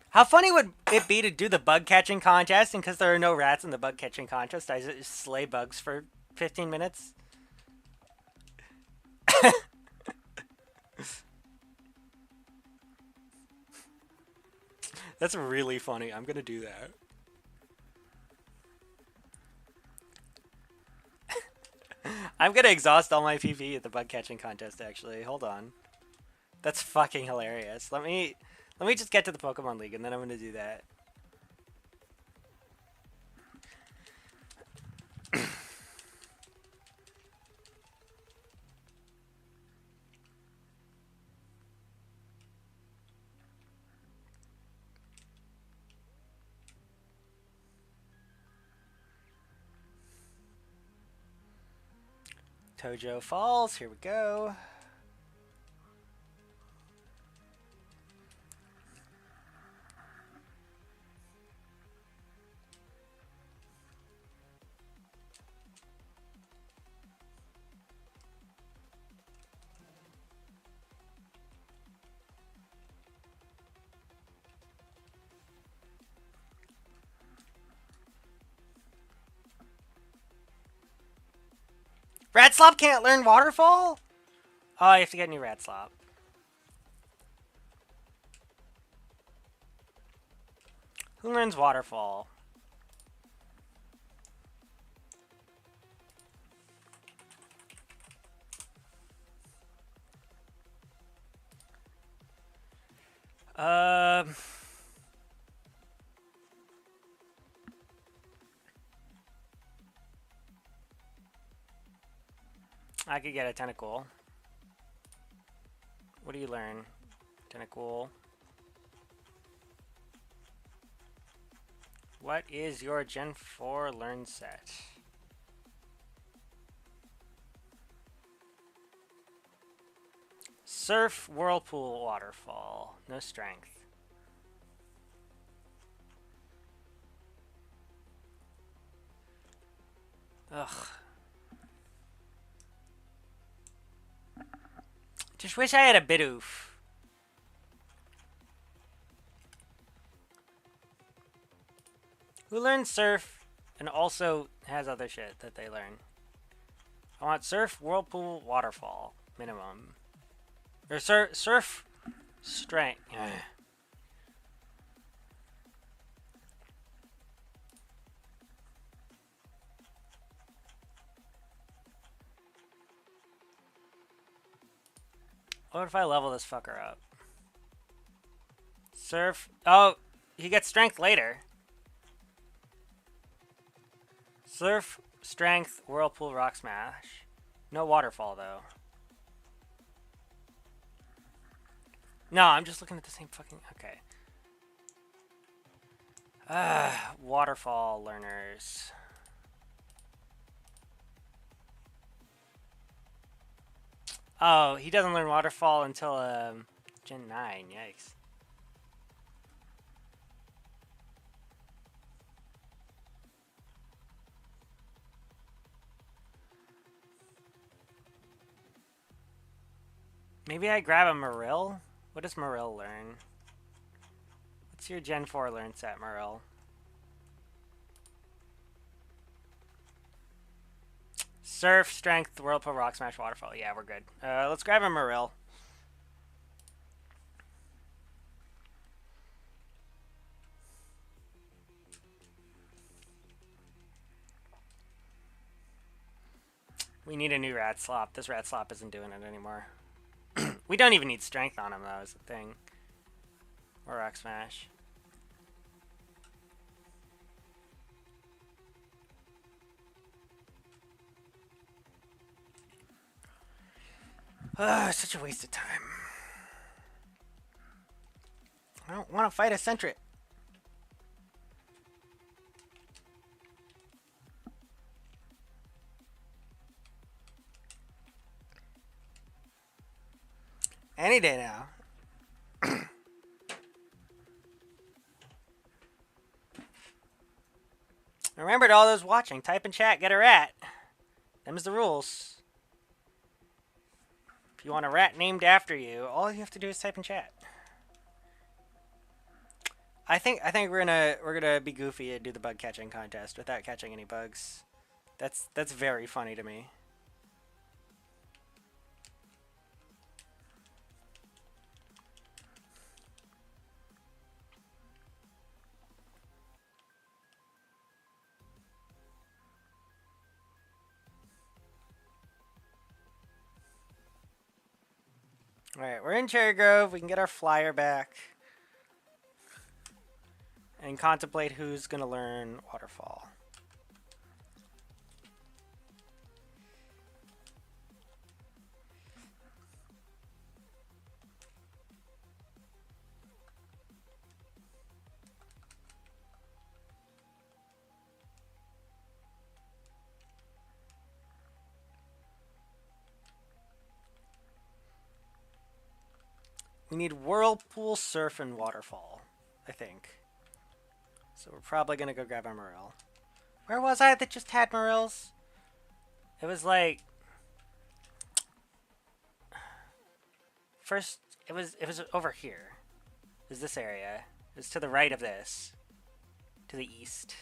How funny would it be to do the bug catching contest, and because there are no rats in the bug catching contest, I just slay bugs for 15 minutes? That's really funny. I'm gonna do that. I'm gonna exhaust all my PP at the bug catching contest. Actually, hold on. That's fucking hilarious. Let me just get to the Pokemon League, and then I'm gonna do that. Tojo Falls. Here we go. Ratslop can't learn Waterfall? Oh, you have to get a new Ratslop. Who learns Waterfall? Um... I could get a Tentacool. What do you learn? Tentacool. What is your Gen 4 learn set? Surf, Whirlpool, Waterfall. No strength. Ugh. Just wish I had a Bidoof. Who learns Surf and also has other shit that they learn? I want Surf, Whirlpool, Waterfall. Minimum. Or Surf, Strength. What if I level this fucker up? Surf. Oh, he gets strength later. Surf, strength, whirlpool, rock smash. No waterfall though. No, I'm just looking at the same fucking. Okay. Waterfall learners. Oh, he doesn't learn waterfall until Gen 9. Yikes. Maybe I grab a Marill? What does Marill learn? What's your Gen 4 learn set, Marill? Surf, strength, whirlpool, rock smash, waterfall. Yeah, we're good. Let's grab a Marill. We need a new Ratslop. This Ratslop isn't doing it anymore. We don't even need strength on him, though, is the thing. Or rock smash. Such a waste of time. I don't want to fight a Sentret. Any day now. Remember to all those watching, type in chat, get a rat. Them's the rules. If you want a rat named after you, all you have to do is type in chat. I think we're gonna be goofy and do the bug catching contest without catching any bugs. That's very funny to me. Alright, we're in Cherry Grove. We can get our flyer back. And contemplate who's going to learn Waterfall. We need Whirlpool, Surf, and Waterfall, I think. So we're probably going to go grab a Morel. Where was I that just had Morels? It was like... First, it was over here. It was this area. It was to the right of this. To the east.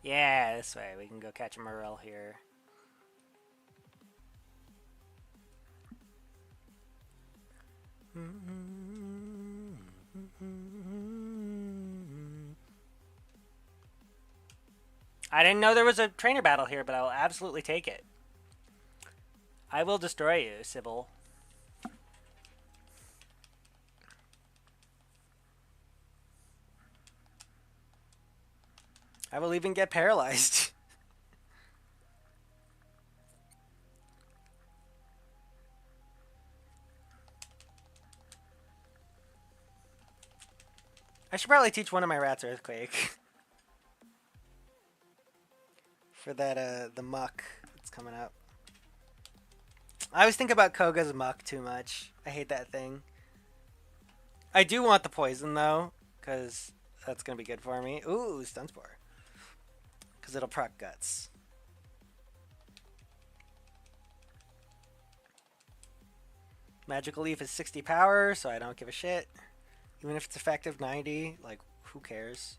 Yeah, this way. We can go catch a Morel here. I didn't know there was a trainer battle here, but I will absolutely take it. I will destroy you, Sybil. I will even get paralyzed. I should probably teach one of my rats Earthquake. For that, the muck that's coming up. I always think about Koga's muck too much. I hate that thing. I do want the poison, though, because that's going to be good for me. Ooh, Stun Spore. Because it'll proc Guts. Magical Leaf is 60 power, so I don't give a shit. Even if it's effective 90, like, who cares?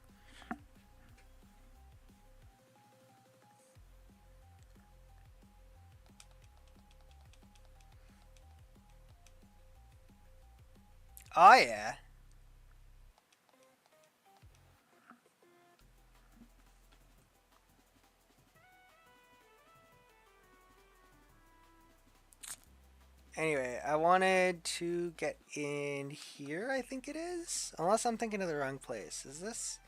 Oh, yeah. Anyway, I wanted to get in here, I think it is. Unless I'm thinking of the wrong place. Is this?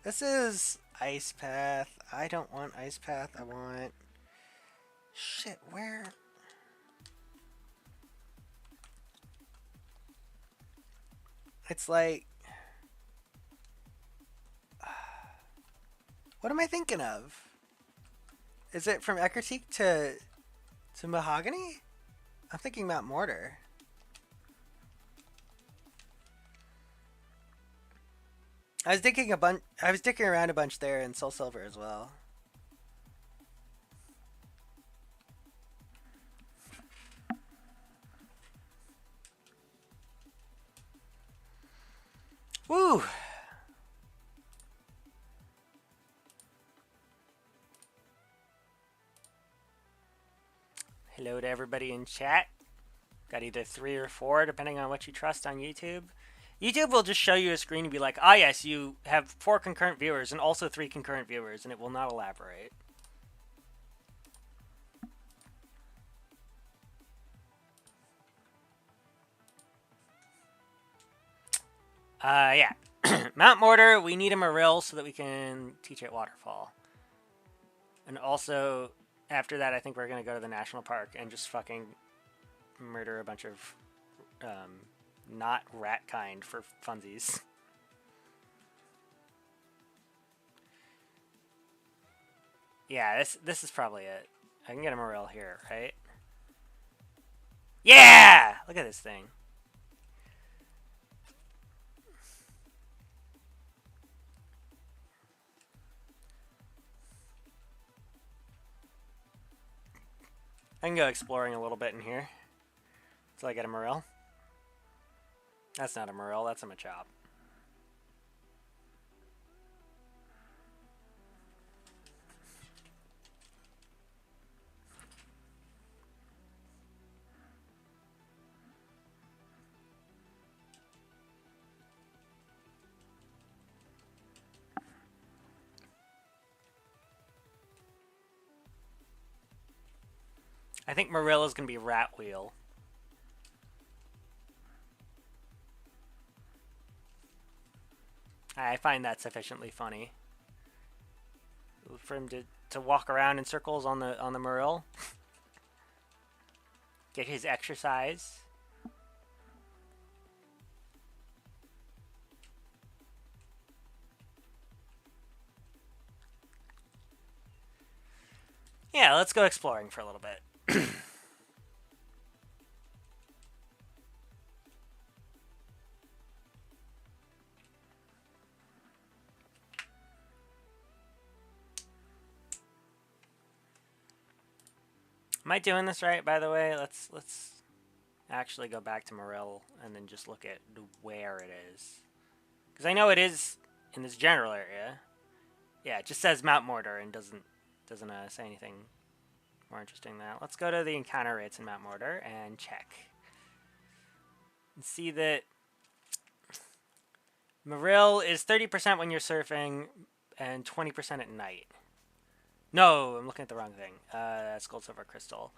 This is Ice Path. I don't want Ice Path. I want... Shit, where? It's like... What am I thinking of? Is it from Eckerteak to Mahogany? I'm thinking Mount Mortar. I was thinking a bunch. I was dicking around a bunch there in Soul Silver as well. Woo! Hello to everybody in chat. Got either 3 or 4, depending on what you trust on YouTube. YouTube will just show you a screen and be like, ah, yes, you have 4 concurrent viewers and also 3 concurrent viewers, and it will not elaborate. Yeah. Mount Mortar, we need a Marill so that we can teach it Waterfall. And also, after that, I think we're going to go to the National Park and just fucking murder a bunch of not rat kind for funsies. Yeah, this is probably it. I can get a Morel here, right? Yeah! Look at this thing. I can go exploring a little bit in here until I get a Morel. That's not a Morel, that's a Machop. I think Marilla's gonna be Rat Wheel. I find that sufficiently funny for him to walk around in circles on the Marill, get his exercise. Yeah, let's go exploring for a little bit. Am I doing this right, by the way? Let's actually go back to Morel and then just look at where it is. Because I know it is in this general area. Yeah, it just says Mount Mortar and doesn't say anything more interesting than that. Let's go to the encounter rates in Mount Mortar and check. And see that Morel is 30% when you're surfing and 20% at night. No, I'm looking at the wrong thing. That's gold, silver, crystal.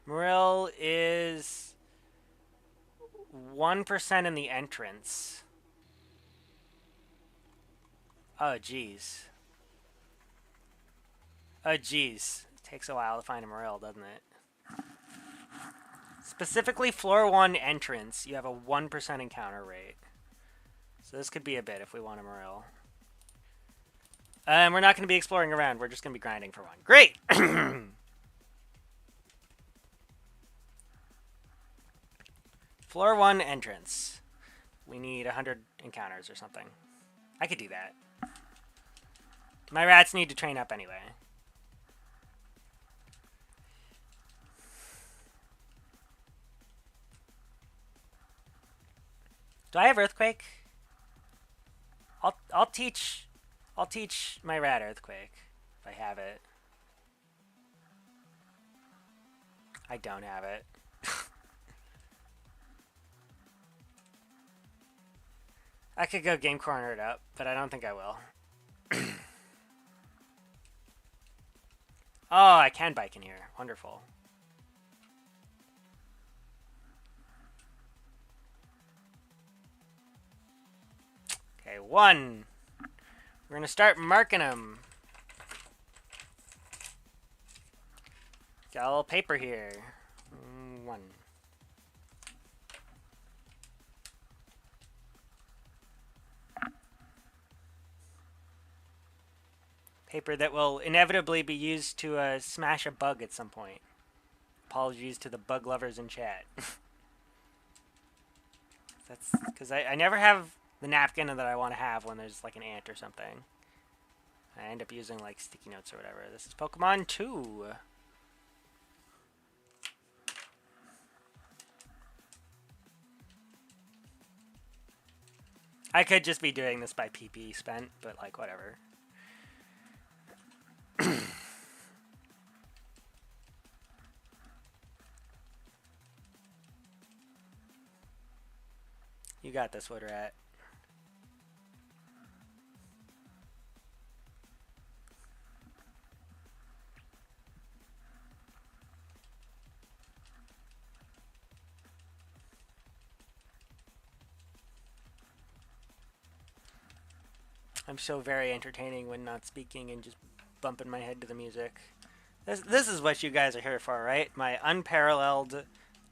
Morel is 1% in the entrance. Oh, jeez. Oh, jeez. It takes a while to find a Morel, doesn't it? Specifically, floor 1 entrance, you have a 1% encounter rate. So this could be a bit if we want a Morel. We're not going to be exploring around. We're just going to be grinding for one. Great! Floor 1 entrance. We need 100 encounters or something. I could do that. My rats need to train up anyway. Do I have Earthquake? I'll teach my rat Earthquake if I have it. I don't have it. I could go game corner it up, but I don't think I will. Oh, I can bike in here. Wonderful. Okay, 1. We're going to start marking them. Got a little paper here. 1. Paper that will inevitably be used to smash a bug at some point. Apologies to the bug lovers in chat. That's because I never have the napkin that I want to have when there's like an ant or something. I end up using like sticky notes or whatever. This is Pokemon 2. I could just be doing this by PP spent, but like whatever. You got this, Woodrat. I'm so very entertaining when not speaking and just bumping my head to the music. This is what you guys are here for, right? My unparalleled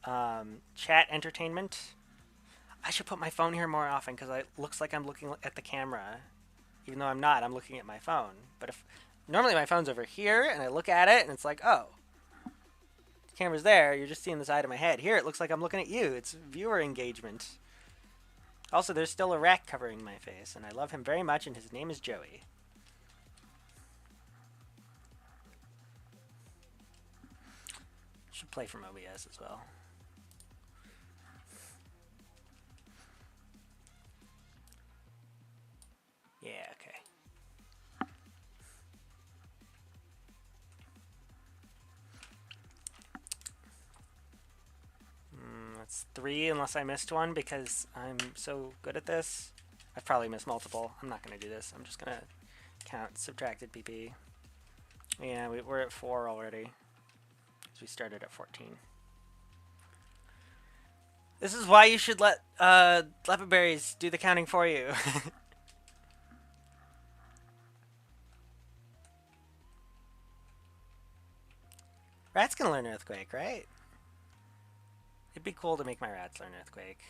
chat entertainment. I should put my phone here more often because it looks like I'm looking at the camera. Even though I'm not, I'm looking at my phone. But if normally my phone's over here and I look at it and it's like, oh, the camera's there, you're just seeing the side of my head. Here it looks like I'm looking at you. It's viewer engagement. Also, there's still a rat covering my face, and I love him very much, and his name is Joey. Should play from OBS as well. Yeah, okay. That's 3 unless I missed one because I'm so good at this. I've probably missed multiple. I'm not going to do this. I'm just going to count subtracted PP. Yeah, we're at 4 already. So we started at 14. This is why you should let leopard berries do the counting for you. Rat's gonna learn Earthquake, right? It'd be cool to make my rats learn Earthquake.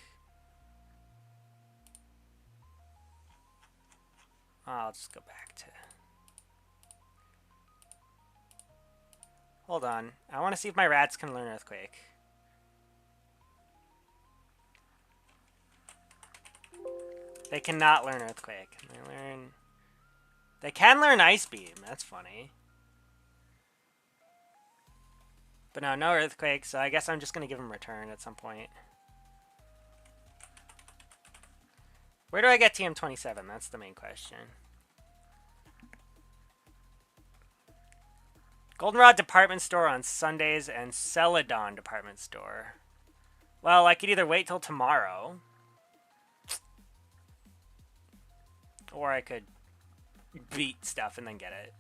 I'll just go back to... Hold on. I want to see if my rats can learn Earthquake. They cannot learn Earthquake. They can learn Ice Beam. That's funny. But no Earthquake, so I guess I'm just going to give them Return at some point. Where do I get TM27? That's the main question. Goldenrod Department Store on Sundays and Celadon Department Store. Well, I could either wait till tomorrow, or I could beat stuff and then get it.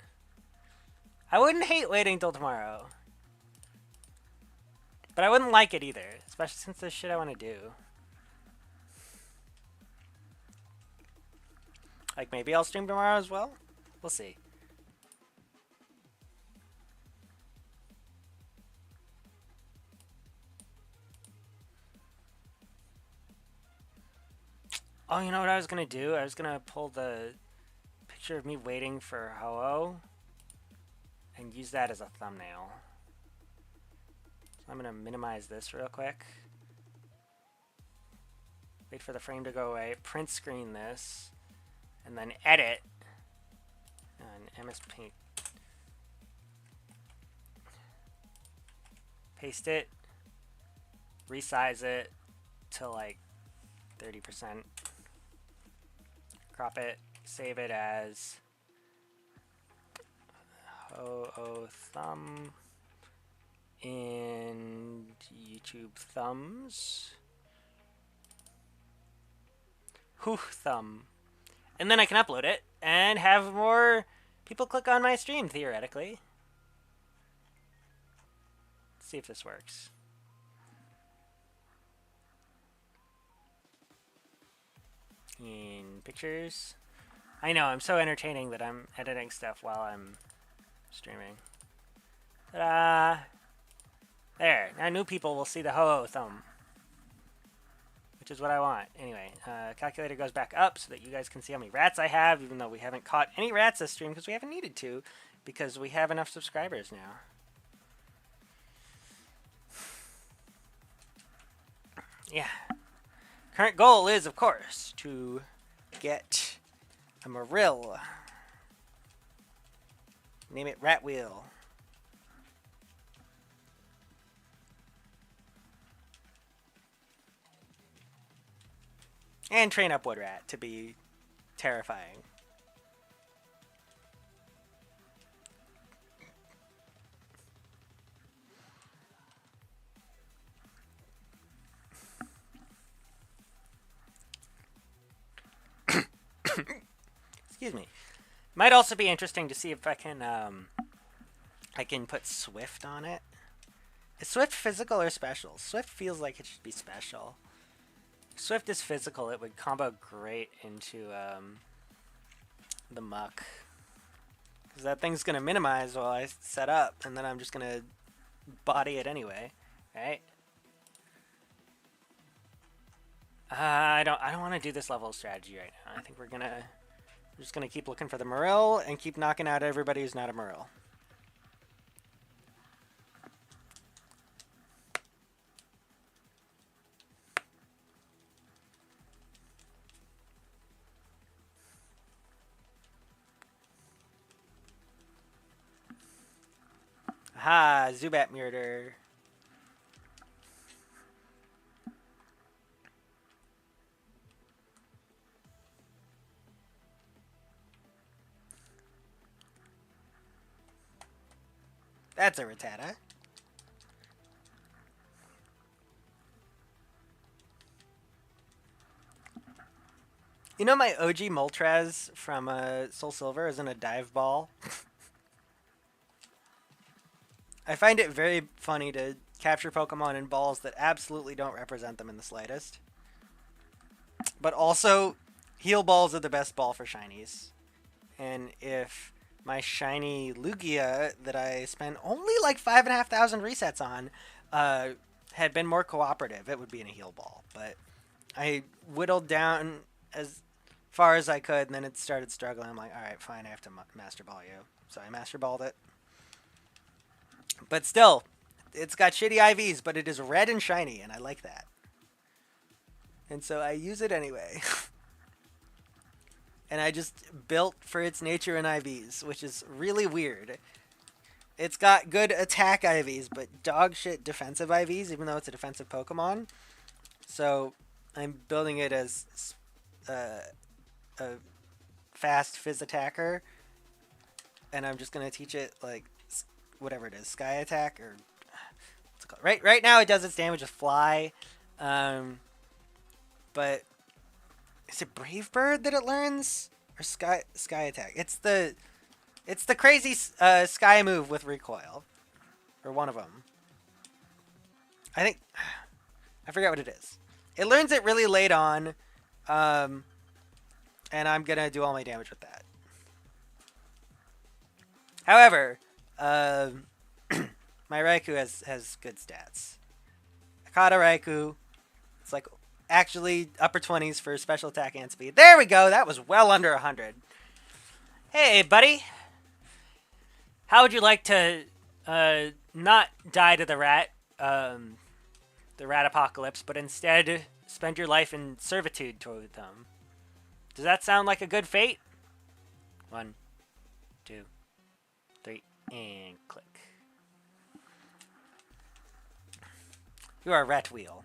I wouldn't hate waiting till tomorrow. But I wouldn't like it either, especially since there's shit I want to do. Like, maybe I'll stream tomorrow as well? We'll see. Oh, you know what I was going to do? I was going to pull the picture of me waiting for Ho-Oh and use that as a thumbnail. So I'm going to minimize this real quick. Wait for the frame to go away. Print screen this. And then edit. And MS Paint. Paste it. Resize it to like 30%. Crop it. Save it as Ho-Oh Thumb in YouTube Thumbs. Hoo Thumb. And then I can upload it and have more people click on my stream, theoretically. Let's see if this works. In pictures. I know, I'm so entertaining that I'm editing stuff while I'm streaming. Ta-da! There, now new people will see the Ho-Oh Thumb. Which is what I want. Anyway, calculator goes back up so that you guys can see how many rats I have, even though we haven't caught any rats this stream because we haven't needed to, because we have enough subscribers now. Yeah. Current goal is, of course, to get a Marill. Name it Rat Wheel. And train up Woodrat to be terrifying. Excuse me. Might also be interesting to see if I can put Swift on it. Is Swift physical or special? Swift feels like it should be special. If Swift is physical, it would combo great into the muck. Because that thing's going to minimize while I set up, and then I'm just going to body it anyway, right? I don't want to do this level of strategy right now. I think we're just gonna keep looking for the Marill and keep knocking out everybody who's not a Marill. Aha, Zubat murder. That's a Rattata. You know my OG Moltres from Soul Silver is in a dive ball? I find it very funny to capture Pokemon in balls that absolutely don't represent them in the slightest. But also, heal balls are the best ball for shinies. And if my shiny Lugia that I spent only like 5,500 resets on had been more cooperative, it would be in a heal ball. But I whittled down as far as I could, and then it started struggling. I'm like, all right, fine, I have to master ball you. So I master balled it. But still, it's got shitty IVs, but it is red and shiny, and I like that. And so I use it anyway. And I just built for its nature and IVs, which is really weird. It's got good attack IVs, but dog shit defensive IVs, even though it's a defensive Pokemon. So I'm building it as a fast Fizz attacker, and I'm just gonna teach it like whatever it is, Sky Attack or what's it called? Right now it does its damage with Fly, but is it Brave Bird that it learns or Sky Attack? It's the crazy Sky move with recoil, or one of them. I think I forget what it is. It learns it really late on, and I'm gonna do all my damage with that. However, my Raikou has good stats. Akata Raikou, it's like actually upper 20s for special attack and speed. There we go. That was well under 100. Hey, buddy. How would you like to not die to the rat apocalypse, but instead spend your life in servitude toward them? Does that sound like a good fate? 1, 2, 3, and click. You are a rat wheel.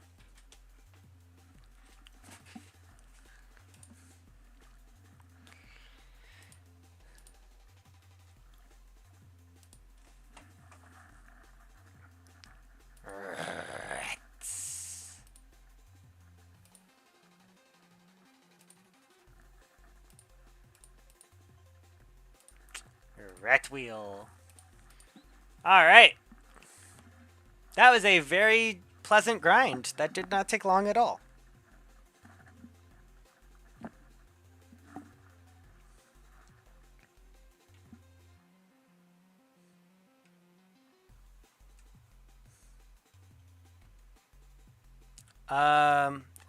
Rats. Rat wheel. Alright. That was a very pleasant grind. That did not take long at all.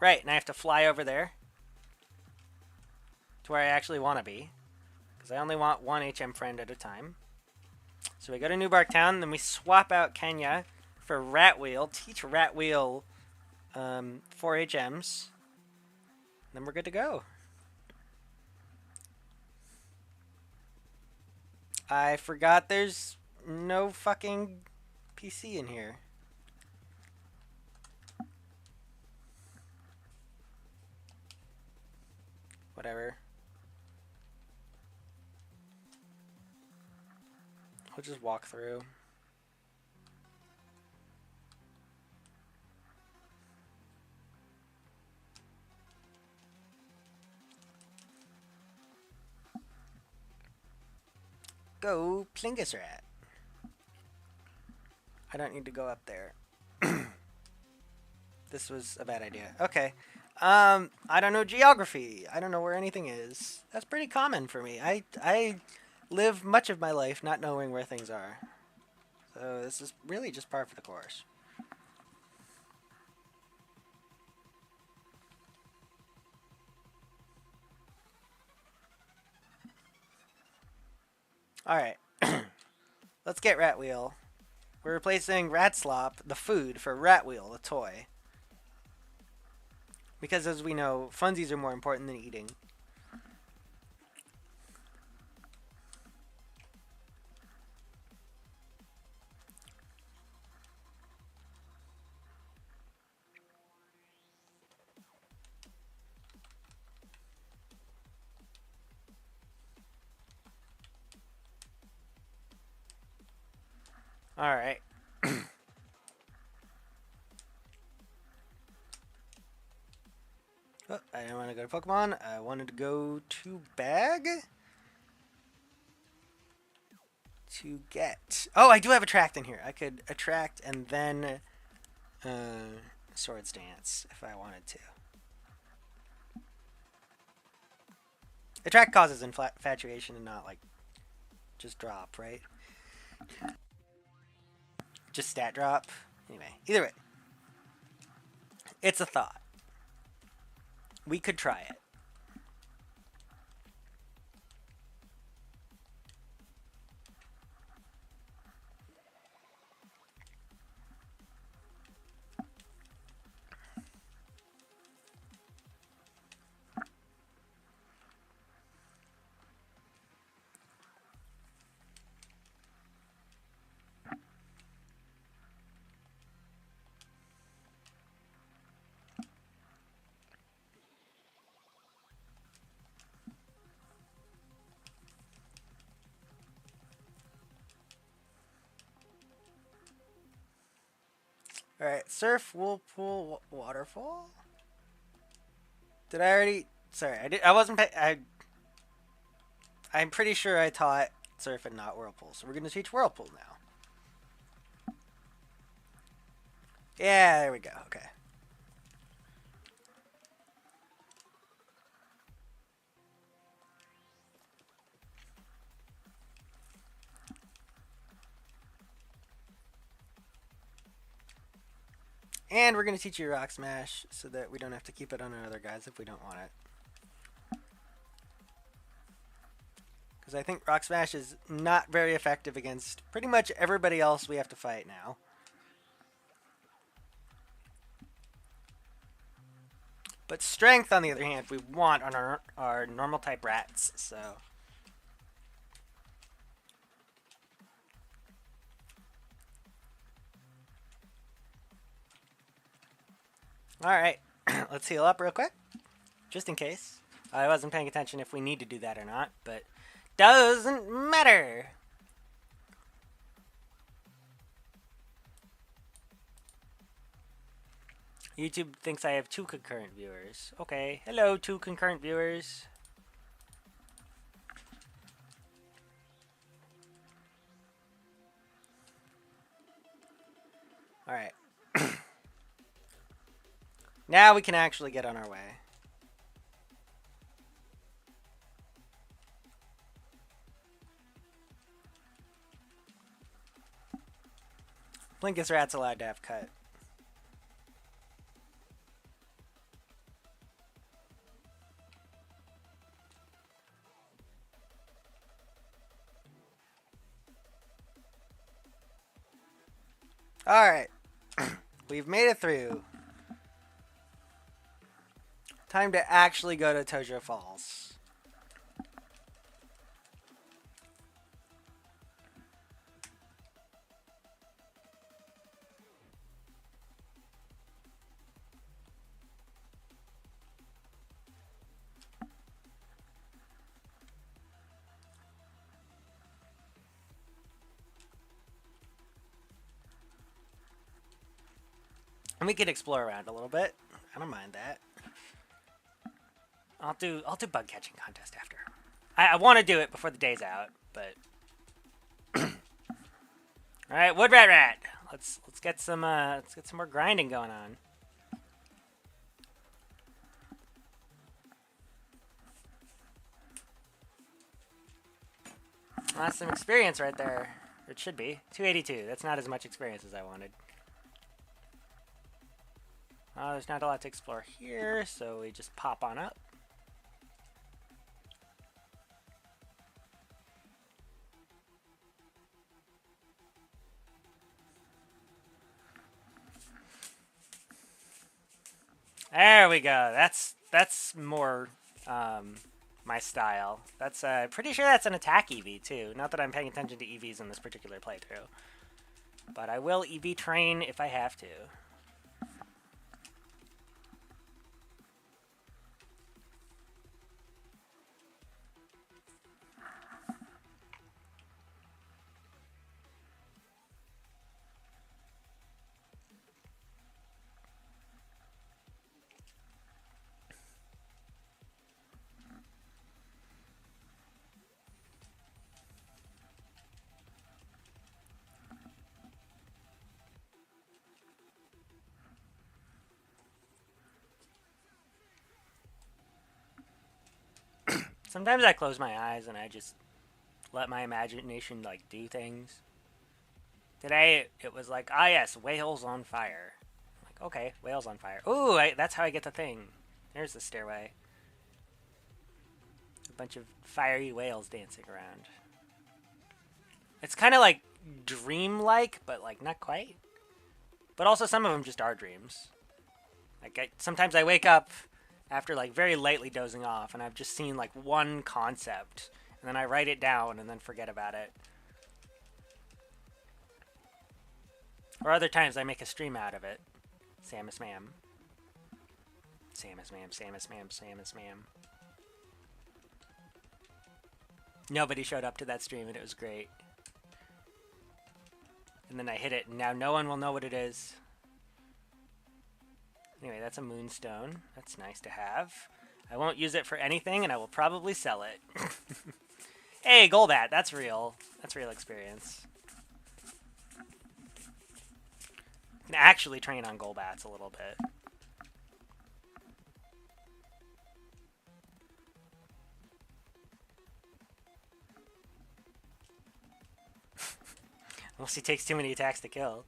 Right, and I have to fly over there to where I actually want to be, because I only want one HM friend at a time. So we go to New Bark Town, then we swap out Kenya for Ratwheel, teach Ratwheel 4 HMs, then we're good to go. I forgot there's no fucking PC in here. Whatever. We'll just walk through. Go Plingus Rat. I don't need to go up there. This was a bad idea. Okay. I don't know geography. I don't know where anything is. That's pretty common for me. I live much of my life not knowing where things are. So this is really just par for the course. Alright. Let's get Ratwheel. We're replacing Ratslop, the food, for Ratwheel, the toy. Because as we know, funsies are more important than eating. Alright. Oh, I didn't want to go to Pokemon. I wanted to go to Bag. to get... Oh, I do have attract in here. I could attract and then swords dance if I wanted to. Attract causes infatuation and not like just drop, right? Just stat drop. Anyway, either way, it's a thought. We could try it. All right, surf, whirlpool, waterfall. Did I already? Sorry, I did. I wasn't. I'm pretty sure I taught surf and not whirlpool, so we're gonna teach whirlpool now. Yeah, there we go. Okay. And we're going to teach you Rock Smash so that we don't have to keep it on our other guys if we don't want it. Because I think Rock Smash is not very effective against pretty much everybody else we have to fight now. But Strength, on the other hand, we want on our normal type rats, so... Alright, let's heal up real quick, just in case. I wasn't paying attention if we need to do that or not, but doesn't matter. YouTube thinks I have 2 concurrent viewers. Okay, hello 2 concurrent viewers. Alright. Now we can actually get on our way. Blinkus Rat's allowed to have cut. Alright. We've made it through. Time to actually go to Tojo Falls. And we could explore around a little bit. I don't mind that. I'll do bug catching contest after. I want to do it before the day's out, but all right, Wood Rat. Let's get some more grinding going on. That's some experience right there. It should be 282. That's not as much experience as I wanted. There's not a lot to explore here, so we just pop on up. There we go. That's more my style. That's pretty sure that's an attack EV too. Not that I'm paying attention to EVs in this particular playthrough, but I will EV train if I have to. Sometimes I close my eyes and I just let my imagination like do things. Today it was like, ah yes, whales on fire. Like, okay, whales on fire. Ooh, that's how I get the thing. There's the stairway. A bunch of fiery whales dancing around. It's kind of like dream-like, but like not quite. But also some of them just are dreams. Like sometimes I wake up after like very lightly dozing off, and I've just seen like one concept, and then I write it down and then forget about it. Or other times I make a stream out of it. Samus ma'am. Samus ma'am, Samus ma'am, Samus ma'am. Nobody showed up to that stream and it was great. And then I hit it and now no one will know what it is. Anyway, that's a moonstone. That's nice to have. I won't use it for anything and I will probably sell it. Hey, Golbat, that's real. That's real experience. You can actually train on Golbats a little bit. Unless he takes too many attacks to kill.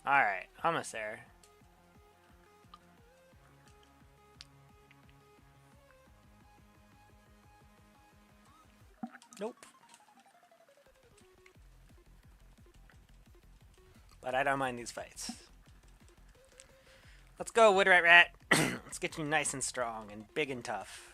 Alright, almost there. Nope. But I don't mind these fights. Let's go, Wood Rat Rat. Let's get you nice and strong and big and tough.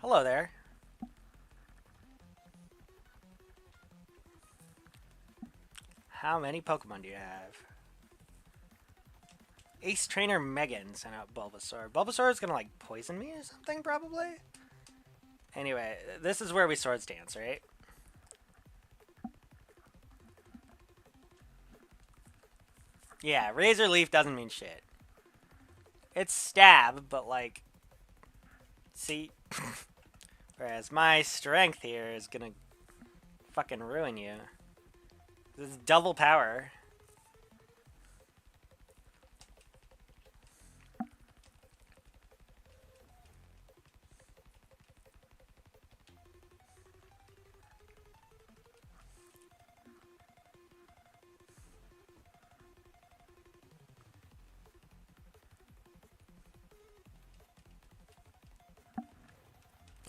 Hello there. How many Pokemon do you have? Ace Trainer Megan sent out Bulbasaur. Bulbasaur is gonna like poison me or something, probably? Anyway, this is where we Swords Dance, right? Yeah, Razor Leaf doesn't mean shit. It's stab, but like... See? Whereas my strength here is gonna fucking ruin you. This is double power.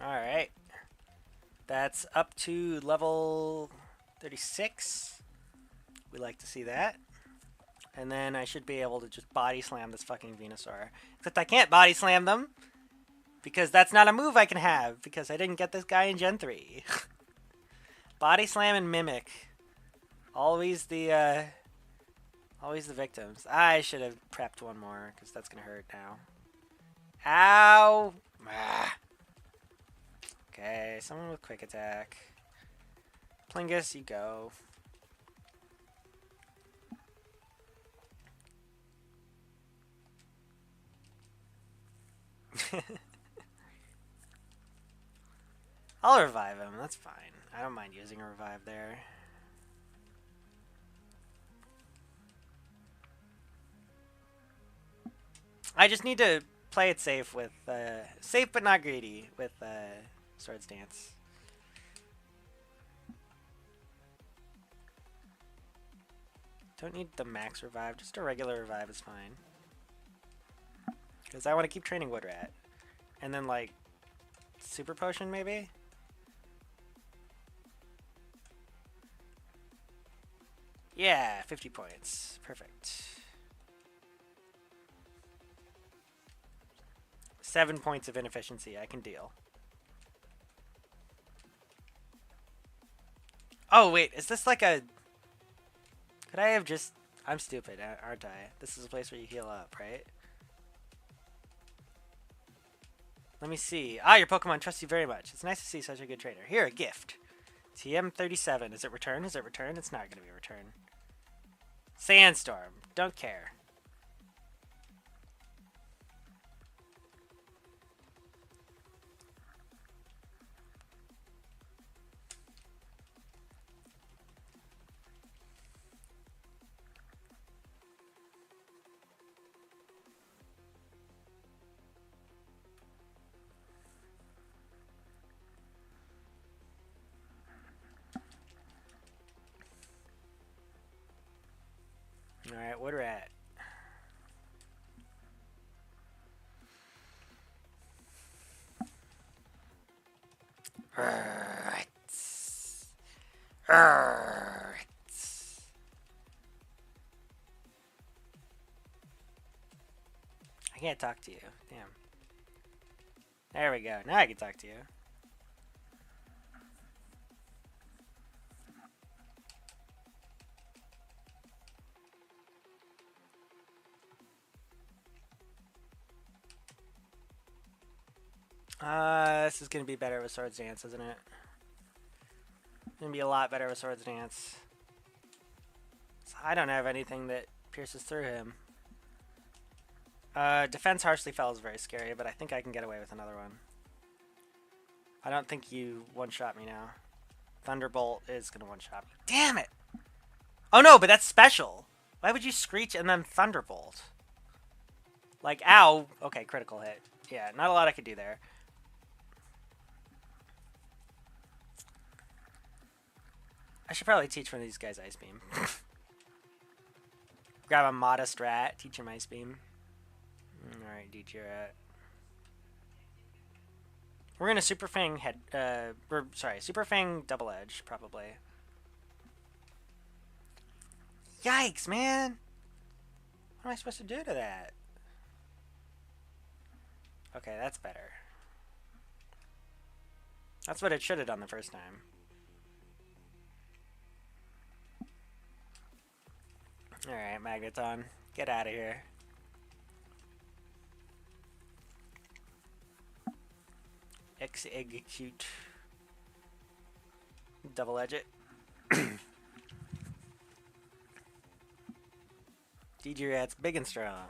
Alright. That's up to level 36. We like to see that. And then I should be able to just body slam this fucking Venusaur. Except I can't body slam them. Because that's not a move I can have. Because I didn't get this guy in Gen 3. Body slam and mimic. Always the victims. I should have prepped one more. Because that's going to hurt now. Ow! Ah. Okay, someone with quick attack. Plingus, you go. I'll revive him, that's fine. I don't mind using a revive there. I just need to play it safe with, safe but not greedy with, Swords Dance. Don't need the max revive, just a regular revive is fine. Because I want to keep training Wood Rat. And then, like, Super Potion, maybe? Yeah, 50 points. Perfect. 7 points of inefficiency. I can deal. Oh, wait. Is this like a... Could I have just... I'm stupid, aren't I? This is a place where you heal up, right? Let me see. Ah, your Pokemon trusts you very much. It's nice to see such a good trainer. Here, a gift. TM37. Is it return? Is it return? It's not going to be return. Sandstorm. Don't care. Alright, what are we at? I can't talk to you. Damn. There we go. Now I can talk to you. This is gonna be better with Swords Dance, isn't it? Gonna be a lot better with Swords Dance. So I don't have anything that pierces through him. Defense Harshly Fell is very scary, but I think I can get away with another one. I don't think you one-shot me now. Thunderbolt is gonna one-shot me. Damn it! Oh no, but that's special! Why would you Screech and then Thunderbolt? Like, ow! Okay, critical hit. Yeah, not a lot I could do there. I should probably teach one of these guys Ice Beam. Grab a Modest Rat, teach him Ice Beam. Alright, DJ Rat. We're gonna Super Fang Super Fang Double Edge, probably. Yikes, man! What am I supposed to do to that? Okay, that's better. That's what it should have done the first time. Alright, Magneton. Get out of here. Execute. Double edge it. DG Rat's big and strong.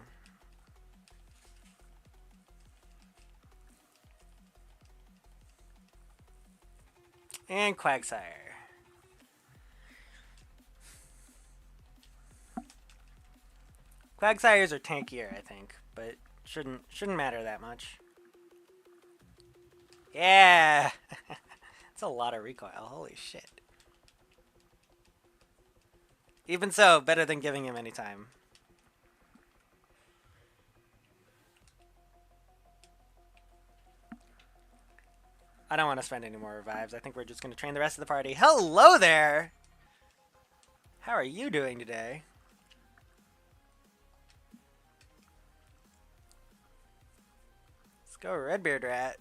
And Quagsire. Quagsires are tankier, I think, but shouldn't matter that much. Yeah! That's a lot of recoil. Holy shit. Even so, better than giving him any time. I don't want to spend any more revives. I think we're just going to train the rest of the party. Hello there! How are you doing today? Let's go, Redbeard Rat.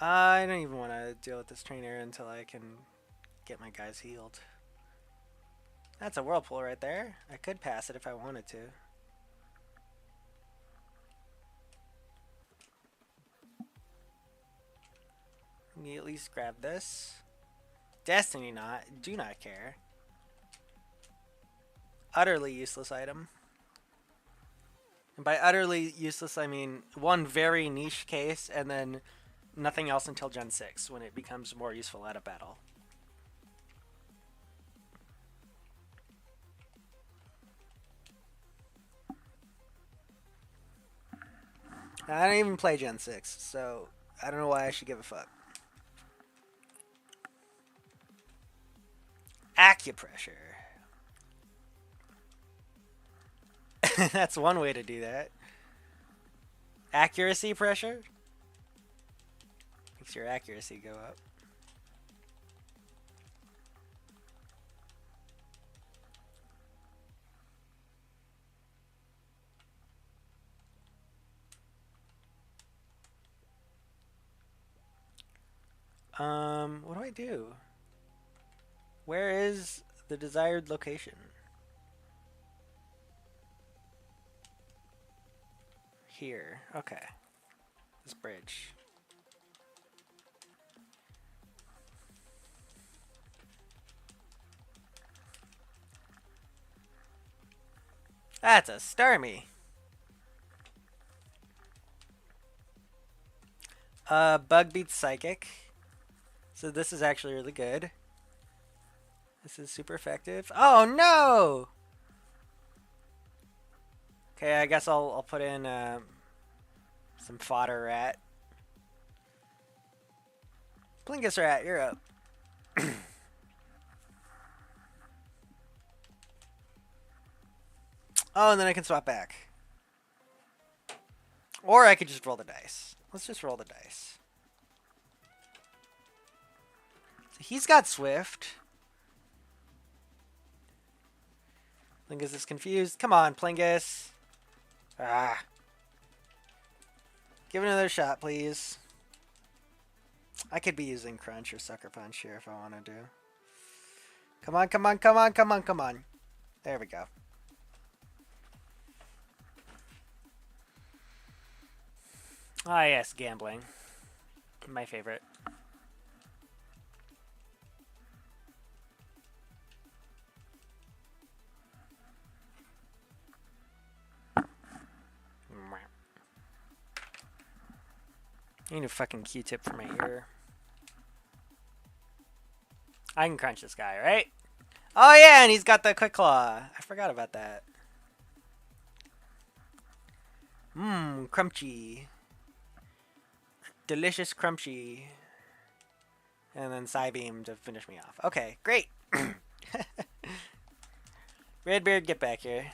I don't even want to deal with this trainer until I can get my guys healed. That's a Whirlpool right there. I could pass it if I wanted to. Let me at least grab this. Destiny Knot. Do not care. Utterly useless item. And by utterly useless, I mean one very niche case and then nothing else until Gen 6 when it becomes more useful out of battle. I don't even play Gen 6, so I don't know why I should give a fuck. Acupressure. That's one way to do that. Accuracy pressure? Makes your accuracy go up. What do I do? Where is the desired location? Here. Okay. This bridge. That's a Starmie. Bug beats Psychic. So this is actually really good. This is super effective. Oh no! Okay, I guess I'll put in some fodder rat. Plingus rat, you're up. Oh, and then I can swap back. Or I could just roll the dice. Let's just roll the dice. So he's got Swift. Plingus is confused. Come on, Plingus. Ah. Give it another shot, please. I could be using Crunch or Sucker Punch here if I want to do. Come on, come on, come on, come on, come on. There we go. Ah, yes, gambling. My favorite. I need a fucking Q-tip for my ear. I can crunch this guy, right? Oh yeah, and he's got the Quick Claw. I forgot about that. Mmm, crunchy. Delicious crunchy. And then Psybeam to finish me off. Okay, great. Redbeard, get back here.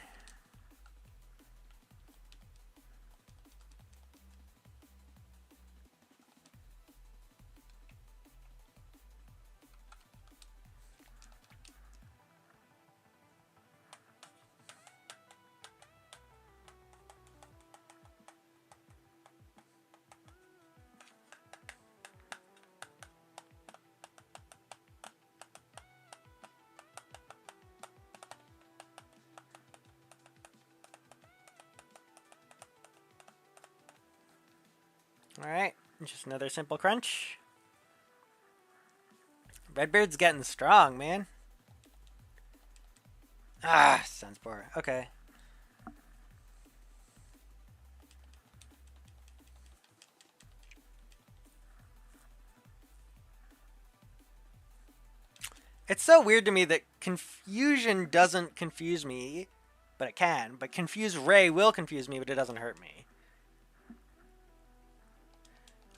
Alright, just another simple crunch. Redbeard's getting strong, man. Ah, Sunspore. Okay. It's so weird to me that confusion doesn't confuse me, but it can. But confuse Ray will confuse me, but it doesn't hurt me.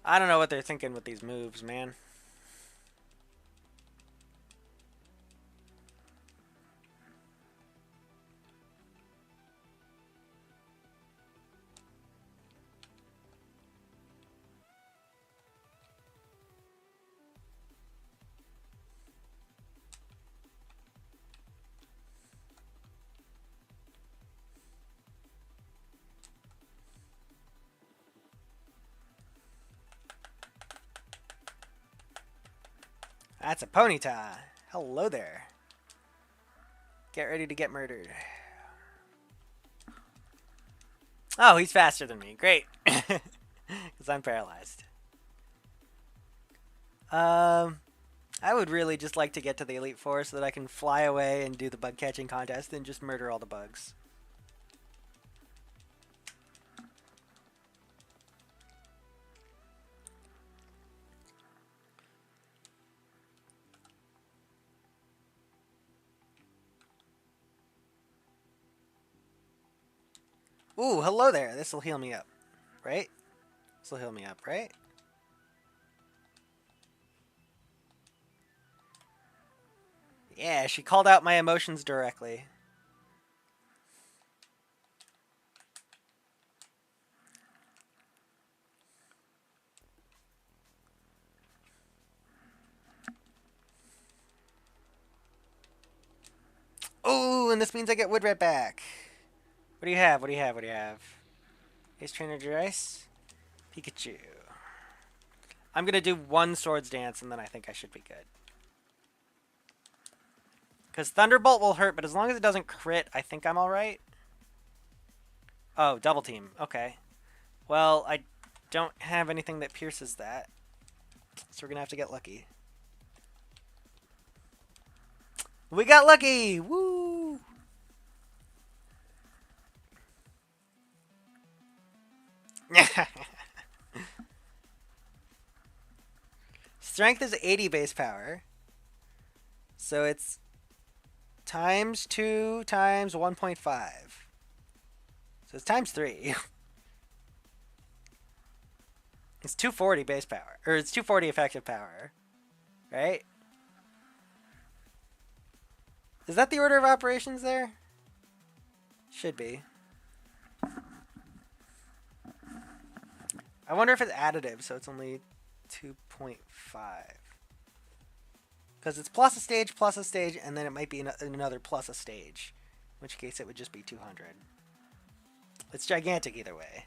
I don't know what they're thinking with these moves, man. That's a Ponyta. Hello there. Get ready to get murdered. Oh, he's faster than me. Great. Because I'm paralyzed. I would really just like to get to the Elite Four so that I can fly away and do the bug catching contest and just murder all the bugs. Ooh, hello there. This will heal me up, right? This will heal me up, right? Yeah, she called out my emotions directly. Ooh, and this means I get Wood Rat back. What do you have? What do you have? What do you have? Ace Trainer Dreice. Pikachu. I'm going to do one Swords Dance, and then I think I should be good. Because Thunderbolt will hurt, but as long as it doesn't crit, I think I'm alright. Oh, Double Team. Okay. Well, I don't have anything that pierces that. So we're going to have to get lucky. We got lucky! Woo! Strength is 80 base power. So it's times 2 times 1.5. So it's times 3. It's 240 base power. Or it's 240 effective power. Right? Is that the order of operations there? Should be. I wonder if it's additive, so it's only 2.5. Because it's plus a stage, and then it might be another plus a stage. In which case it would just be 200. It's gigantic either way.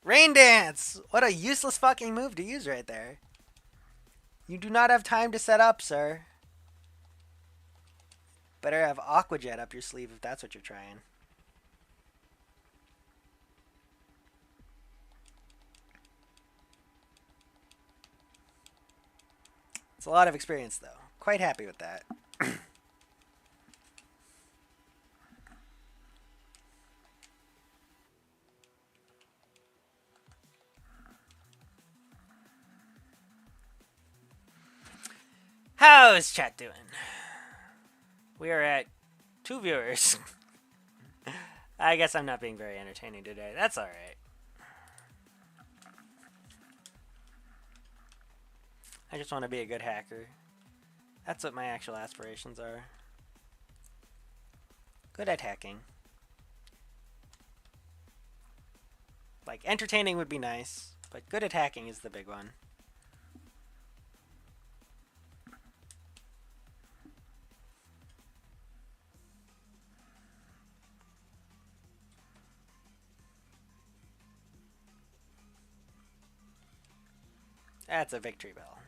Rain Dance! What a useless fucking move to use right there. You do not have time to set up, sir. Better have Aqua Jet up your sleeve if that's what you're trying. It's a lot of experience, though. Quite happy with that. How's chat doing? We are at 2 viewers. I guess I'm not being very entertaining today. That's alright. I just want to be a good hacker. That's what my actual aspirations are. Good at hacking. Like, entertaining would be nice, but good at hacking is the big one. That's a victory bell.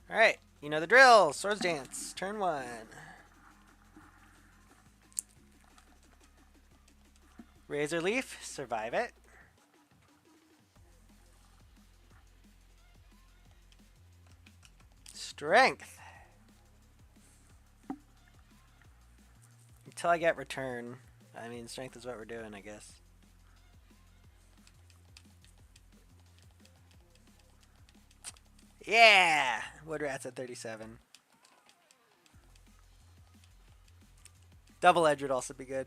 Alright, you know the drill. Swords Dance, turn 1. Razor Leaf, survive it. Strength. Until I get return. I mean, strength is what we're doing, I guess. Yeah! Wood Rat's at 37. Double Edge would also be good.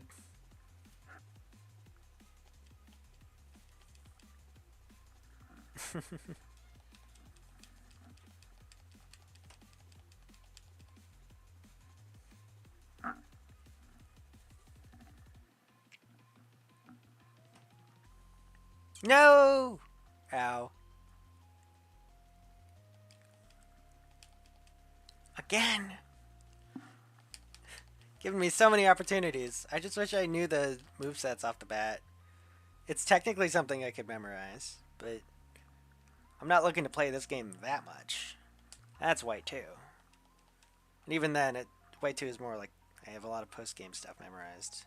No! Ow. Again! Giving me so many opportunities. I just wish I knew the movesets off the bat. It's technically something I could memorize, but I'm not looking to play this game that much. That's White 2. And even then, White 2 is more like I have a lot of post-game stuff memorized.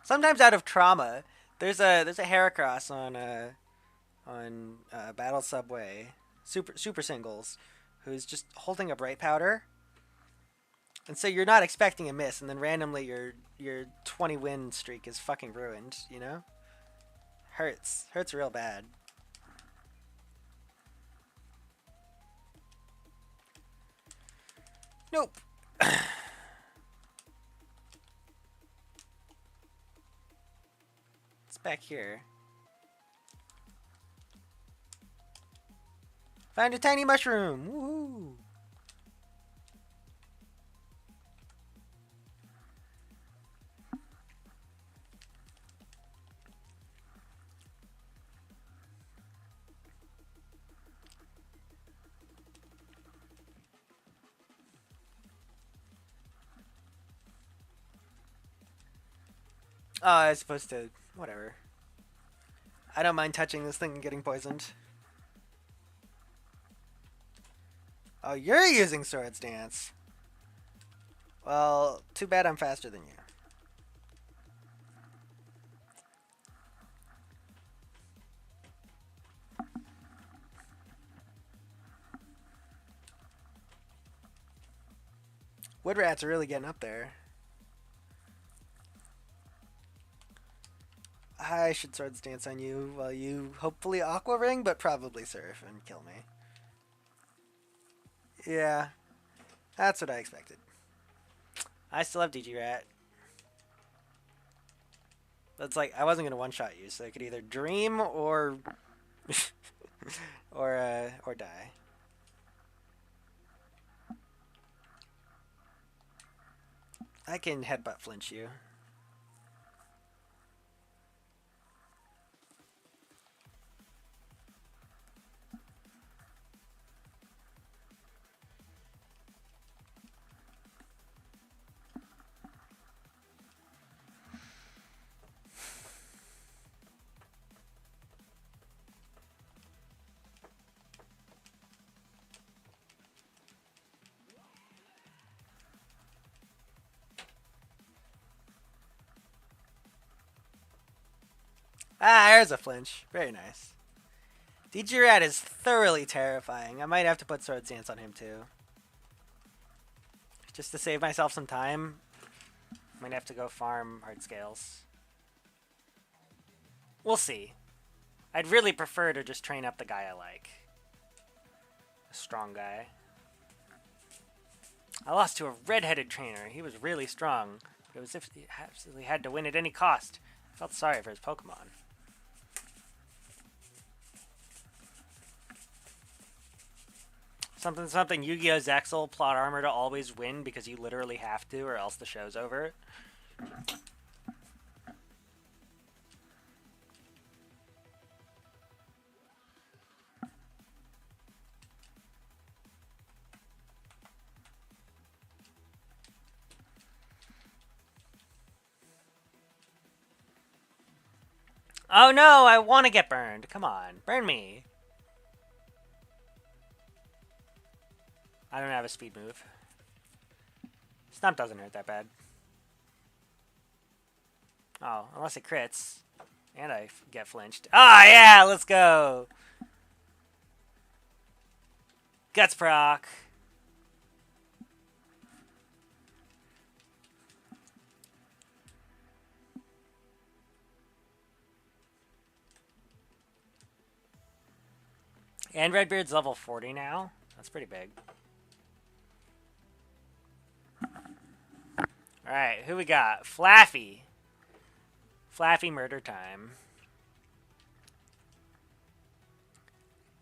Sometimes out of trauma, there's a Heracross on Battle Subway Super Singles, who's just holding a Bright Powder, and so you're not expecting a miss, and then randomly your 20 win streak is fucking ruined. You know, hurts real bad. Nope. It's back here. Find a tiny mushroom. Woohoo! Oh, I was supposed to. Whatever. I don't mind touching this thing and getting poisoned. Oh, you're using Swords Dance. Well, too bad I'm faster than you. Wood rats are really getting up there. I should Swords Dance on you while you hopefully Aqua Ring, but probably Surf and kill me. Yeah, that's what I expected. I still have DG Rat. That's like I wasn't gonna one shot you, so I could either dream or or die. I can headbutt flinch you. Ah, there's a flinch. Very nice. DG Rat is thoroughly terrifying. I might have to put Swords Dance on him too. Just to save myself some time. Might have to go farm hard scales. We'll see. I'd really prefer to just train up the guy I like. A strong guy. I lost to a red-headed trainer. He was really strong. It was if he absolutely had to win at any cost. I felt sorry for his Pokemon. Something Yu-Gi-Oh! Zexal plot armor to always win because you literally have to or else the show's over. Oh no, I want to get burned. Come on, burn me. I don't have a speed move. Stomp doesn't hurt that bad. Oh, unless it crits. And I get flinched. Ah, oh, yeah, let's go. Guts proc. And Redbeard's level 40 now. That's pretty big. Alright, who we got? Flaffy. Flaffy murder time.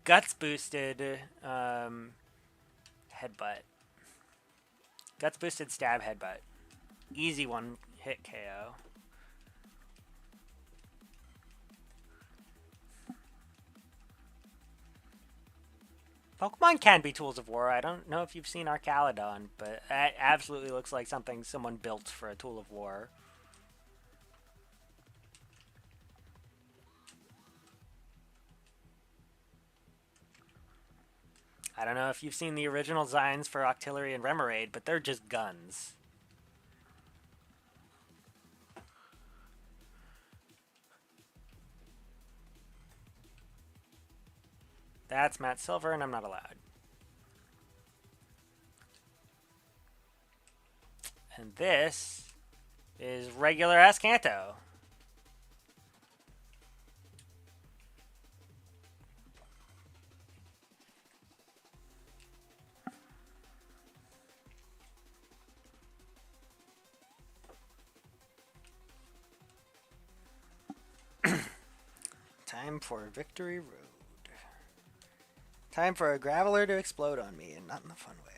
Guts boosted headbutt. Guts boosted stab headbutt. Easy one hit KO. Pokemon can be tools of war. I don't know if you've seen Arcaludon, but that absolutely looks like something someone built for a tool of war. I don't know if you've seen the original designs for Octillery and Remoraid, but they're just guns. That's Matt Silver, and I'm not allowed. And this is regular ass Kanto. Time for Victory Road. Time for a Graveler to explode on me, and not in the fun way.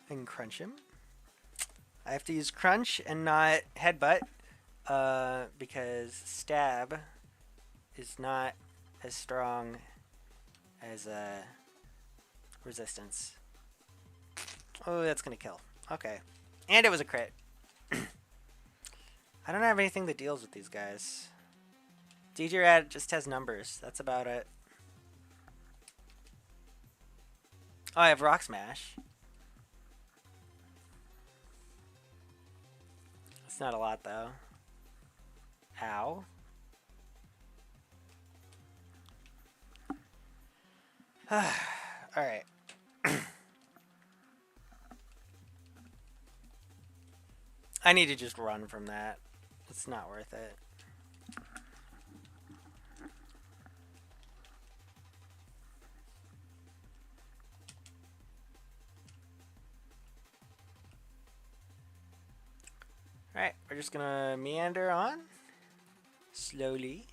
I can crunch him. I have to use crunch and not headbutt, because stab is not as strong as resistance. Oh, that's gonna kill. Okay. And it was a crit. I don't have anything that deals with these guys. DJ Rat just has numbers. That's about it. Oh, I have Rock Smash. It's not a lot, though. Ow. Alright. I need to just run from that. It's not worth it. Alright, we're just gonna meander on. Slowly.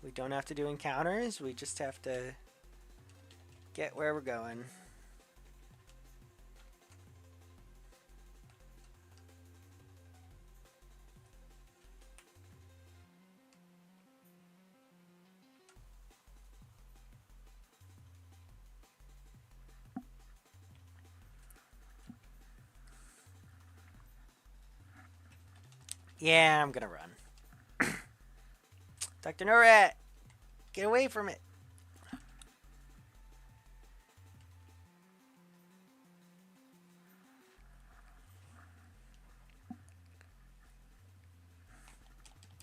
We don't have to do encounters, we just have to get where we're going. Yeah, I'm gonna run. Dr. Norat! Get away from it!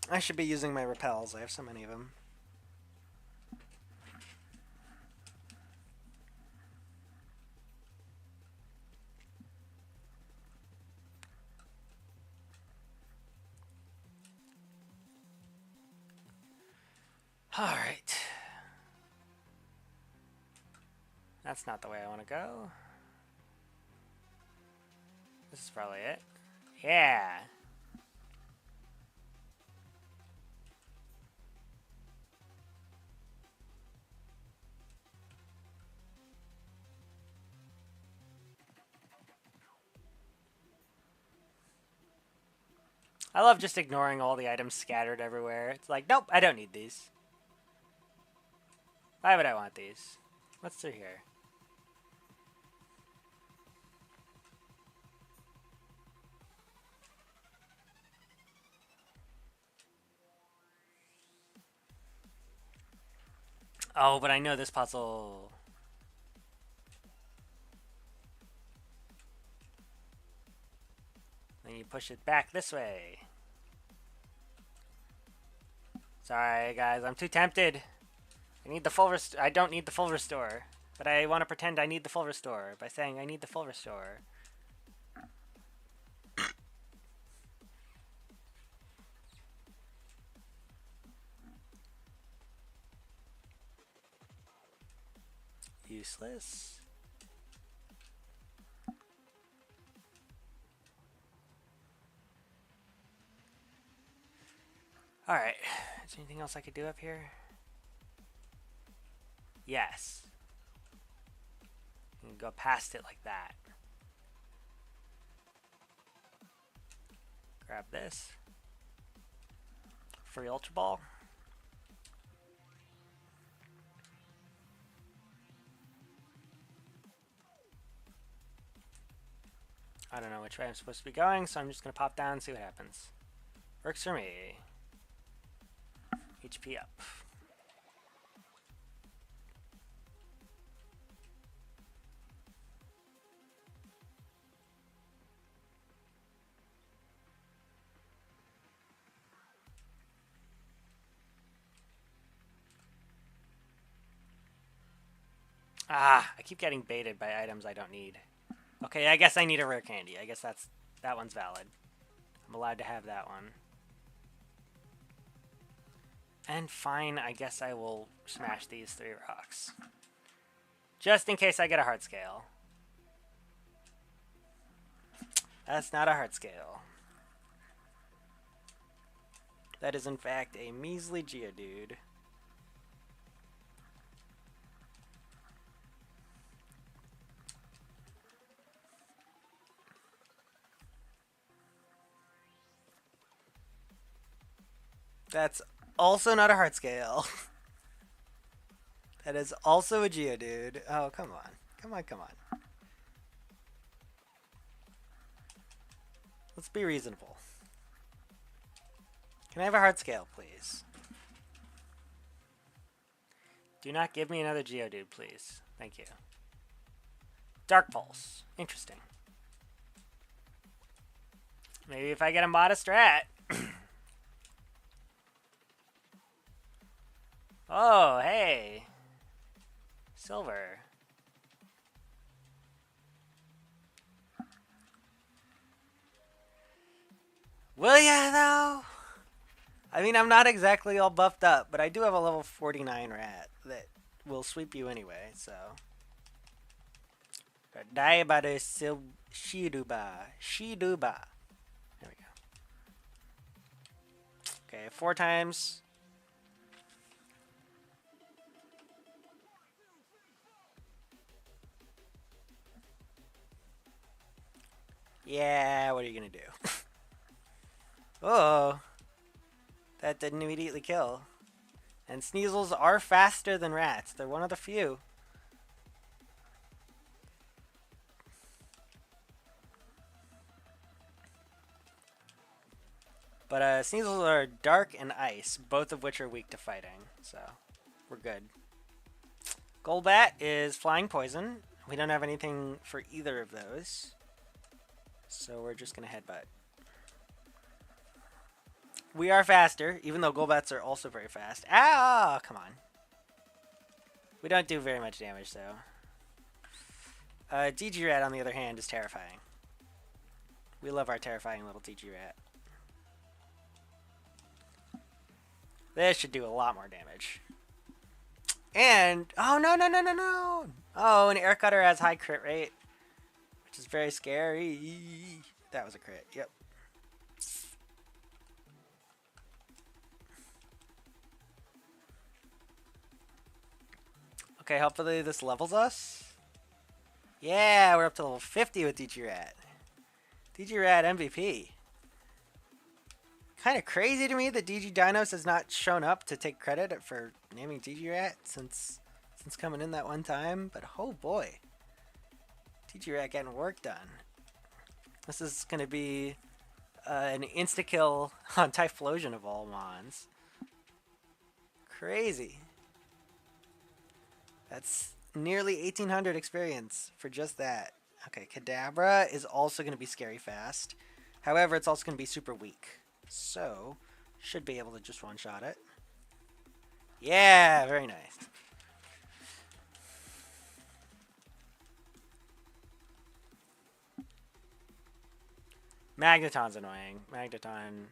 I should be using my repels, I have so many of them. Alright. That's not the way I want to go. This is probably it. Yeah! I love just ignoring all the items scattered everywhere. It's like, nope, I don't need these. Why would I want these? What's through here? Oh, but I know this puzzle. Then you push it back this way. Sorry, guys, I'm too tempted. I need the full I don't need the full restore. But I want to pretend I need the full restore by saying I need the full restore. Useless. Alright. Is there anything else I could do up here? Yes. You can go past it like that. Grab this. Free Ultra Ball. I don't know which way I'm supposed to be going, so I'm just going to pop down and see what happens. Works for me. HP up. Ah, I keep getting baited by items I don't need. Okay, I guess I need a rare candy. I guess that one's valid. I'm allowed to have that one. And fine, I guess I will smash these 3 rocks. Just in case I get a heart scale. That's not a heart scale. That is in fact a measly Geodude. That's also not a heart scale. That is also a Geodude. Oh, come on. Come on, come on. Let's be reasonable. Can I have a heart scale, please? Do not give me another Geodude, please. Thank you. Dark Pulse. Interesting. Maybe if I get a modest rat. Oh, hey. Silver. Will ya, though? I mean, I'm not exactly all buffed up, but I do have a level 49 rat that will sweep you anyway, so. Daibare Shiduba. Shiduba. There we go. Okay, 4 times. Yeah, what are you gonna do? Oh, that didn't immediately kill. And Sneasels are faster than rats. They're one of the few. But Sneasels are dark and ice, both of which are weak to fighting. So we're good. Golbat is flying poison. We don't have anything for either of those. So we're just going to headbutt. We are faster, even though Golbats are also very fast. Ah, come on. We don't do very much damage, though. DG Rat, on the other hand, is terrifying. We love our terrifying little DG Rat. This should do a lot more damage. And, oh, no, no, no, no, no. Oh, an Air Cutter has high crit rate, which is very scary. That was a crit, yep. Okay, hopefully this levels us. Yeah, we're up to level 50 with DG Rat. DG Rat MVP. Kind of crazy to me that DG Dinos has not shown up to take credit for naming DG Rat since coming in that one time. But oh boy, DG Rat getting work done. This is going to be an insta-kill on Typhlosion of all mons. Crazy. That's nearly 1800 experience for just that. Okay, Kadabra is also going to be scary fast. However, it's also going to be super weak. So, should be able to just one-shot it. Yeah, very nice. Magneton's annoying. Magneton.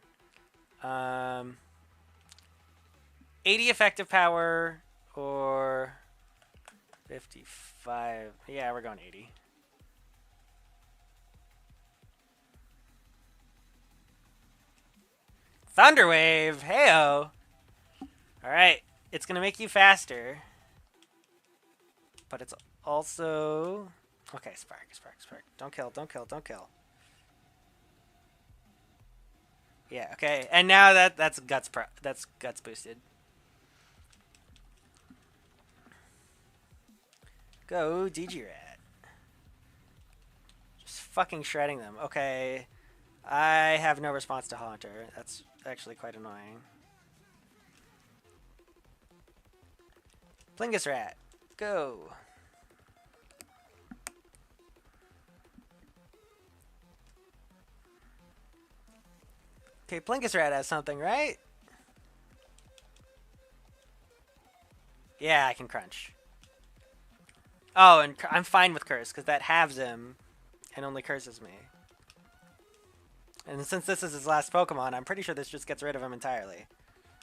80 effective power or 55. Yeah, we're going 80. Thunderwave! Heyo! Alright, it's gonna make you faster. But it's also... Okay, Spark, Spark, Spark. Don't kill, don't kill, don't kill. Yeah, okay. And now that's guts boosted. Go DG Rat. Just fucking shredding them. Okay. I have no response to Haunter. That's actually quite annoying. Plingus Rat. Go. Okay, Plingus Rat has something, right? Yeah, I can crunch. Oh, and I'm fine with Curse, because that halves him and only curses me. And since this is his last Pokemon, I'm pretty sure this just gets rid of him entirely.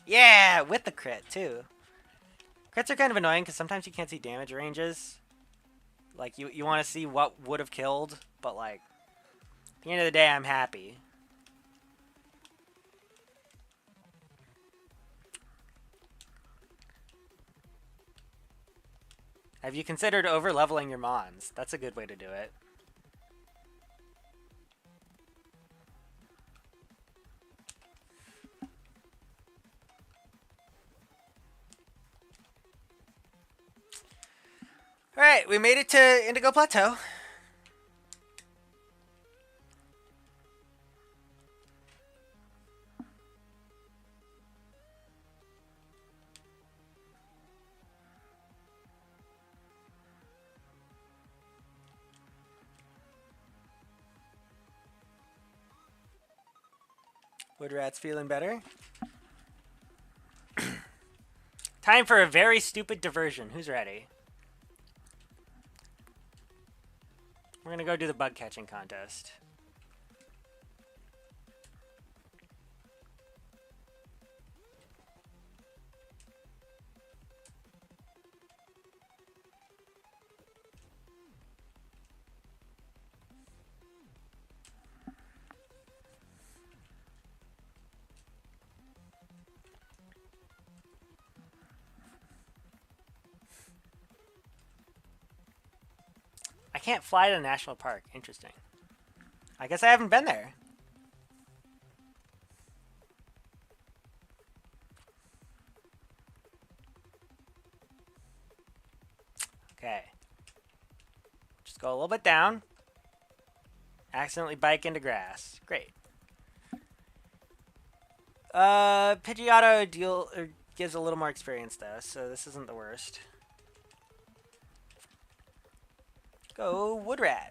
Yeah, with the crit, too. Crits are kind of annoying, because sometimes you can't see damage ranges. Like, you want to see what would have killed, but, like, at the end of the day, I'm happy. Have you considered over-leveling your Mons? That's a good way to do it. Alright, we made it to Indigo Plateau. Woodrat's feeling better. Time for a very stupid diversion. Who's ready? We're gonna go do the bug catching contest. I can't fly to the national park. Interesting. I guess I haven't been there. Okay. Just go a little bit down. Accidentally bike into grass. Great. Pidgeotto gives a little more experience though, so this isn't the worst. Go Woodrat.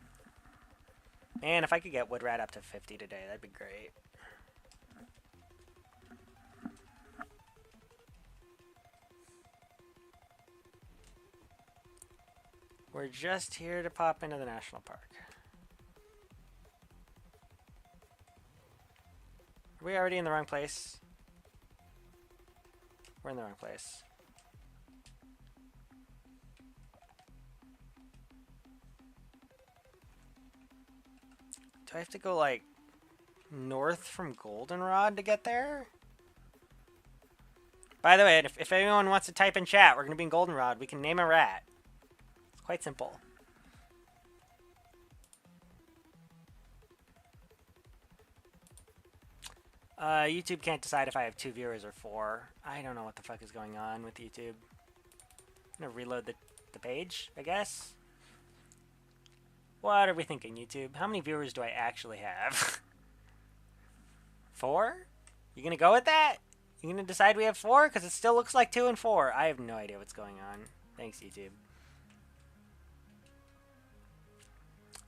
Man, if I could get Woodrat up to 50 today, that'd be great. We're just here to pop into the national park. Are we already in the wrong place? We're in the wrong place. Do I have to go, like, north from Goldenrod to get there? By the way, if anyone wants to type in chat, we're going to be in Goldenrod. We can name a rat. It's quite simple. YouTube can't decide if I have 2 viewers or 4. I don't know what the fuck is going on with YouTube. I'm going to reload the page, I guess. What are we thinking, YouTube? How many viewers do I actually have? 4? You gonna go with that? You gonna decide we have 4? Because it still looks like 2 and 4. I have no idea what's going on. Thanks, YouTube.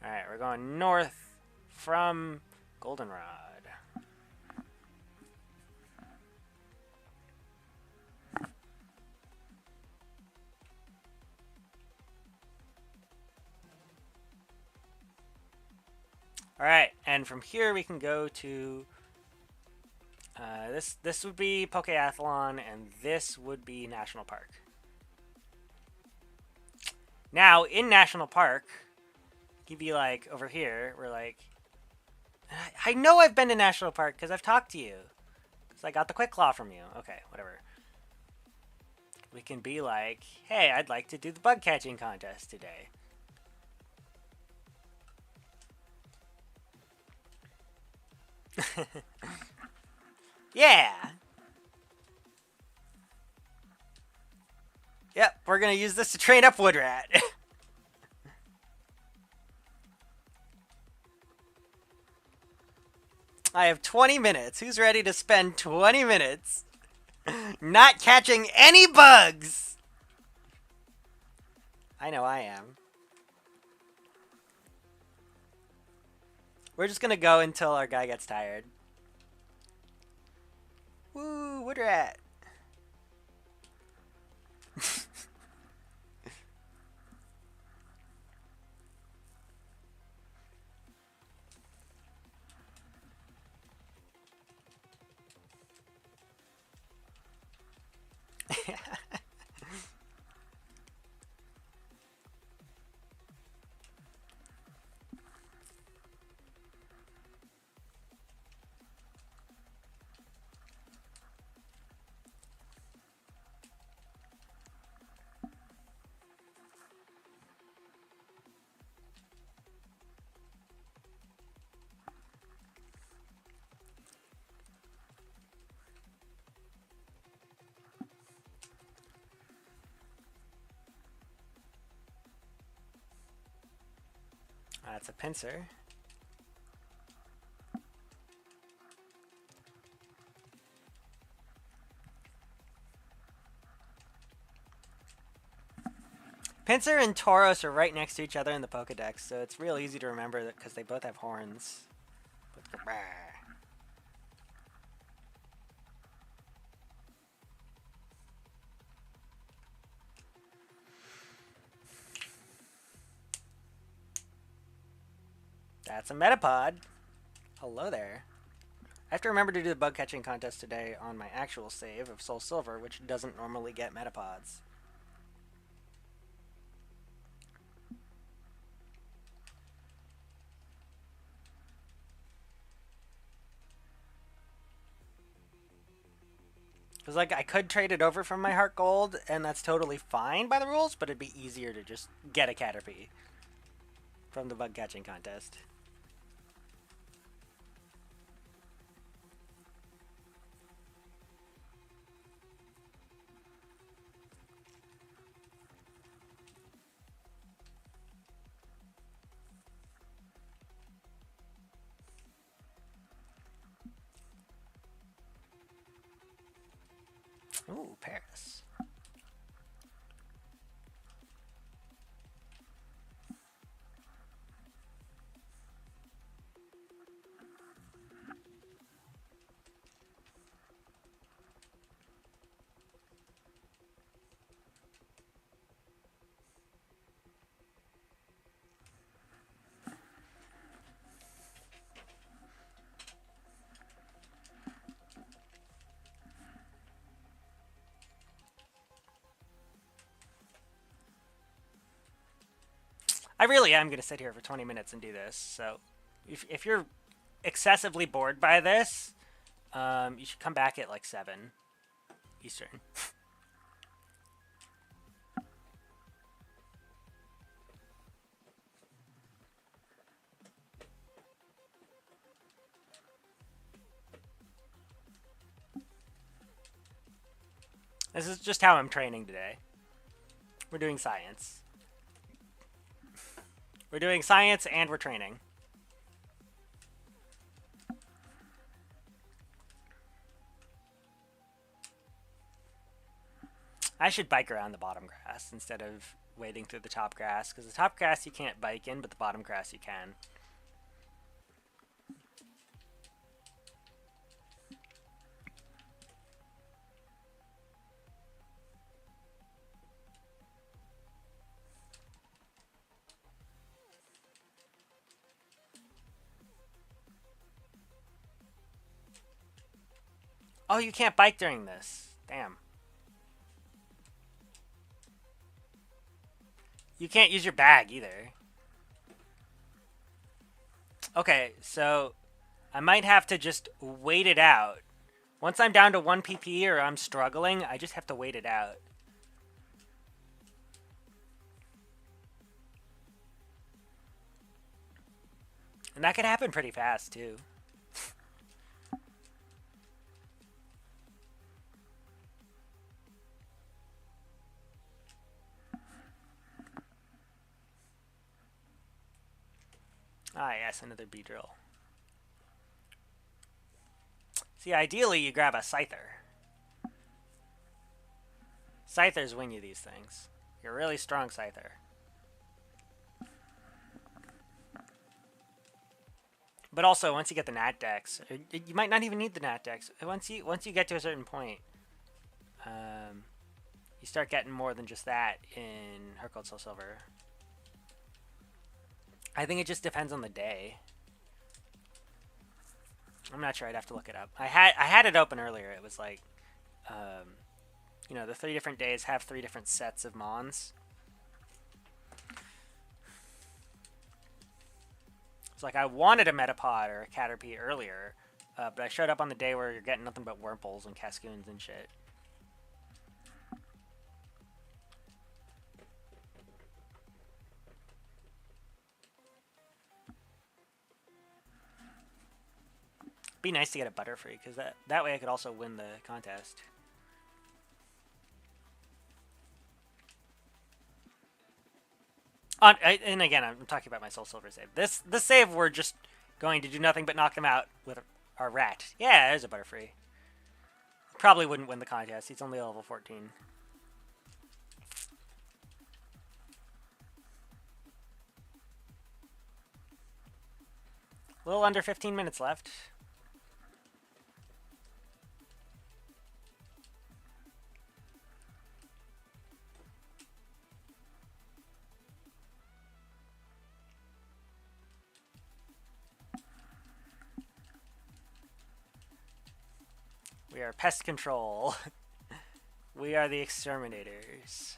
Alright, we're going north from Goldenrod. Alright, and from here we can go to... this would be Pokeathlon, and this would be National Park. Now, in National Park, you'd be like, over here, we're like... I know I've been to National Park, because I've talked to you. Because I got the Quick Claw from you. Okay, whatever. We can be like, hey, I'd like to do the bug catching contest today. Yeah! Yep, we're gonna use this to train up Woodrat. I have 20 minutes. Who's ready to spend 20 minutes not catching any bugs? I know I am. We're just gonna go until our guy gets tired. Woo, Woodrat. That's a pincer. Pinsir and Tauros are right next to each other in the Pokedex, so it's real easy to remember that because they both have horns. That's a Metapod. Hello there. I have to remember to do the bug catching contest today on my actual save of Soul Silver, which doesn't normally get Metapods. Because, like, I could trade it over from my Heartgold, and that's totally fine by the rules, but it'd be easier to just get a Caterpie from the bug catching contest. Ooh, Paris. I really am going to sit here for 20 minutes and do this, so if you're excessively bored by this, you should come back at like 7 Eastern. This is just how I'm training today. We're doing science. We're doing science and we're training. I should bike around the bottom grass instead of wading through the top grass, because the top grass you can't bike in, but the bottom grass you can. Oh, you can't bike during this. Damn. You can't use your bag either. Okay, so I might have to just wait it out. Once I'm down to 1 PP or I'm struggling, I just have to wait it out. And that could happen pretty fast, too. Ah, yes, another Beedrill. See, ideally, you grab a Scyther. Scythers win you these things. You're a really strong Scyther. But also, once you get the Nat Dex, you might not even need the Nat Dex. Once you get to a certain point, you start getting more than just that in Heartgold Soul Silver. I think it just depends on the day. I'm not sure. I'd have to look it up. I had it open earlier. It was like, you know, the 3 different days have 3 different sets of Mons. It's like I wanted a Metapod or a Caterpie earlier, but I showed up on the day where you're getting nothing but Wurmples and Cascoons and shit. Be nice to get a Butterfree, because that way I could also win the contest. And again, I'm talking about my Soul Silver save. This save, we're just going to do nothing but knock him out with our rat. Yeah, there's a Butterfree. Probably wouldn't win the contest. He's only level 14. A little under 15 minutes left. We are pest control. We are the exterminators.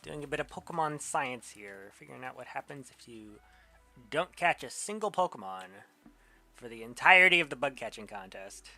Doing a bit of Pokemon science here, figuring out what happens if you don't catch a single Pokemon for the entirety of the bug catching contest.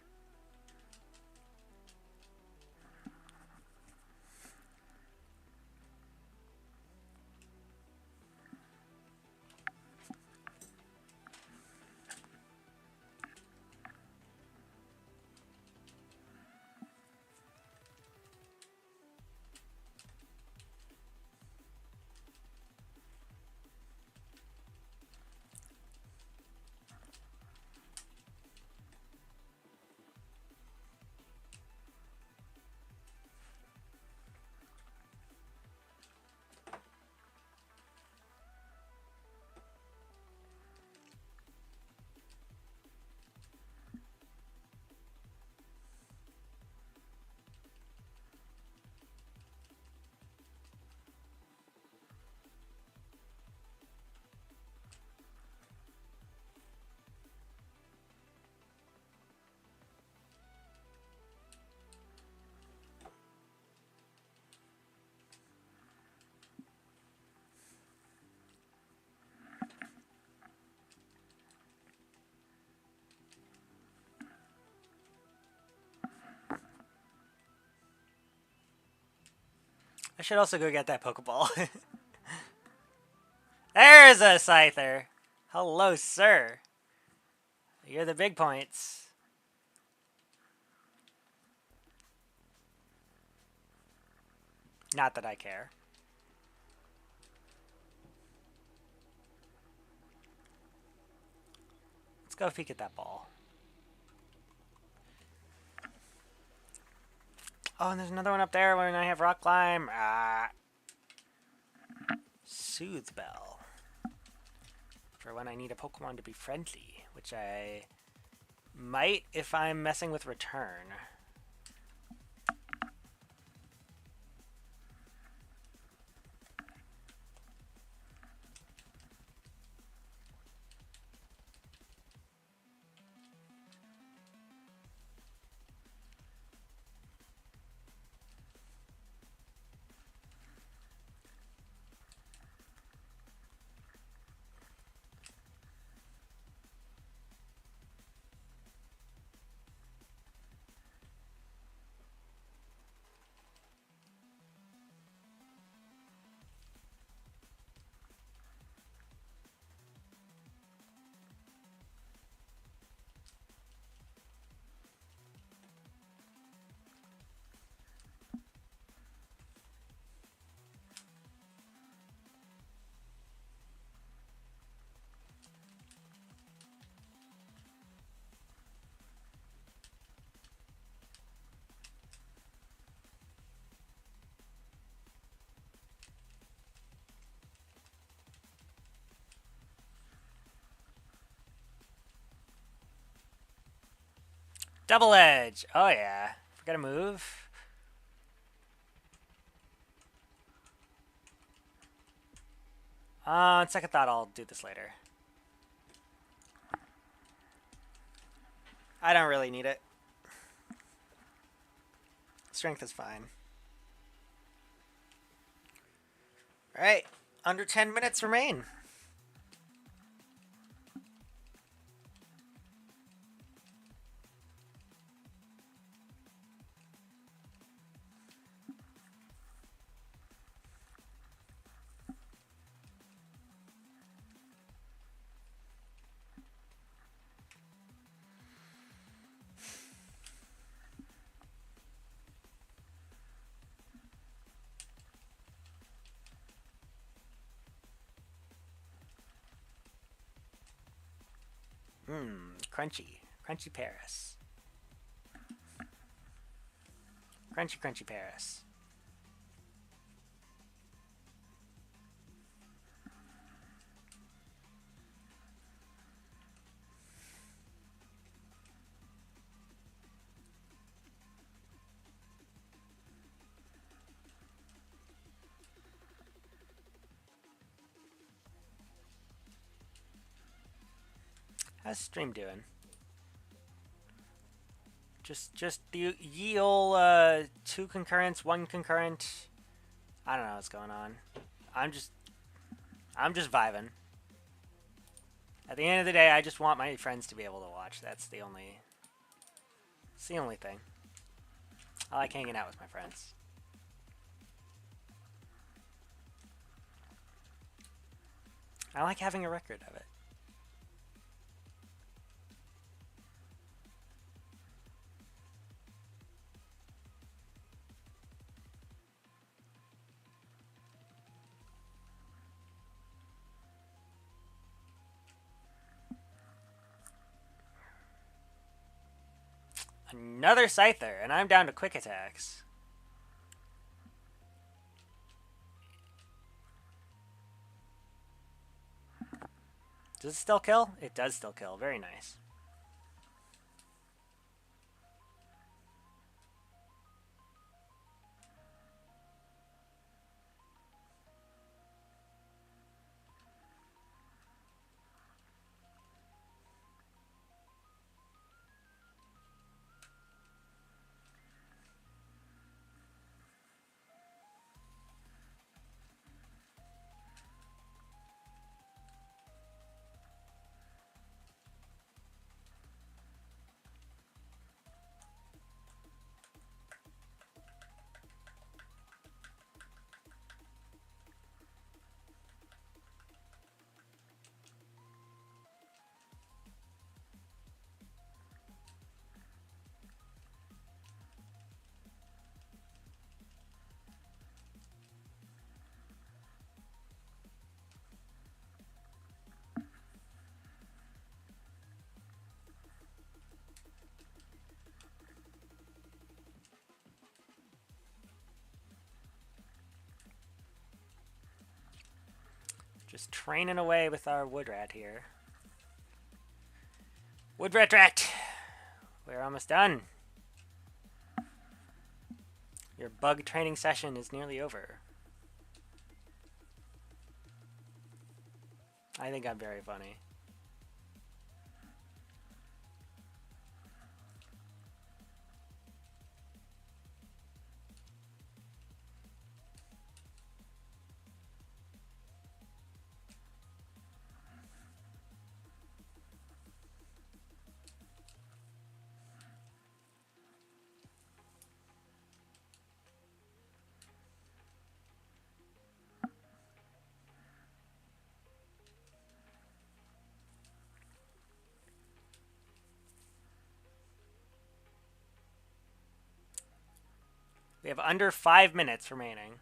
I should also go get that Pokeball. There's a Scyther. Hello, sir. You're the big points. Not that I care. Let's go peek at that ball. Oh, and there's another one up there when I have Rock Climb. Ah. Soothe Bell. For when I need a Pokemon to be friendly, which I might if I'm messing with Return. Double edge. Oh yeah. Forgot to move. On second thought, I'll do this later. I don't really need it. Strength is fine. Alright. Under 10 minutes remain. Crunchy. Crunchy Paris. Crunchy, crunchy Paris. How's stream doing? Just the ye ol' 2 concurrents, 1 concurrent. I don't know what's going on. I'm just vibing. At the end of the day, I just want my friends to be able to watch. It's the only thing. I like hanging out with my friends. I like having a record of it. Another Scyther, and I'm down to quick attacks. Does it still kill? It does still kill. Very nice. Just training away with our wood rat here. Wood rat rat! We're almost done. Your bug training session is nearly over. I think I'm very funny. We have under 5 minutes remaining.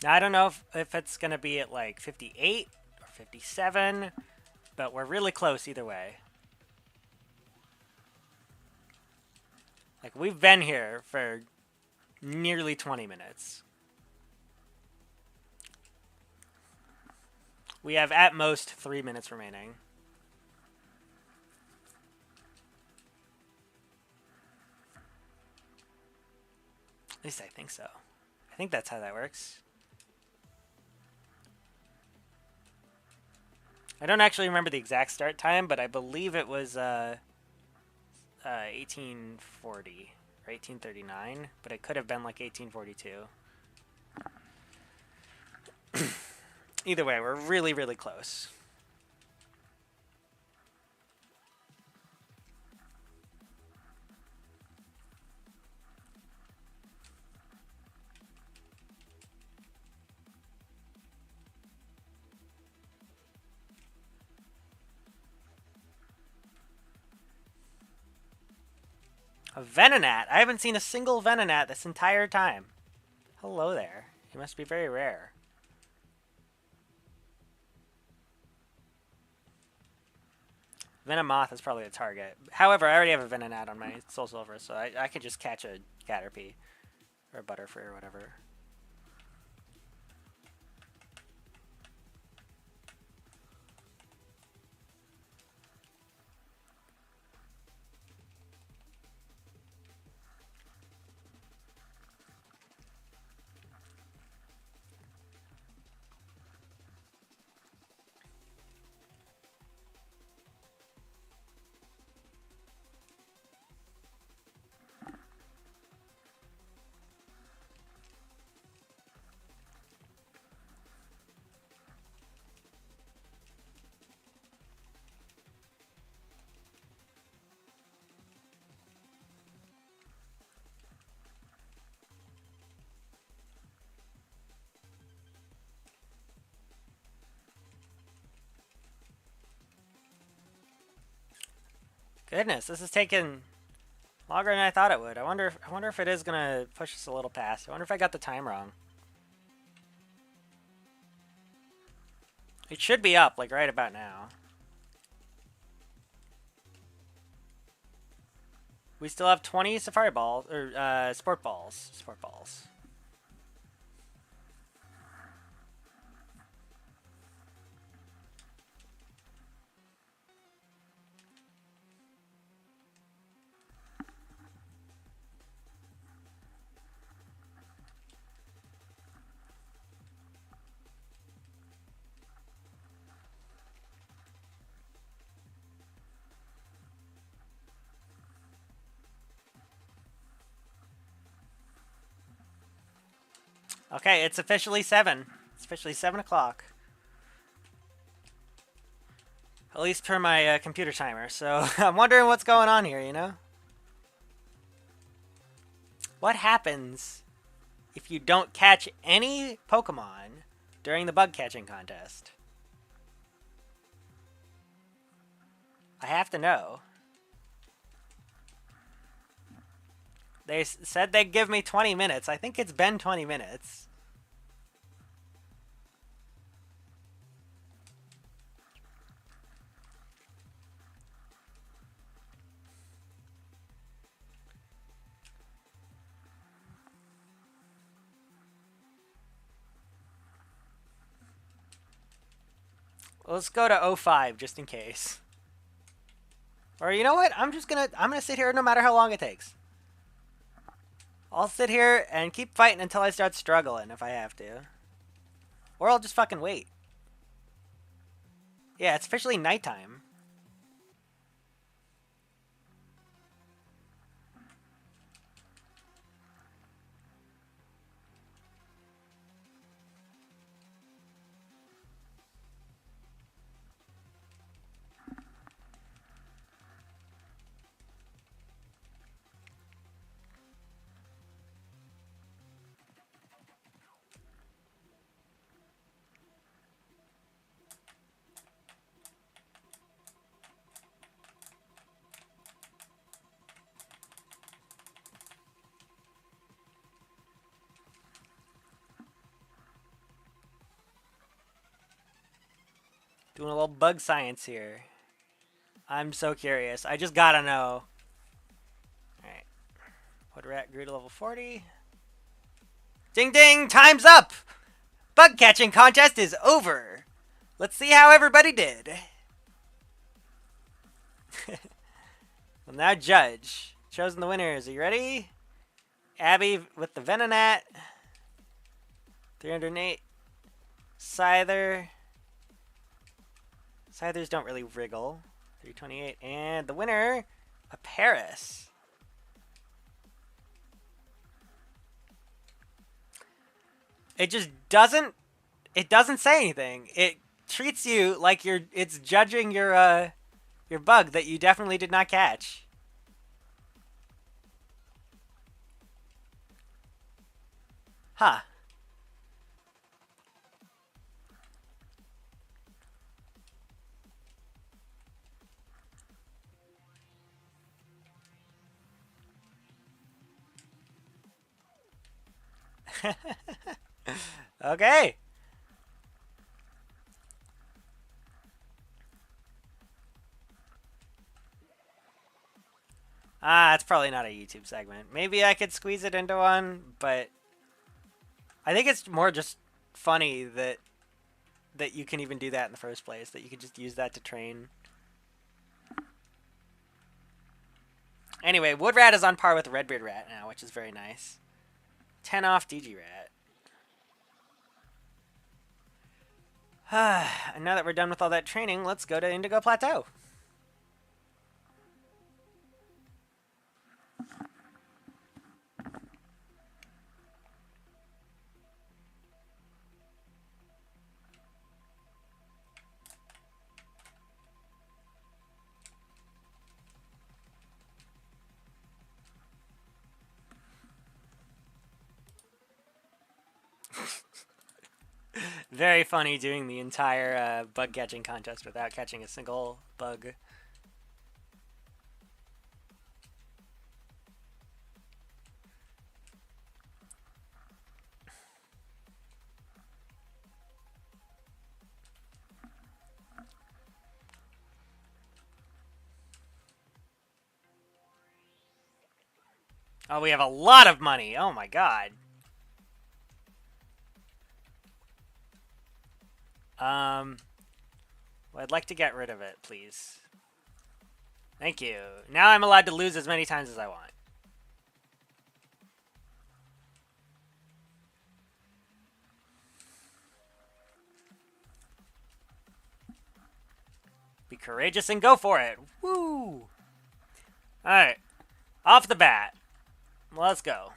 Now, I don't know if it's going to be at like 58 or 57, but we're really close either way. Like, we've been here for nearly 20 minutes. We have at most 3 minutes remaining. At least I think so. I think that's how that works. I don't actually remember the exact start time, but I believe it was 1840 or 1839, but it could have been like 1842. Either way, we're really, really close. A Venonat? I haven't seen a single Venonat this entire time. Hello there. You must be very rare. Venomoth is probably a target. However, I already have a Venonat on my Soul Silver, so I could just catch a Caterpie. Or a Butterfree or whatever. Goodness, this is taking longer than I thought it would. I wonder if it is gonna push us a little past. I wonder if I got the time wrong. It should be up, like right about now. We still have 20 Safari Balls, or Sport Balls. Sport Balls. Okay, it's officially 7. It's officially 7 o'clock. At least per my computer timer. So I'm wondering what's going on here, you know? What happens if you don't catch any Pokemon during the bug catching contest? I have to know. They said they'd give me 20 minutes. I think it's been 20 minutes. Let's go to 05 just in case. Or you know what? I'm gonna sit here no matter how long it takes. I'll sit here and keep fighting until I start struggling if I have to. Or I'll just fucking wait. Yeah, it's officially nighttime. Doing a little bug science here. I'm so curious. I just gotta know. Alright. Wood rat grew to level 40. Ding ding! Time's up! Bug catching contest is over. Let's see how everybody did. Well, now judge. Chosen the winners. Are you ready? Abby with the Venonat. 308. Scyther. Scythers don't really wriggle. 328. And the winner, a Paris. It just doesn't. It doesn't say anything. It treats you like it's judging your bug that you definitely did not catch. Huh. Okay. It's probably not a YouTube segment. Maybe I could squeeze it into one, but I think it's more just funny that you can even do that in the first place, that you could just use that to train. Anyway, Wood Rat is on par with Redbeard Rat now, which is very nice. 10 off DG Rat. And now that we're done with all that training, let's go to Indigo Plateau. Very funny doing the entire bug catching contest without catching a single bug. Oh, we have a lot of money. Oh my god. Well, I'd like to get rid of it, please. Thank you. Now I'm allowed to lose as many times as I want. Be courageous and go for it. Woo! Alright. Off the bat. Let's go.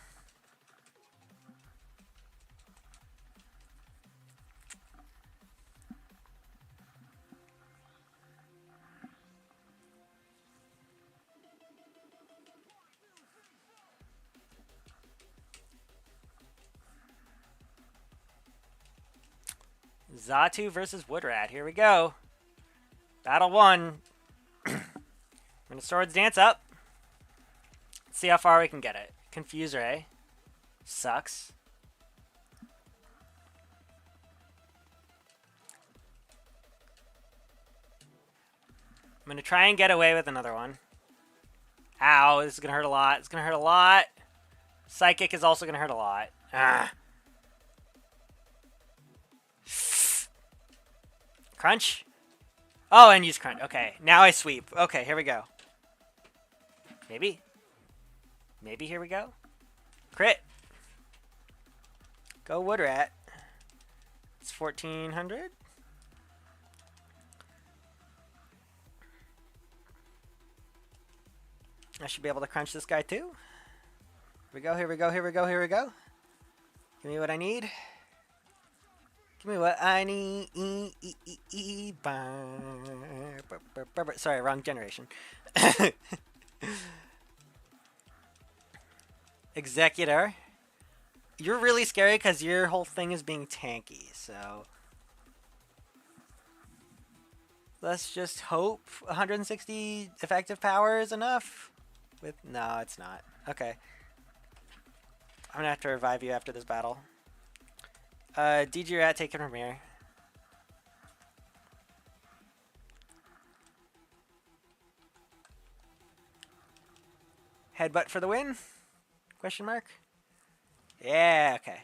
Xatu versus Woodrat. Here we go. Battle 1. I'm gonna Swords Dance up. Let's see how far we can get it. Confuse Ray. Sucks. I'm gonna try and get away with another one. Ow, this is gonna hurt a lot. It's gonna hurt a lot. Psychic is also gonna hurt a lot. Ah. Crunch. Oh, and use crunch. Okay, now I sweep. Okay, here we go. Maybe. Maybe here we go. Crit. Go Woodrat. It's 1400. I should be able to crunch this guy too. Here we go, here we go, here we go, here we go. Give me what I need. Give me what I need. Sorry, wrong generation. Executor. You're really scary because your whole thing is being tanky, so... Let's just hope 160 effective power is enough. No, it's not. Okay. I'm gonna have to revive you after this battle. DG Rat taking from here. Headbutt for the win? Question mark? Yeah, okay.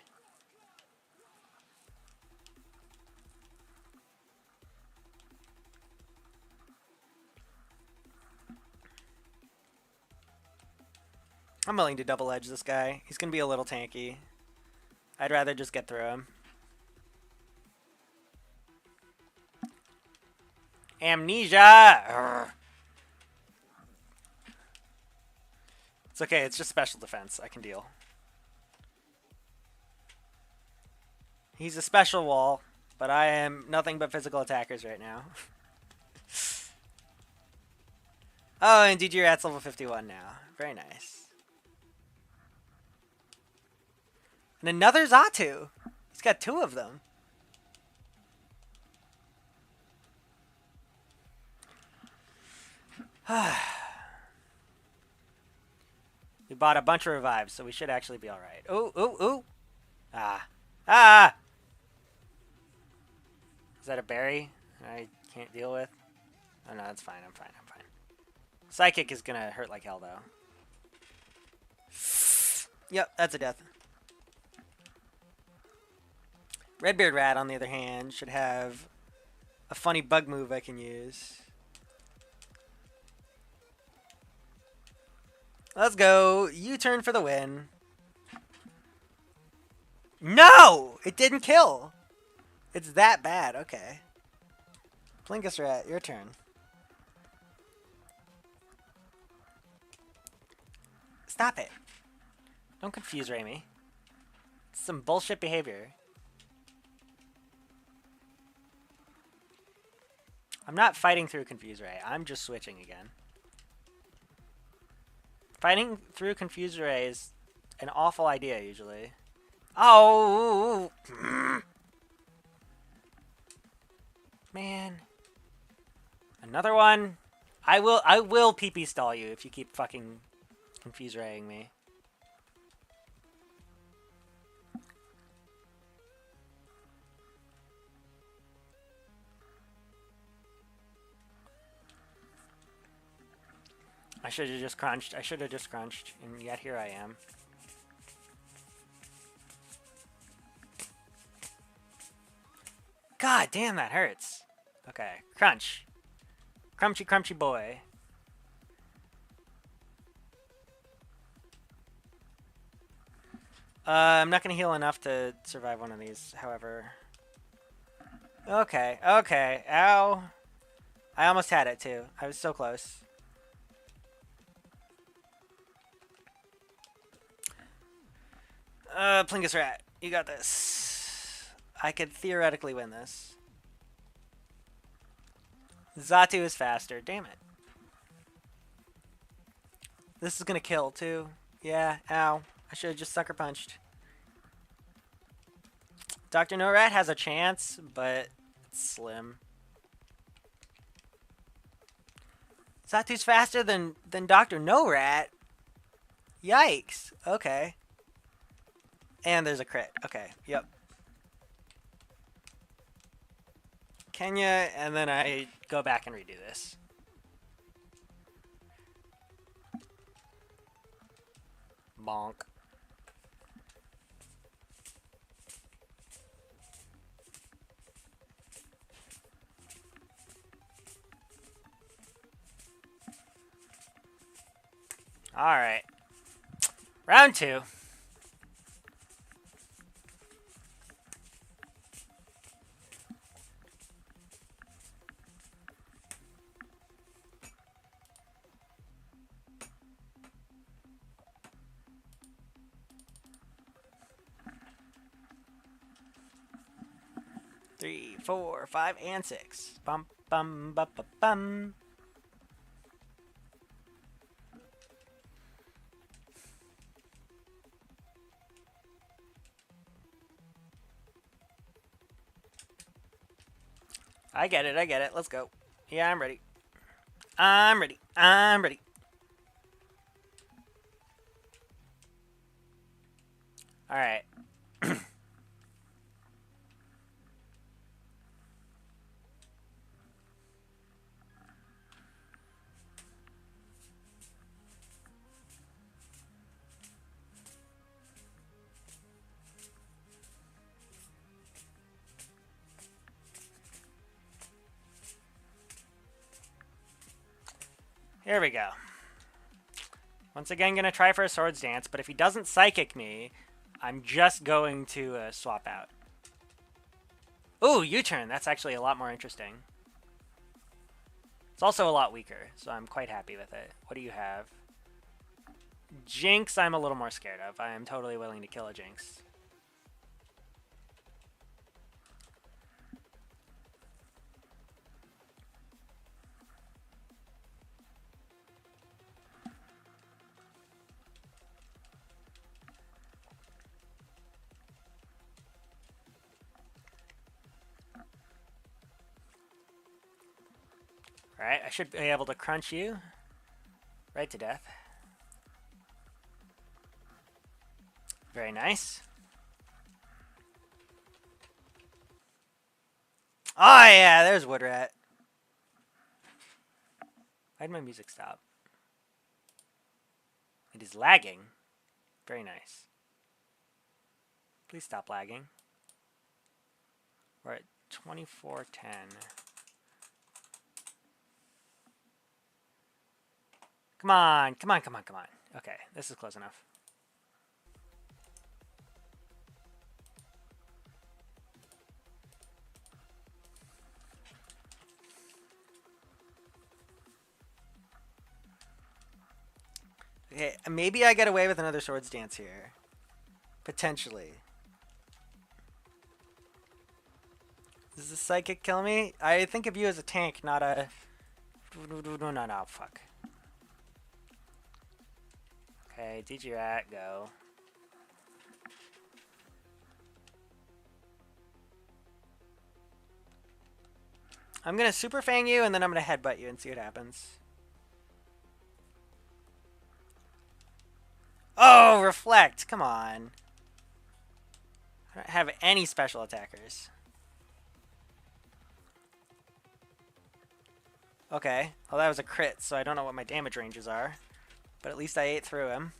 I'm willing to double edge this guy. He's going to be a little tanky. I'd rather just get through him. Amnesia! Urgh. It's okay, it's just special defense. I can deal. He's a special wall, but I am nothing but physical attackers right now. Oh, and DG Rat's level 51 now. Very nice. And another Xatu. He's got 2 of them. We bought a bunch of revives, so we should actually be alright. Ooh, ooh, ooh. Ah. Ah! Is that a berry I can't deal with? Oh no, that's fine. I'm fine. I'm fine. Psychic is gonna hurt like hell, though. Yep, that's a death. Redbeard Rat, on the other hand, should have a funny bug move I can use. Let's go. U-turn for the win. No! It didn't kill. It's that bad. Okay. Plinkus Rat, your turn. Stop it. Don't confuse Raimi. It's some bullshit behavior. I'm not fighting through Confuse Ray. I'm just switching again. Fighting through Confuse Ray is an awful idea, usually. Oh! Man. Another one? I will PP stall you if you keep fucking Confuse Raying me. I should have just crunched. I should have just crunched. And yet here I am. God damn, that hurts. Okay, crunch. Crunchy, crunchy boy. I'm not going to heal enough to survive one of these, however. Okay, okay. Ow. I almost had it, too. I was so close. Plingus Rat, you got this. I could theoretically win this. Xatu is faster. Damn it. This is gonna kill, too. Yeah, ow. I should have just sucker punched. Dr. No Rat has a chance, but it's slim. Xatu's faster than Dr. No Rat? Yikes. Okay. And there's a crit. Okay, yep. Kenya, and then I go back and redo this. Bonk. Alright. Round 2. Three, 4, 5, and 6. Bum bum bum bum bum. I get it, I get it. Let's go. Yeah, I'm ready. I'm ready. I'm ready. Alright. Here we go. Once again, gonna try for a Swords Dance, but if he doesn't Psychic me, I'm just going to swap out. Ooh, U-turn. That's actually a lot more interesting. It's also a lot weaker, so I'm quite happy with it. What do you have? Jinx, I'm a little more scared of. I am totally willing to kill a Jinx. Alright, I should be able to crunch you right to death. Very nice. Oh yeah, there's Woodrat. Why'd my music stop? It is lagging. Very nice. Please stop lagging. We're at 2410. Come on, come on, come on, come on. Okay, this is close enough. Okay, maybe I get away with another Swords Dance here. Potentially. Does the Psychic kill me? I think of you as a tank, not a... No, fuck. Okay, Digirat, go. I'm gonna Super Fang you, and then I'm gonna Headbutt you and see what happens. Oh, Reflect! Come on. I don't have any special attackers. Okay. Well, that was a crit, so I don't know what my damage ranges are. But at least I ate through him.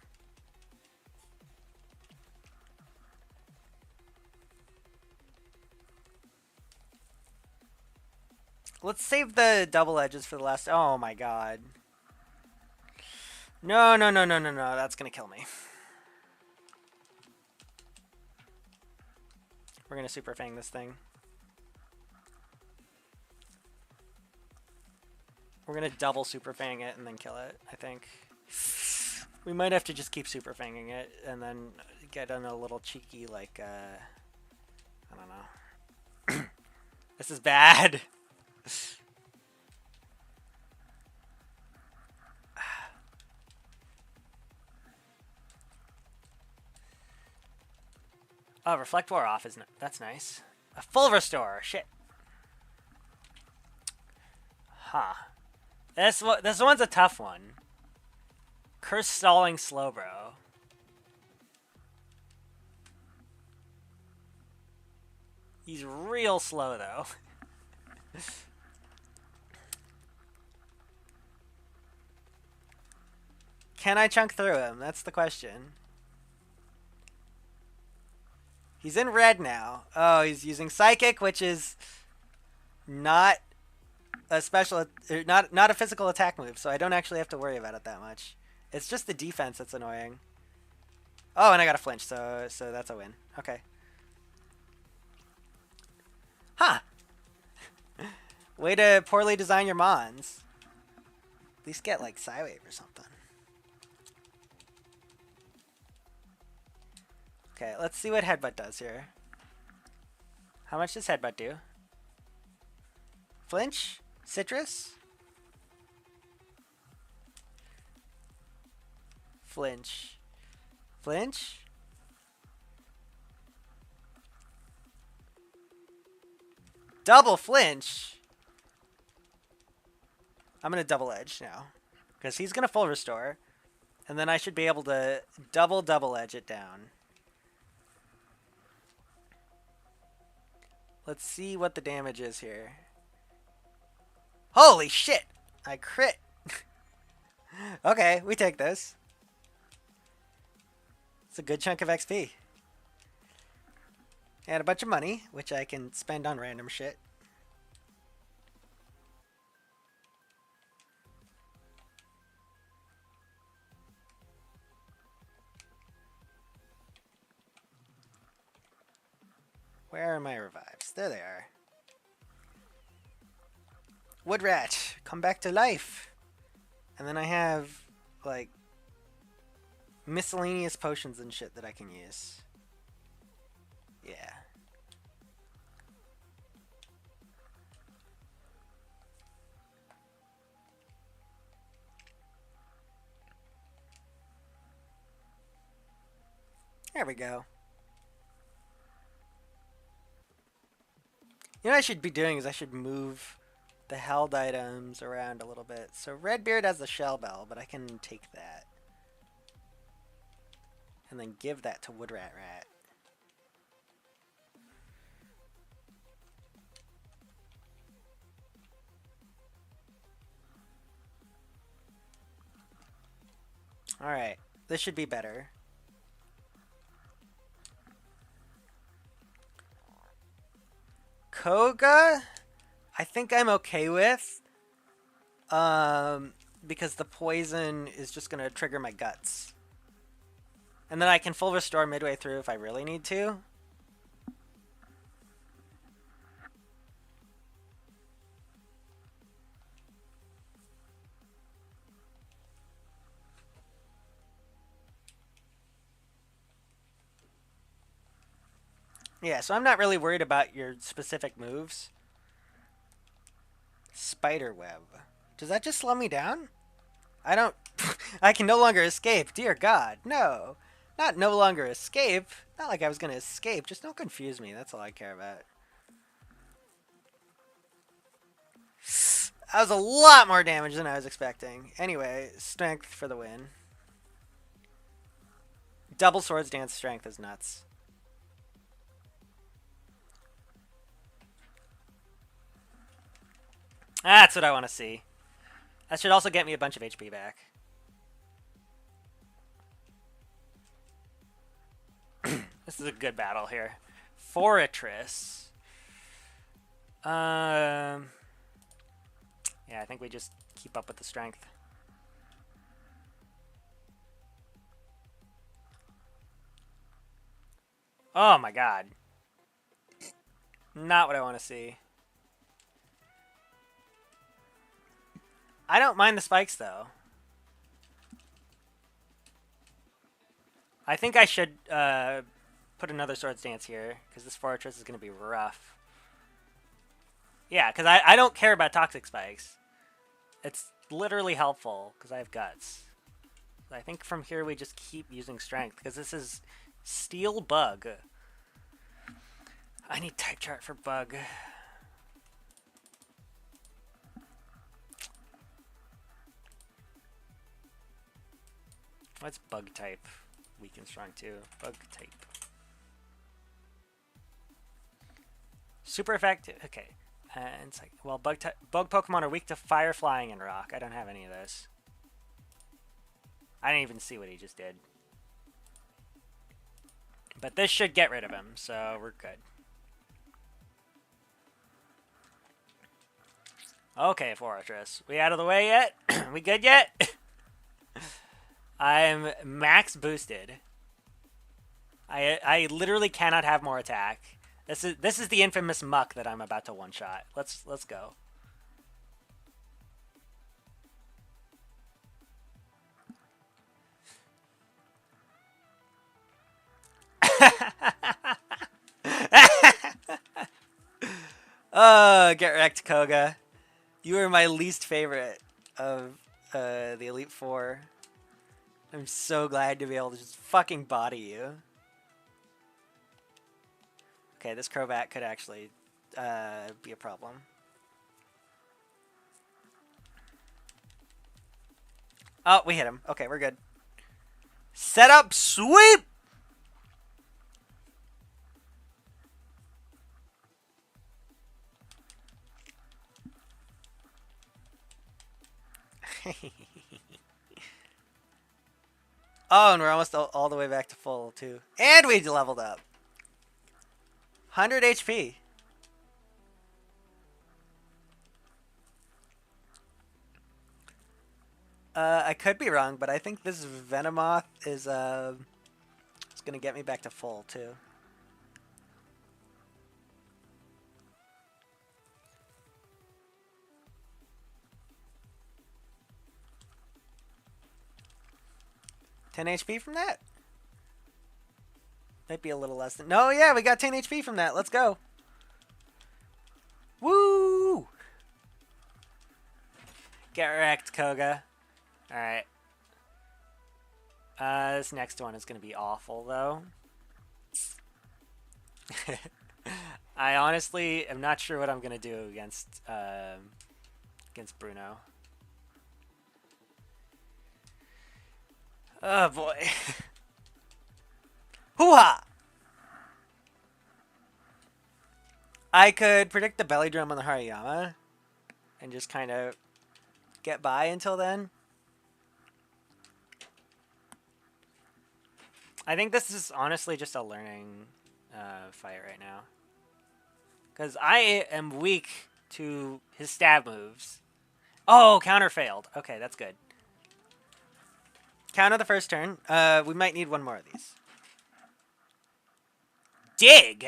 Let's save the double edges for the last... Oh my god. No, no, no, no, no, no. That's gonna kill me. We're gonna Super Fang this thing. We're gonna double Super Fang it and then kill it, I think. We might have to just keep Super Fanging it and then get in a little cheeky, like, I don't know. This is bad. Oh, Reflect wore off. That's nice. A full restore. Shit. Huh. This one's a tough one. Curse stalling Slowbro. He's real slow though. Can I chunk through him? That's the question. He's in red now. Oh, he's using Psychic, which is not a special, not a physical attack move, so I don't actually have to worry about it that much. It's just the defense that's annoying. Oh, and I got a flinch, so that's a win. Okay. Huh. Way to poorly design your mons. At least get like Psywave or something. Okay, let's see what Headbutt does here. How much does Headbutt do? Flinch? Citrus? Flinch. Flinch? Double flinch? I'm going to double edge now. Because he's going to full restore. And then I should be able to double edge it down. Let's see what the damage is here. Holy shit! I crit. Okay, we take this. It's a good chunk of XP. And a bunch of money, which I can spend on random shit. Where are my revives? There they are. Wood rat, come back to life. And then I have, like, miscellaneous potions and shit that I can use. Yeah. There we go. You know what I should be doing is I should move the held items around a little bit. So Redbeard has the shell bell, but I can take that. And then give that to Woodrat Rat. Alright, this should be better. Koga, I think I'm okay with. Because the poison is just going to trigger my guts. And then I can full restore midway through if I really need to. Yeah, so I'm not really worried about your specific moves. Spider web. Does that just slow me down? I don't... I can no longer escape. Dear God, no. Not no longer escape. Not like I was going to escape. Just don't confuse me. That's all I care about. That was a lot more damage than I was expecting. Anyway, strength for the win. Double swords dance strength is nuts. That's what I want to see. That should also get me a bunch of HP back. This is a good battle here. Fortress. Yeah, I think we just keep up with the strength. Oh my god. Not what I want to see. I don't mind the spikes, though. I think I should put another Swords Dance here, because this fortress is going to be rough. Yeah, because I don't care about Toxic Spikes. It's literally helpful, because I have Guts. I think from here we just keep using Strength, because this is Steel Bug. I need Type Chart for Bug. What's Bug type? Weak and strong too. Bug type. Super effective. Okay. It's like, well, bug Pokemon are weak to fire, flying, and rock. I don't have any of those. I didn't even see what he just did. But this should get rid of him, so we're good. Okay, Fortress. We out of the way yet? We good yet? I'm max boosted. I literally cannot have more attack. This is the infamous muck that I'm about to one shot. Let's go. Get wrecked, Koga. You are my least favorite of the Elite Four. I'm so glad to be able to just fucking body you. Okay, this Crobat could actually be a problem. Oh, we hit him. Okay, we're good. Set up, sweep! Oh, and we're almost all the way back to full, too. And we leveled up. 100 HP. I could be wrong, but I think this Venomoth is it's gonna get me back to full, too. 10 HP from that? Might be a little less than... No, yeah, we got 10 HP from that. Let's go. Woo! Get wrecked, Koga. Alright. This next one is going to be awful, though. I honestly am not sure what I'm going to do against Bruno. Oh, boy. Hoo-ha! I could predict the belly drum on the Hariyama and just kind of get by until then. I think this is honestly just a learning fight right now. Because I am weak to his stab moves. Oh, counter failed. Okay, that's good. Counter the first turn. We might need one more of these. Dig!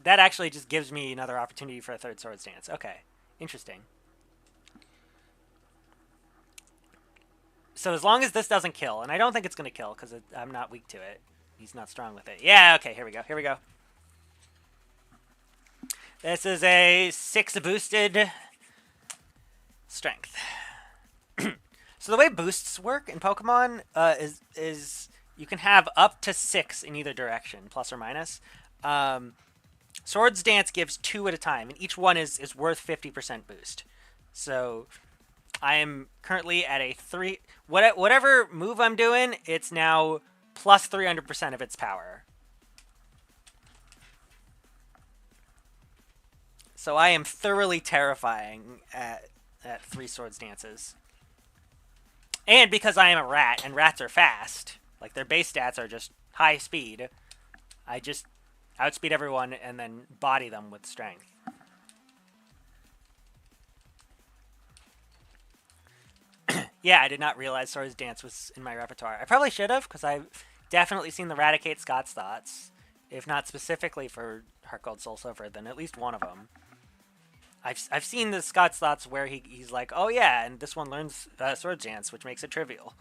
That actually just gives me another opportunity for a third Swords Dance. Okay, interesting. So as long as this doesn't kill, and I don't think it's going to kill because I'm not weak to it. He's not strong with it. Yeah, okay, here we go. Here we go. This is a 6 boosted strength. So the way boosts work in Pokemon is you can have up to 6 in either direction, plus or minus. Swords Dance gives 2 at a time, and each one is worth 50% boost. So I am currently at a 3... Whatever move I'm doing, it's now plus 300% of its power. So I am thoroughly terrifying at 3 Swords Dances. And because I am a rat, and rats are fast, like their base stats are just high speed, I just outspeed everyone and then body them with strength. Yeah, I did not realize Swords Dance was in my repertoire. I probably should have, because I've definitely seen the Raticate Scott's Thoughts. If not specifically for Heartgold Soul Silver, then at least one of them. I've seen the Scott's Thoughts where he's like, oh yeah, and this one learns Swords Dance, which makes it trivial.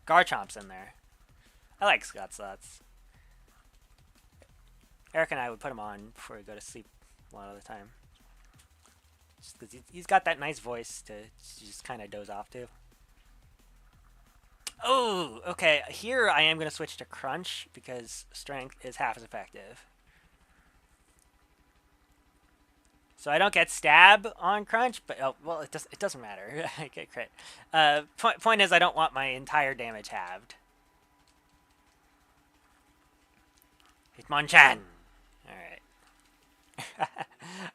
Garchomp's in there. I like Scott's Thoughts. Eric and I would put him on before we go to sleep a lot of the time. Just because he's got that nice voice to just kind of doze off to. Oh, okay. Here I am going to switch to Crunch because Strength is half as effective. So I don't get Stab on Crunch, but oh, well, it doesn't matter. I get crit. Point is, I don't want my entire damage halved. Hitmonchan. All right.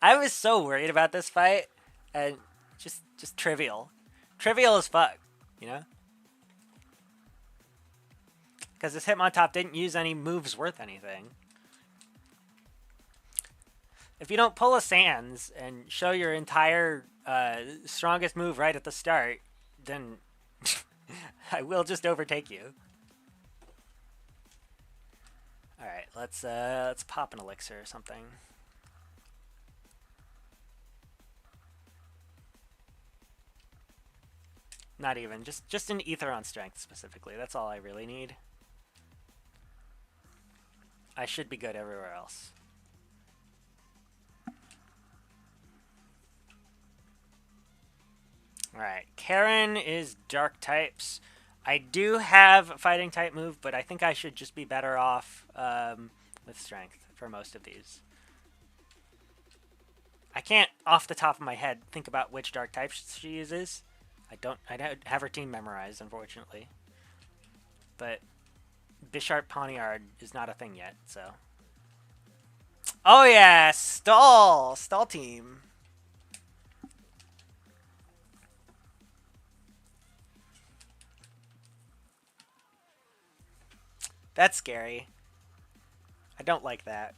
I was so worried about this fight, and just trivial. Trivial as fuck, you know? Because this Hitmontop didn't use any moves worth anything. If you don't pull a Sans and show your entire strongest move right at the start, then I will just overtake you. All right, let's pop an elixir or something. Not even, just an ether on strength specifically. That's all I really need. I should be good everywhere else. Alright, Karen is dark types. I do have a fighting type move, but I think I should just be better off with strength for most of these. I can't, off the top of my head, think about which dark types she uses. I don't have her team memorized, unfortunately. But Bisharp Poniard is not a thing yet, so. Oh yeah, Stall team. That's scary. I don't like that.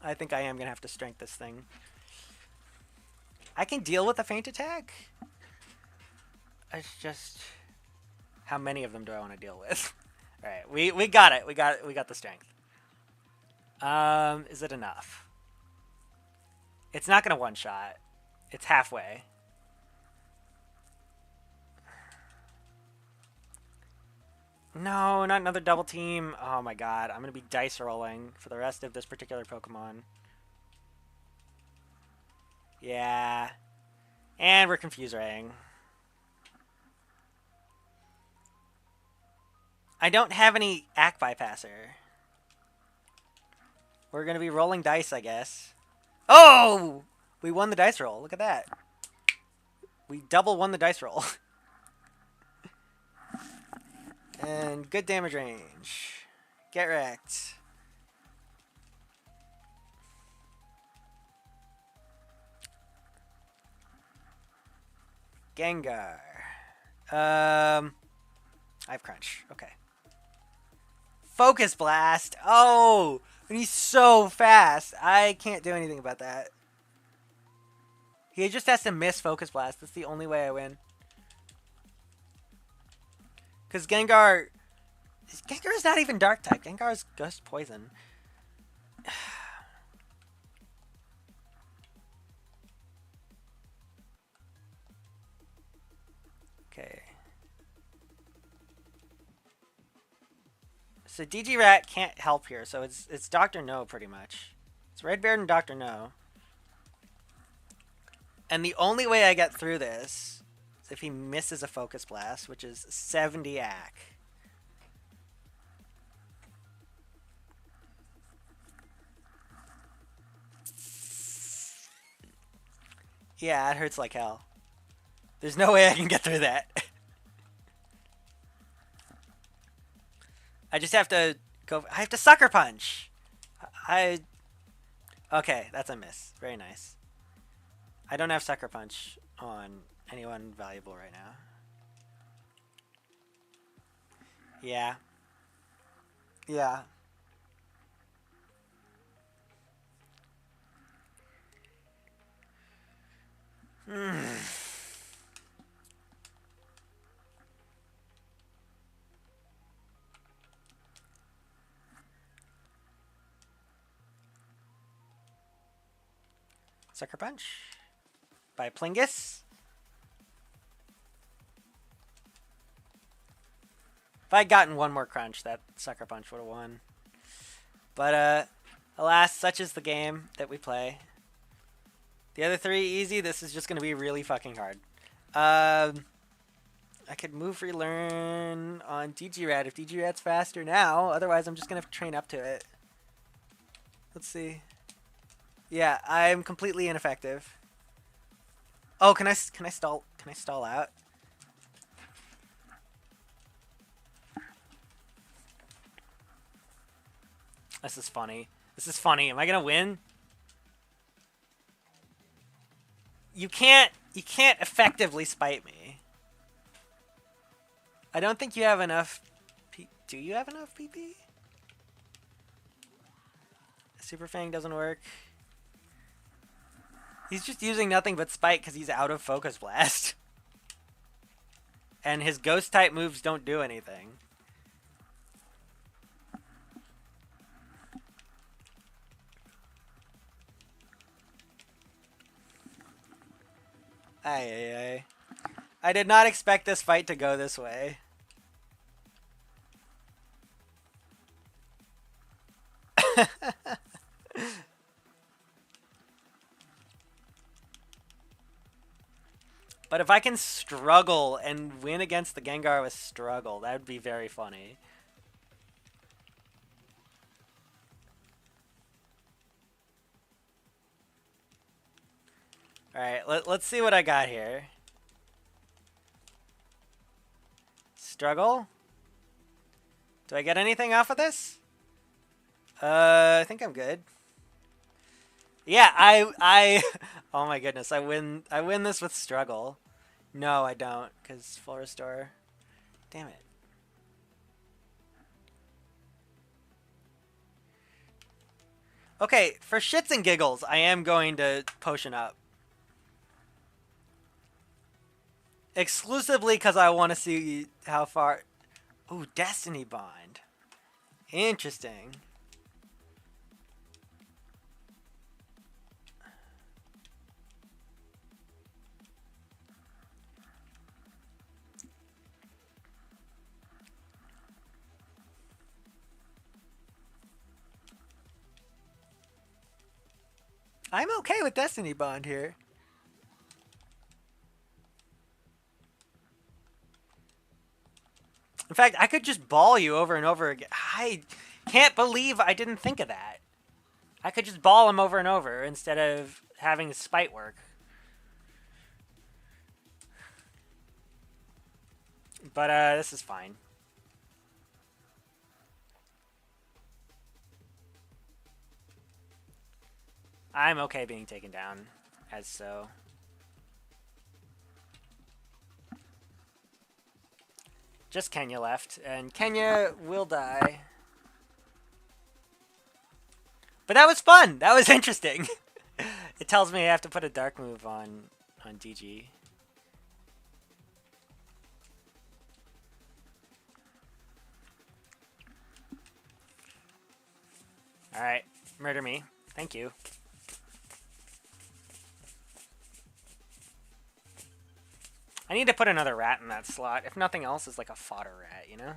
I think I am going to have to strength this thing. I can deal with a feint attack. It's just... how many of them do I want to deal with? Alright, we got it. We got the strength. Is it enough? It's not gonna one-shot. It's halfway. No, not another double team. Oh my god, I'm gonna be dice rolling for the rest of this particular Pokemon. Yeah. And we're confuse raying. I don't have any Act Bypasser. We're gonna be rolling dice, I guess. Oh! We won the dice roll. Look at that. We double won the dice roll. And good damage range. Get wrecked. Gengar. I have Crunch. Okay. Focus Blast. Oh! And he's so fast. I can't do anything about that. He just has to miss Focus Blast. That's the only way I win. Because Gengar is not even Dark type. Gengar is Ghost Poison. Okay. So DG Rat can't help here, so it's Dr. No pretty much. It's Red Beard and Dr. No. And the only way I get through this is if he misses a Focus Blast, which is 70 AC. Yeah, it hurts like hell. There's no way I can get through that. I just have to go. I have to Sucker Punch. Okay, that's a miss. Very nice. I don't have Sucker Punch on anyone valuable right now. Yeah. Yeah. Sucker Punch by Plingus. If I'd gotten one more crunch, that Sucker Punch would have won. But, alas, such is the game that we play. The other three, easy. This is just going to be really fucking hard. I could move Relearn on DG-Rat if DG-Rat's faster now. Otherwise, I'm just going to have to train up to it. Let's see. Yeah, I'm completely ineffective. Oh, can I stall out? This is funny. This is funny. Am I gonna win? You can't effectively spite me. I don't think you have enough. Do you have enough PP? Super Fang doesn't work. He's just using nothing but spite because he's out of Focus Blast. And his Ghost type moves don't do anything. Ay. I did not expect this fight to go this way. But if I can struggle and win against the Gengar with struggle, that would be very funny. Alright, let's see what I got here. Struggle? Do I get anything off of this? I think I'm good. Yeah, I oh my goodness, I win this with struggle. No, I don't, because full restore. Damn it. Okay, for shits and giggles, I am going to potion up. Exclusively because I want to see how far... Ooh, Destiny Bond. Interesting. I'm okay with Destiny Bond here. In fact, I could just ball you over and over again. I can't believe I didn't think of that. I could just ball him over and over instead of having spite work. But this is fine. I'm okay being taken down as so. Just Kenya left, and Kenya will die. But that was fun. That was interesting. It tells me I have to put a dark move on DG. All right, murder me. Thank you. I need to put another rat in that slot. If nothing else, it's like a fodder rat, you know?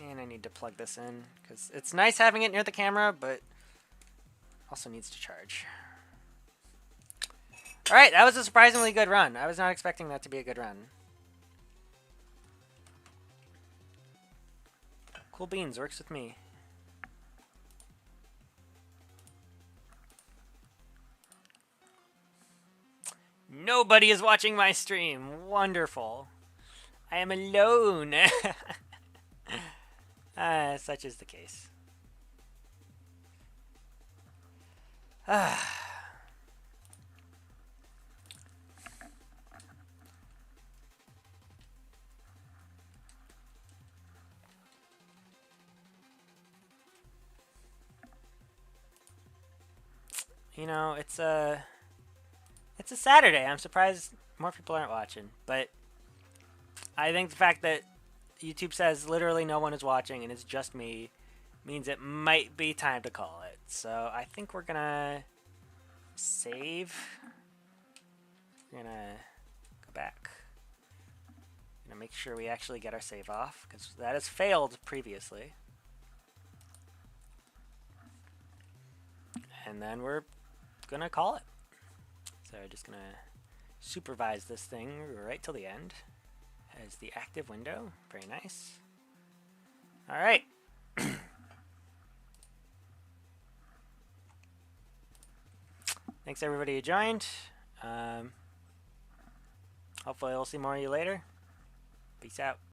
And I need to plug this in, because it's nice having it near the camera, but also needs to charge. Alright, that was a surprisingly good run. I was not expecting that to be a good run. Cool beans, works with me. Nobody is watching my stream. Wonderful. I am alone. Such is the case. You know, it's a Saturday. I'm surprised more people aren't watching, but I think the fact that YouTube says literally no one is watching and it's just me means it might be time to call it. So I think we're gonna save. We're gonna go back. Gonna make sure we actually get our save off, because that has failed previously. And then we're gonna call it. So I'm just gonna supervise this thing right till the end as the active window. Very nice. All right. Thanks everybody who joined. Hopefully I'll see more of you later. Peace out.